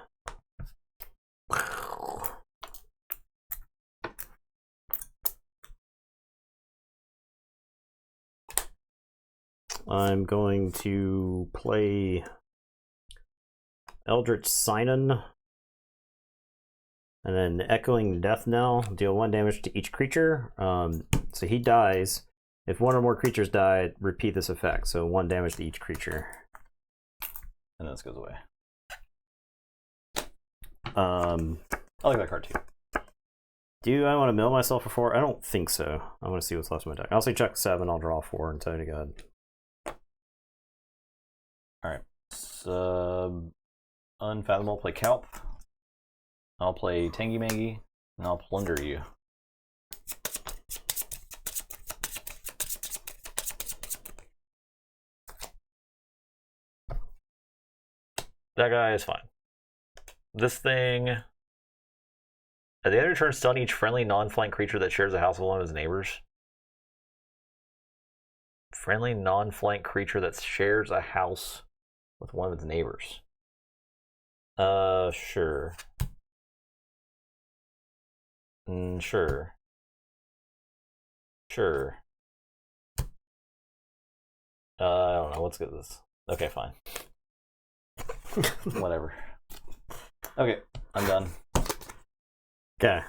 I'm going to play Eldritch Sinon. And then Echoing Death Knell. Deal 1 damage to each creature. So he dies. If 1 or more creatures die, repeat this effect. So 1 damage to each creature. And then this goes away. I like that card too. Do I want to mill myself for 4? I don't think so. I want to see what's left of my deck. I'll say check 7, I'll draw 4 and tell you to go ahead. Alright. Unfathomable, play Kelp. I'll play Tangy Mangy, and I'll plunder you. That guy is fine. This thing... At the end of your turn, stun each friendly non-flank creature that shares a house with one of his neighbors. Friendly non-flank creature that shares a house with one of its neighbors. Sure. Sure. Sure. I don't know. Let's get this. Okay, fine. Whatever. Okay, I'm done. Okay.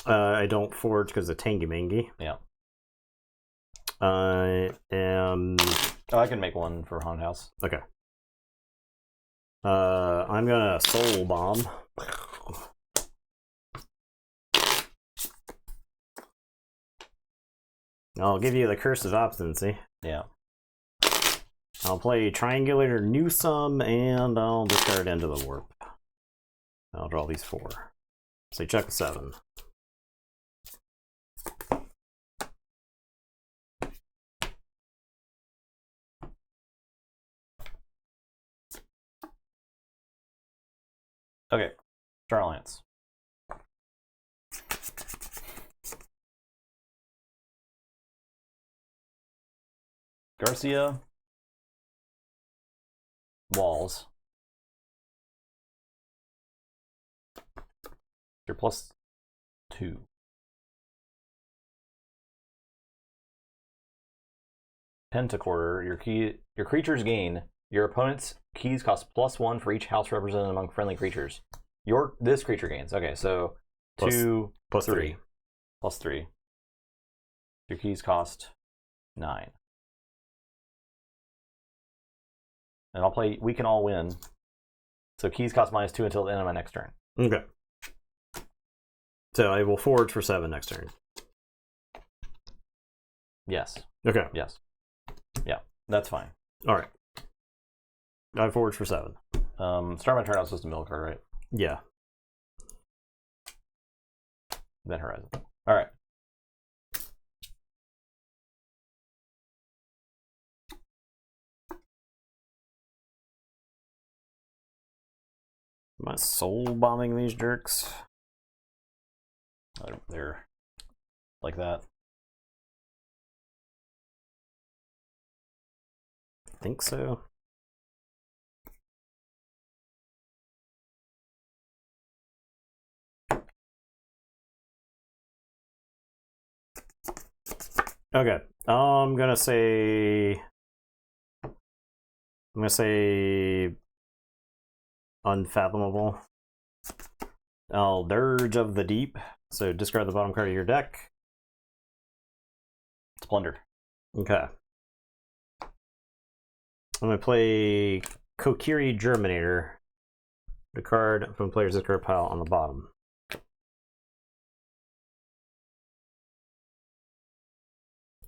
I don't forge because of Tangy Mangy. Yeah. I am... Oh, I can make one for Haunted House. Okay. I'm gonna Soul Bomb. I'll give you the Curse of Obstinacy. Yeah. I'll play Triangulator Newsome, and I'll discard Into the Warp. I'll draw these 4. So check 7. Okay. Star Lance. Garcia. Walls. You're +2. Pentacorder. Your creatures gain. Your opponent's keys cost +1 for each house represented among friendly creatures. This creature gains. Okay, so Plus 2 plus 3. three. +3. Your keys cost 9. And I'll play We Can All Win. So keys cost -2 until the end of my next turn. Okay. So I will forge for 7 next turn. Yes. Okay. Yes. Yeah, that's fine. Alright. I forge for 7. Start my turn, I was supposed to mill a card, right? Yeah. Then Horizon. Alright. Am I soul bombing these jerks? They're like that. I think so. Okay, I'm gonna say unfathomable. I'll Dirge of the Deep. So discard the bottom card of your deck. Splendor. Okay. I'm gonna play Kokiri Germinator. The card from player's discard pile on the bottom.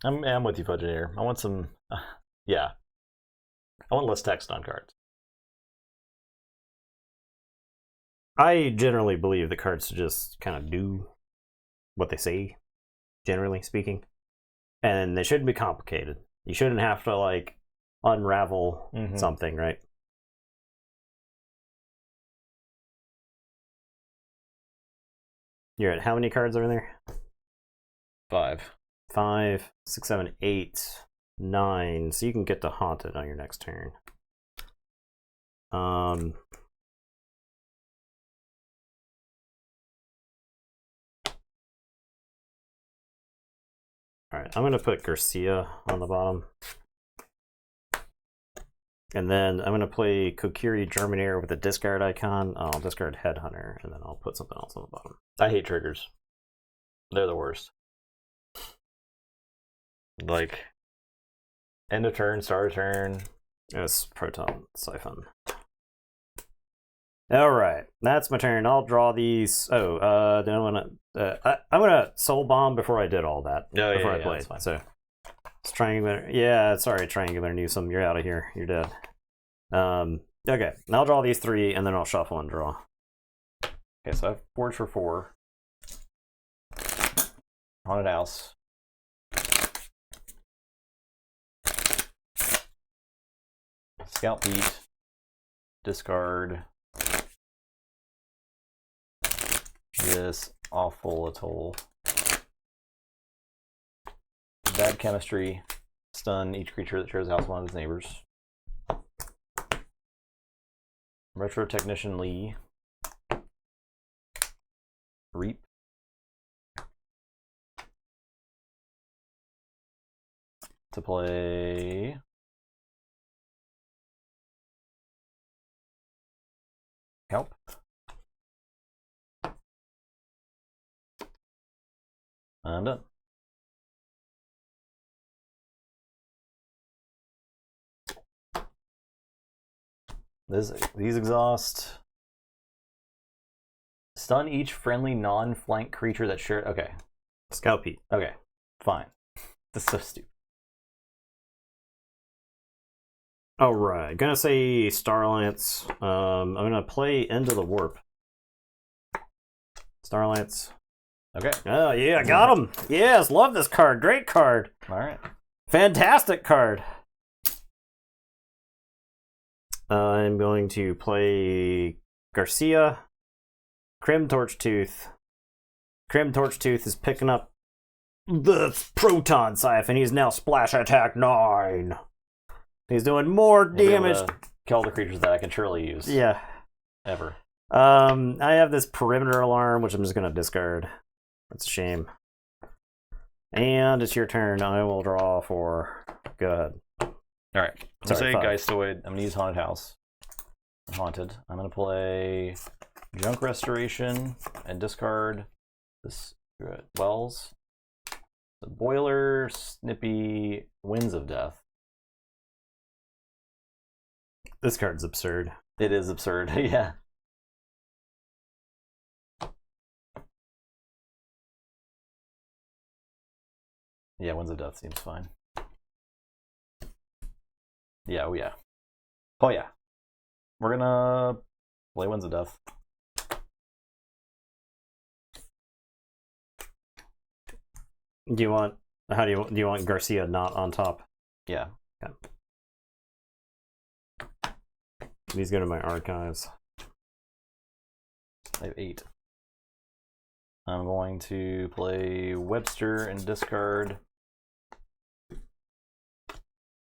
I'm with you, Fudgeator. I want some. Yeah. I want less text on cards. I generally believe the cards just kind of do what they say, generally speaking. And they shouldn't be complicated. You shouldn't have to, like, unravel something, right? You're at how many cards are in there? 5. 5, 6, 7, 8, 9. So you can get to Haunted on your next turn. Alright, I'm going to put Garcia on the bottom. And then I'm going to play Kokiri Germinator with a discard icon. I'll discard Headhunter, and then I'll put something else on the bottom. I hate triggers. They're the worst. Like, end of turn, start of turn. Yes, Proton Siphon. Alright, that's my turn. I'll draw these. Oh, then I'm gonna Soul Bomb before I did all that. Before I played. So it's Triangular. Yeah, sorry, Triangular Newsome. You're out of here. You're dead. Okay, and I'll draw these 3, and then I'll shuffle and draw. Okay, so I have Forge for 4. Haunted House. Scout Beat. Discard. This awful atoll. Bad Chemistry. Stun each creature that shares a house with one of its neighbors. Retro Technician Lee. Reap. To play Help. I'm done. These exhaust. Stun each friendly non-flank creature that shares. Okay. Scout Pete. Okay. Fine. This is so stupid. Alright, gonna say Star Alliance. I'm gonna play Into the Warp. Star Alliance. Okay. Oh, yeah, I got him. Yes, love this card. Great card. All right. Fantastic card. I'm going to play Garcia. Crim Torchtooth. Crim Torchtooth is picking up the Proton Siphon. He's now Splash Attack 9. He's doing more damage. Kill the creatures that I can surely use. Yeah. Ever. I have this Perimeter Alarm, which I'm just going to discard. That's a shame. And it's your turn. I will draw 4. Go ahead. All right. I'm Sorry, going to 5. say Geistoid. I'm going to use Haunted House. Haunted. I'm going to play Junk Restoration and discard this Wells. The Boiler, Snippy, Winds of Death. This card's absurd. It is absurd, yeah. Yeah, Winds of Death seems fine. Yeah, oh yeah. Oh yeah. We're gonna play Winds of Death. Do you want Garcia not on top? Yeah. Okay. These go to my archives. I have 8. I'm going to play Webster and discard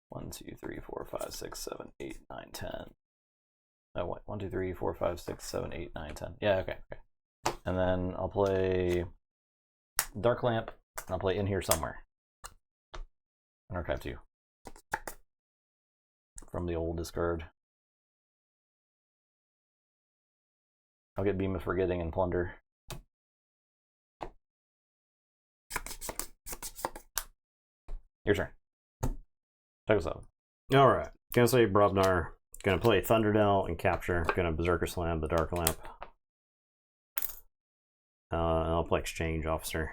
1, 2, 3, 4, 5, 6, 7, 8, 9, 10. Oh, what? 1, 2, 3, 4, 5, 6, 7, 8, 9, 10. Yeah, okay. And then I'll play Dark Lamp, and I'll play In Here Somewhere. And Archive 2. From the old discard. I'll get Beam of Forgetting and Plunder. Your turn. Check us out. Alright. Gonna say Brobnar. Gonna play Thunderdell and capture. Gonna Berserker Slam the Dark Lamp. And I'll play Exchange Officer.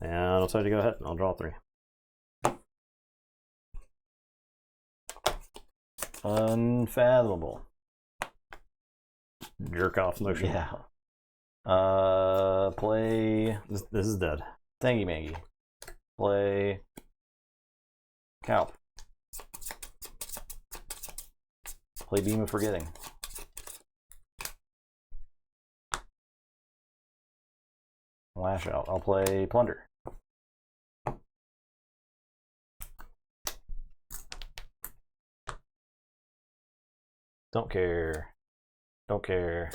And I'll tell you to go ahead. I'll draw 3. Unfathomable. Jerk off motion. Yeah. Play This is dead. Thangy Mangy. Play Calp. Play Beam of Forgetting. Lash Out. I'll play Plunder. Don't care. Don't care.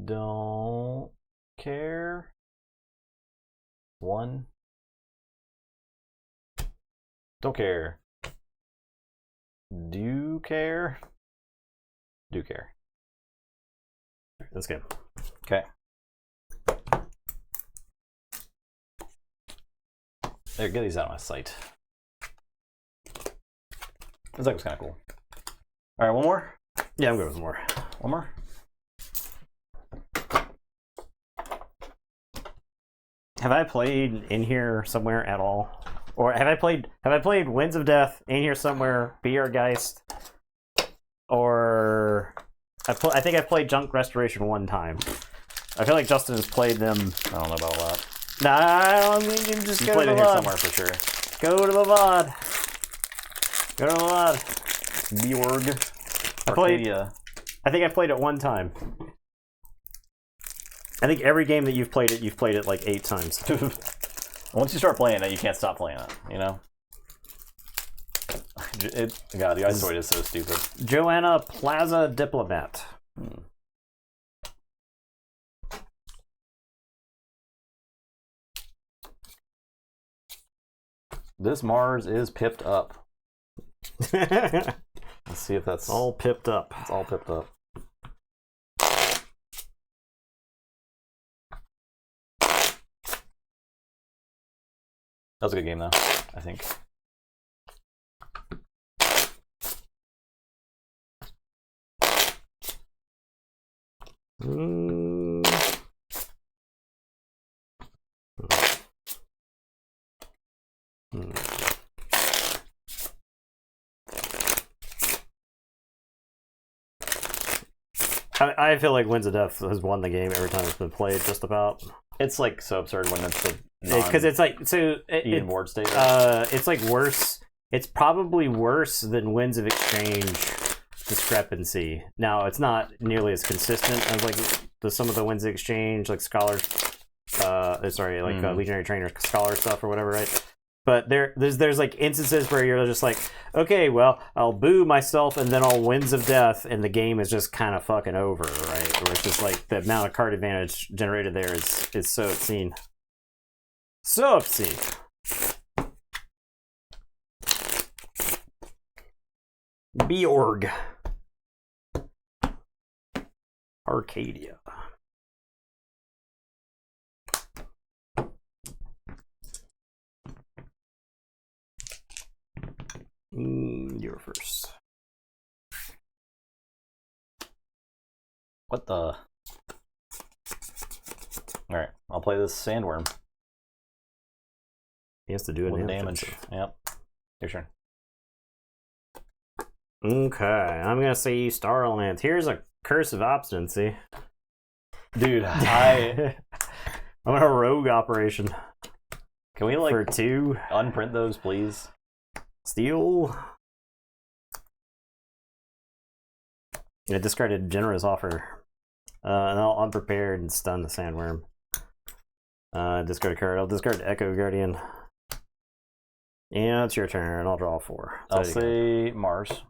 Don't care. 1. Don't care. Do care. Do care. That's good. Okay. There, get these out of my sight. This deck was kind of cool. All right, one more. Yeah, I'm good with more. One more. Have I played In Here Somewhere at all? Or have I played Winds of Death, In Here Somewhere, Be Our Geist? Or I think I played Junk Restoration one time. I feel like Justin has played them. I don't know about that. Nah, I mean, you just You go played to in the here VOD. somewhere for sure. Go to the VOD. Go to the VOD. Bjorg. I played- Arcadia. I think I played it one time. I think every game that you've played it like 8 times. Once you start playing it, you can't stop playing it, you know? God, the Isoid is so stupid. Joanna Plaza Diplomat. This Mars is pipped up. It's Let's see if that's all pipped up. It's all pipped up. That was a good game, though, I think. Mm. I feel like Winds of Death has won the game every time it's been played, just about. It's like so absurd when it's a Because it's like even board state. it's like worse. It's probably worse than Winds of Exchange Discrepancy. Now it's not nearly as consistent as like some of the Winds of Exchange, like Scholars. Legionary Trainer Scholar stuff or whatever, right? But there's like instances where you're just like, okay, well, I'll boo myself and then I'll Winds of Death, and the game is just kind of fucking over, right? Where it's just like the amount of card advantage generated there is so obscene. So obscene. Bjorg. Arcadia. You're first. What the? Alright, I'll play this Sandworm. He has to do it with damage. Yep. Your turn. Okay, I'm gonna say Starland. Here's a Curse of Obstinacy. Dude, I'm gonna rogue operation. Can we like for 2 unprint those, please? Steal. I discarded Generous Offer. And I'll unprepared and stun the Sandworm. Discard a card. I'll discard Echo Guardian. Yeah, it's your turn. I'll draw 4. I'll say Mars.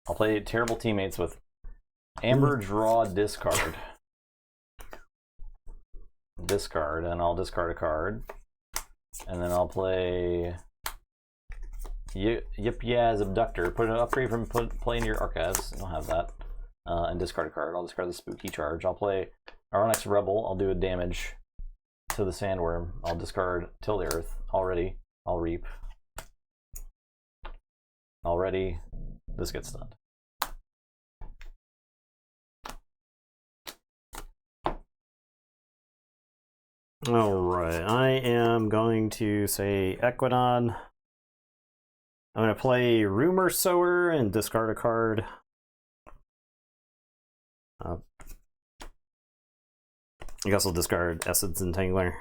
I'll play Terrible Teammates with Amber, draw, discard. Discard, and I'll discard a card. And then I'll play Yip Yaz Abductor. Put an upgrade from playing your archives. I don't have that. And discard a card. I'll discard the Spooky Charge. I'll play Aronix Rebel. I'll do a damage to the Sandworm. I'll discard Till the Earth. Already. I'll reap. Already. This gets stunned. Alright, I am going to say Equidon. I'm going to play Rumor Sower and discard a card. I guess I'll discard Essence Entangler.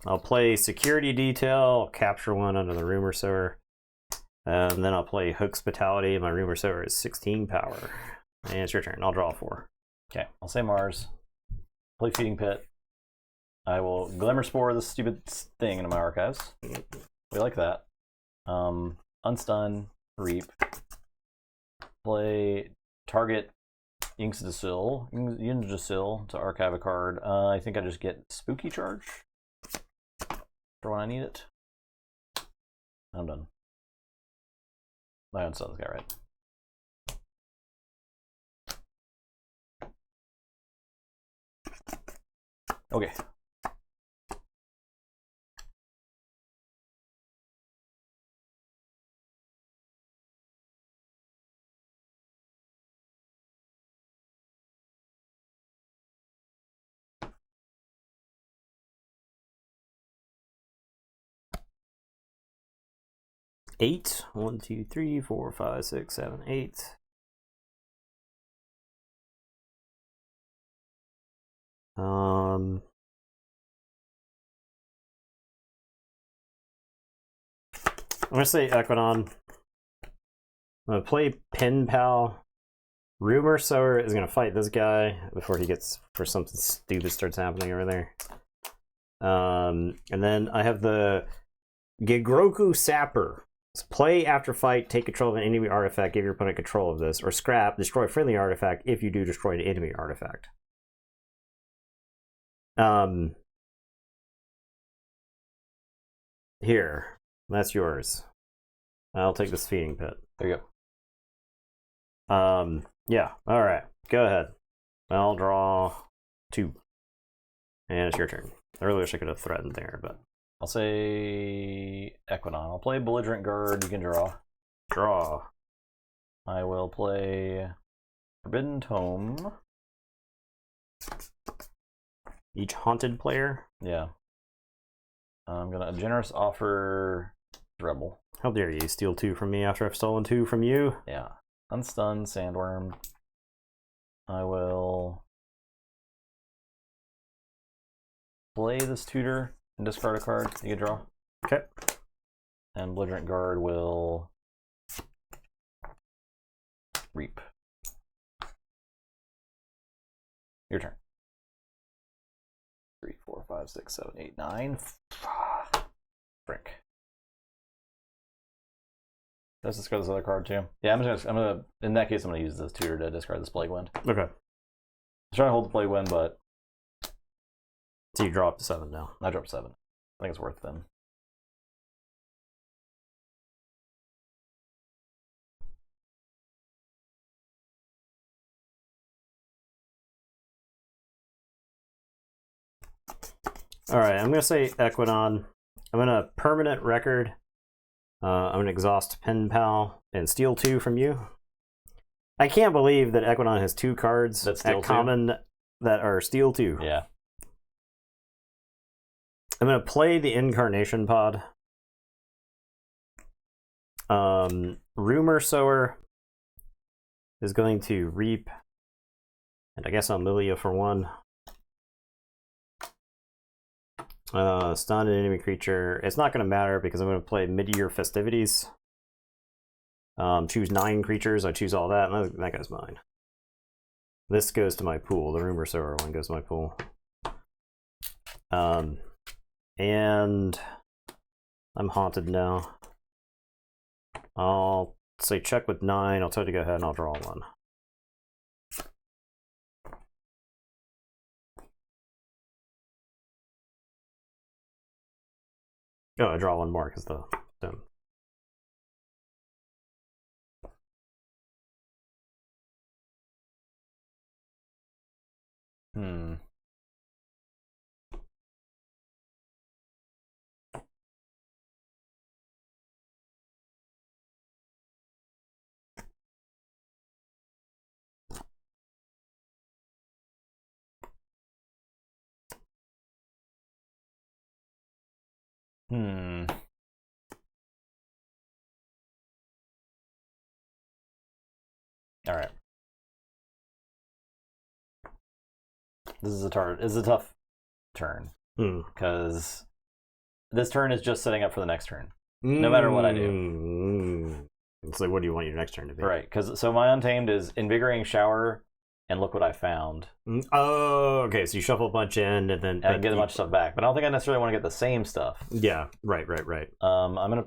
I'll play Security Detail, capture 1 under the Rumor Sower. And then I'll play Hospitality. My Rumor Sower is 16 power. And it's your turn. I'll draw 4. Okay, I'll say Mars. Play Feeding Pit. I will Glimmer Spore this stupid thing into my archives. We like that. Unstun, Reap. Play target Yggdrasil to archive a card. I think I just get Spooky Charge for when I need it. I'm done. I unstun this guy, right? Okay. Eight. 1, 2, 3, 4, 5, 6, 7, 8. I'm gonna say Equidon. I'm gonna play Pen Pal. Rumor Sower is gonna fight this guy before he gets for something stupid starts happening over there. And then I have the Gigroku Sapper. Play after fight, take control of an enemy artifact, give your opponent control of this, or scrap, destroy a friendly artifact if you do destroy an enemy artifact. Here, that's yours. I'll take this Feeding Pit. There you go. Yeah, alright, go ahead. I'll draw 2. And it's your turn. I really wish I could have threatened there, but... I'll say Equidon. I'll play Belligerent Guard. You can draw. Draw. I will play Forbidden Tome. Each haunted player? Yeah. I'm gonna generous offer Rebel. How dare you steal 2 from me after I've stolen 2 from you? Yeah. Unstun Sandworm. I will play this Tutor and discard a card. You can draw. Okay. And Belligerent Guard will reap. Your turn. 3, 4, 5, 6, 7, 8, 9. Frick. Let's discard this other card too. Yeah, I'm gonna. In that case, I'm gonna use this Tutor to discard this Plague Wind. Okay. I'm trying to hold the Plague Wind, but So you draw up to 7 now. I dropped 7. I think it's worth them. Alright, I'm going to say Equidon. I'm going to permanent record. I'm going to exhaust Pen Pal and steal 2 from you. I can't believe that Equidon has 2 cards That steal at 2? common that are steal 2. Yeah. I'm going to play the Incarnation Pod. Rumor Sower is going to reap. And I guess I'll Lilia for 1. Stun an enemy creature. It's not going to matter because I'm going to play Mid-Year Festivities. Choose 9 creatures. I choose all that, and that guy's mine. This goes to my pool. The Rumor Sower one goes to my pool. And I'm haunted now. I'll say check with 9. I'll tell you to go ahead and I'll draw 1. Oh, I draw 1 more because the stone. All right. This is a tough turn because this turn is just setting up for the next turn. No matter what I do. So what do you want your next turn to be? Right, because so my Untamed is Invigorating Shower, and look what I found. Oh, okay. So you shuffle a bunch in, and then I get a bunch of stuff back, but I don't think I necessarily want to get the same stuff. Yeah, right. I'm gonna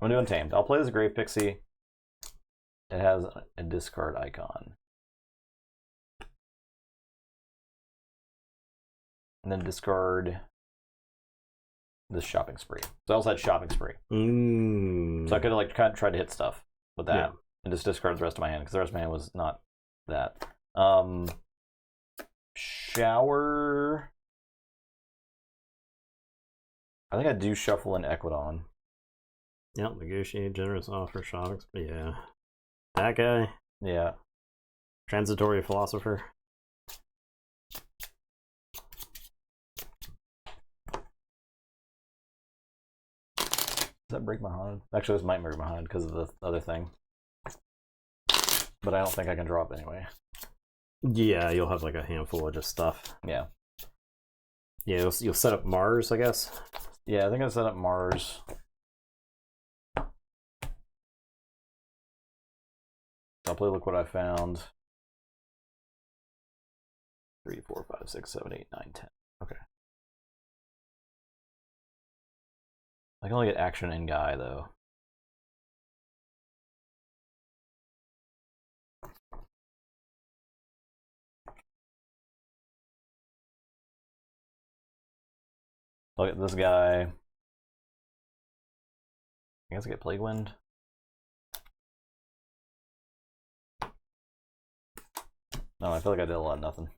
do Untamed. I'll play this Grave Pixie. It has a discard icon, and then discard this Shopping Spree. So I also had Shopping Spree. So I could have like kind of tried to hit stuff with that, and just discard the rest of my hand because the rest of my hand was not that. Shower. I think I do shuffle in Equidon. Yep, negotiate generous offer, shopping. Yeah, that guy. Yeah. Transitory Philosopher. Does that break my hand? Actually, this might break my hand because of the other thing. But I don't think I can draw up anyway. Yeah, you'll have like a handful of just stuff. Yeah. Yeah, you'll set up Mars, I guess. Yeah, I think I set up Mars. I'll play Look What I Found. 3, 4, 5, 6, 7, 8, 9, 10. Okay. I can only get action in Guy, though. Look at this guy. I guess I get Plague Wind. No, I feel like I did a lot of nothing.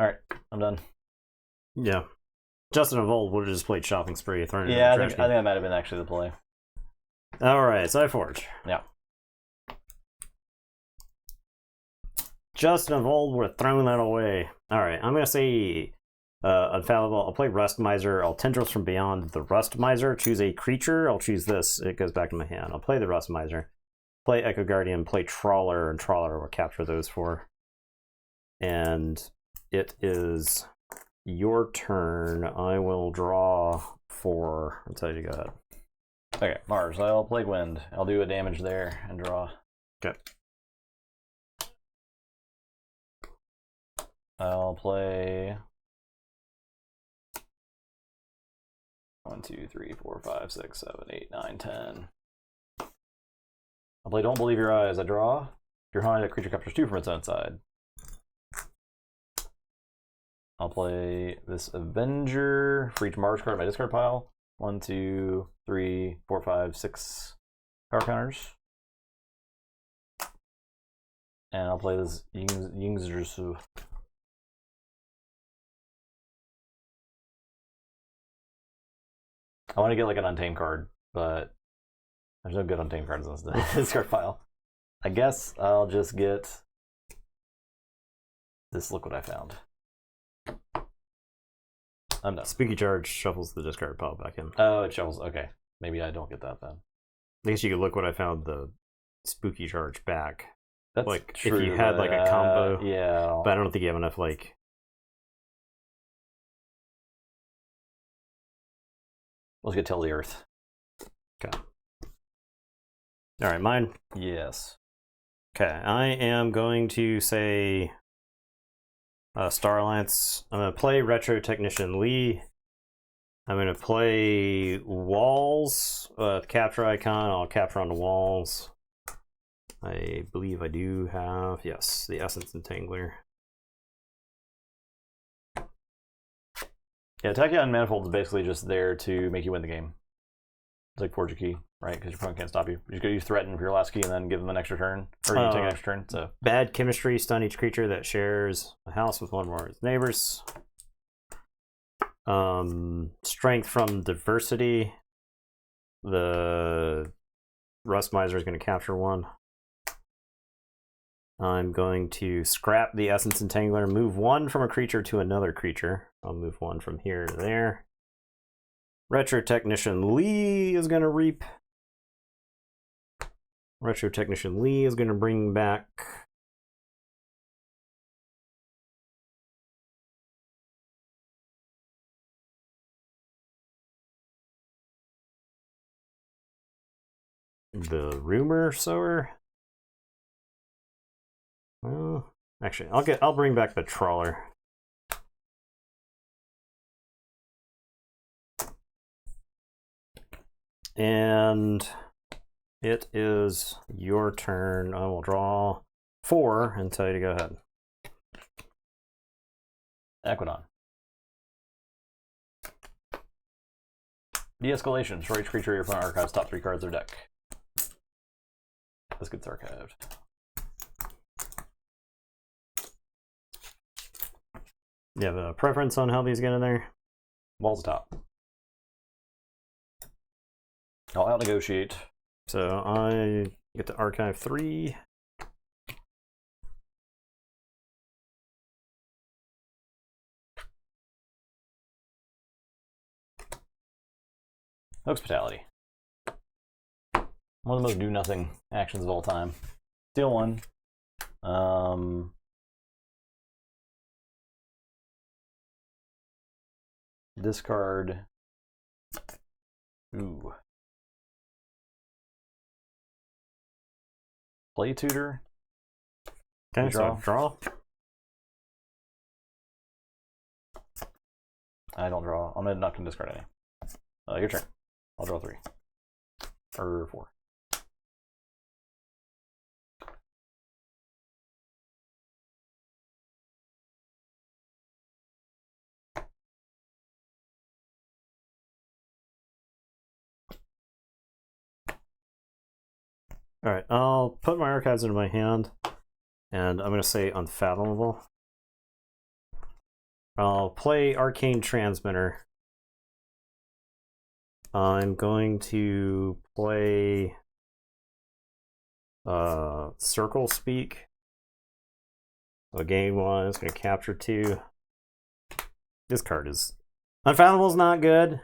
Alright, I'm done. Yeah. Justin of old would have just played Shopping Spree. Yeah, I think that might have been actually the play. Alright, so I forge. Yeah. Justin of old would have thrown that away. Alright, I'm going to say Unfallible. I'll play Rust Miser. I'll Tendrils from Beyond the Rust Miser. Choose a creature. I'll choose this. It goes back to my hand. I'll play the Rust Miser. Play Echo Guardian. Play Trawler, and Trawler will capture those 4. And it is your turn. I will draw 4 until you got it. Okay, Mars. I'll Plague Wind. I'll do a damage there and draw. Okay. I'll play 1, 2, 3, 4, 5, 6, 7, 8, 9, 10. I'll play Don't Believe Your Eyes. I draw. If you're haunted, a creature captures 2 from its own side. I'll play this Avenger for each Mars card in my discard pile. 1, 2, 3, 4, 5, 6 power counters. And I'll play this Yingzhou. I want to get like an Untamed card, but there's no good Untamed cards in this discard pile. I guess I'll just get this. Look what I found. I'm done. Spooky Charge shuffles the discard pile back in. Oh, it shuffles. Okay. Maybe I don't get that then. I guess you could look what I found the Spooky Charge back. That's like true, if you had like a combo. Yeah. But I don't think you have enough like. Let's get Tell the Earth. Okay. All right, mine. Yes. Okay, I am going to say Star Alliance. I'm going to play Retro Technician Lee. I'm going to play Walls, capture icon. I'll capture on the walls. I believe I do have, yes, the Essence Entangler. Yeah, Tachyon Manifold is basically just there to make you win the game. It's like Forge a Key, right? Because your opponent can't stop you. You just go use Threaten for your last key and then give them an extra turn. Or you take an extra turn. So Bad Chemistry, stun each creature that shares a house with one more of its neighbors. Strength from Diversity. The Rust Miser is going to capture one. I'm going to scrap the Essence Entangler, move one from a creature to another creature. I'll move one from here to there. Retro Technician Lee is going to reap. Retro Technician Lee is going to bring back the Rumor Sower. Well, actually, I'll bring back the Trawler. And it is your turn. I will draw 4 and tell you to go ahead. Equidon. De-escalation. Destroy each creature your opponent archives top 3 cards of their deck. This gets archived. You have a preference on how these get in there? Balls top. I'll out-negotiate. So I get to archive 3. Hospitality. One of the most do-nothing actions of all time. Steal 1. Discard. Ooh. Play Tutor. Okay, so draw. I don't draw. I'm not going to discard any. Your turn. I'll draw 3. Or 4. Alright, I'll put my archives into my hand, and I'm going to say Unfathomable. I'll play Arcane Transmitter. I'm going to play Circle Speak. So game 1 is going to capture 2. This card is... Unfathomable's not good,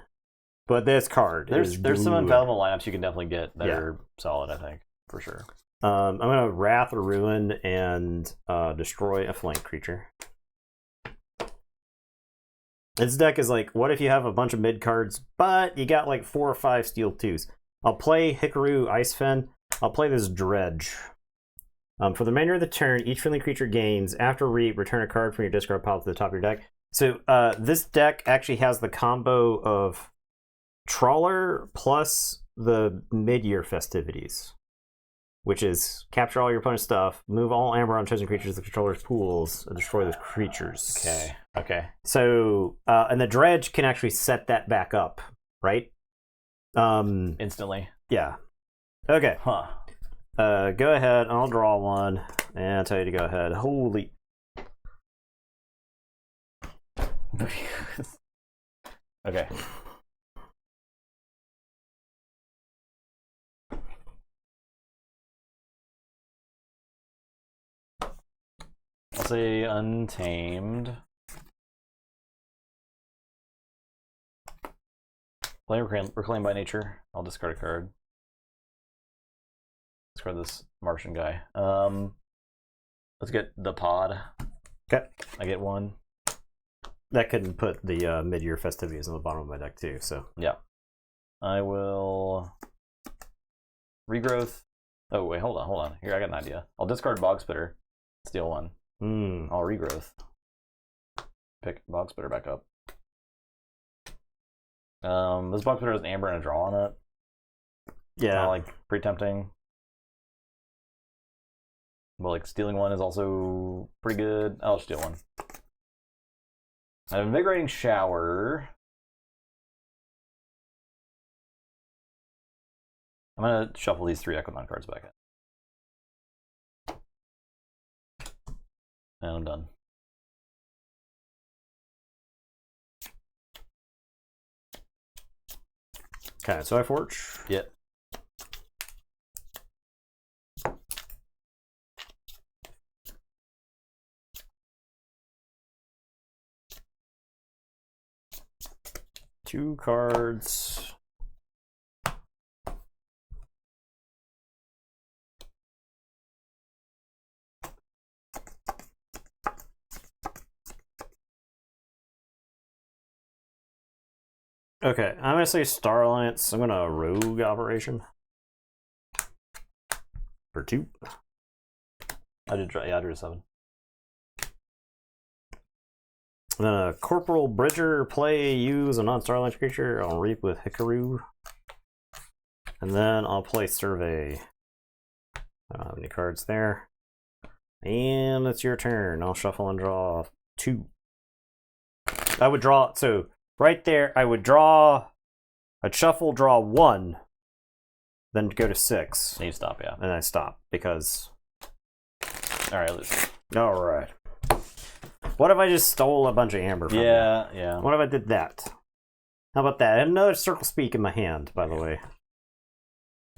but this card There's is some good. unfathomable lineups you can definitely get that are solid, I think, for sure. I'm going to Wrath or Ruin and destroy a flank creature. This deck is like, what if you have a bunch of mid cards, but you got like 4 or 5 steel 2s? I'll play Hikaru Icefen. I'll play this Dredge. For the remainder of the turn, each friendly creature gains, after reap, return a card from your discard pile to the top of your deck. So this deck actually has the combo of Trawler plus the mid-year festivities, which is capture all your opponent's stuff, move all Amber chosen creatures to the controller's pools, and destroy those creatures. Okay. So, and the Dredge can actually set that back up, right? Instantly. Yeah. Okay. Huh. Go ahead. I'll draw 1, and I'll tell you to go ahead. Holy. Okay. I'll say Untamed. Play Reclaim by Nature. I'll discard a card. Discard this Martian guy. Let's get the pod. Okay. I get 1. That could put the mid-year festivities on the bottom of my deck too, so. Yeah. I will Regrowth, Oh wait, hold on. Here, I got an idea. I'll discard Bog Spitter, steal one. I'll regrowth. Pick Bog Spitter back up. This Bog Spitter has an Amber and a draw on it. Yeah. Like pretty tempting. But like stealing one is also pretty good. I'll steal one. I have Invigorating Shower. I'm gonna shuffle these 3 Echo Mound cards back in. And I'm done. Okay, so I forge. Yep. Two cards. Okay, I'm gonna say Star Alliance. I'm gonna Rogue Operation for 2. I drew 7. And then a Corporal Bridger, play, use a non-Star Alliance creature. I'll reap with Hikaru. And then I'll play Survey. I don't have any cards there. And it's your turn. I'll shuffle and draw 2. I would draw, so right there, I would draw, I'd shuffle, draw 1, then go to 6. And you stop, yeah. And I stop because. Alright, let's. Alright. What if I just stole a bunch of amber from you? Yeah. What if I did that? How about that? I had another Circle Speak in my hand, by the way.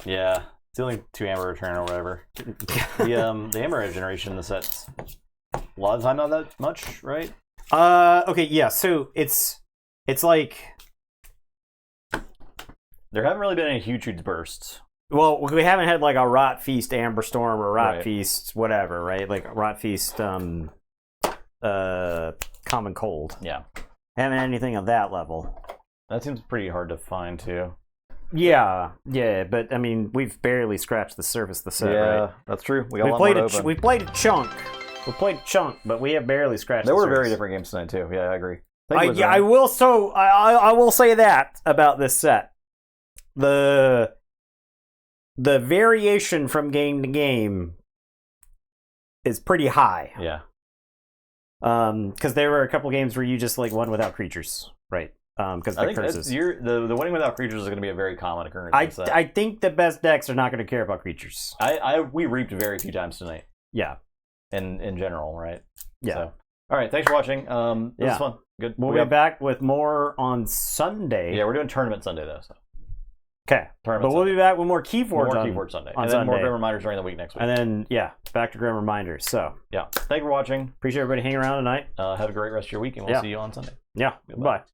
Yeah. Stealing 2 Amber return or whatever. The Amber regeneration in the set's a lot of the time not that much, right? Okay, yeah, so it's like, there haven't really been any huge bursts. well, we haven't had like a Rot Feast Amber Storm or Rot Right. Feast whatever, right? Like Rot Feast Common Cold. Yeah. Haven't had anything of that level. That seems pretty hard to find too. Yeah, but I mean, we've barely scratched the surface of the set, right? That's true. We We played a chunk. We played a chunk, but we have barely scratched There the were surface. very different games tonight too. Yeah, I agree. I will say that about this set. The variation from game to game is pretty high. Yeah. Because there were a couple games where you just like won without creatures, right? Because I the think curses. the winning without creatures is going to be a very common occurrence. in the set. I think the best decks are not going to care about creatures. We reaped very few times tonight. Yeah. In general, right? Yeah. So, all right. Thanks for watching. This was fun. Good. We'll be back with more on Sunday. Yeah, we're doing tournament Sunday though. So. Okay. Tournament But we'll Sunday. be back with more Keyforge More on Keyboard Sunday. on And then more Sunday. Grim Reminders during the week next week. And then, back to Grim Reminders. So, Yeah. Thank you for watching. appreciate everybody hanging around tonight. Have a great rest of your week, and we'll see you on Sunday. Yeah. Goodbye. Bye.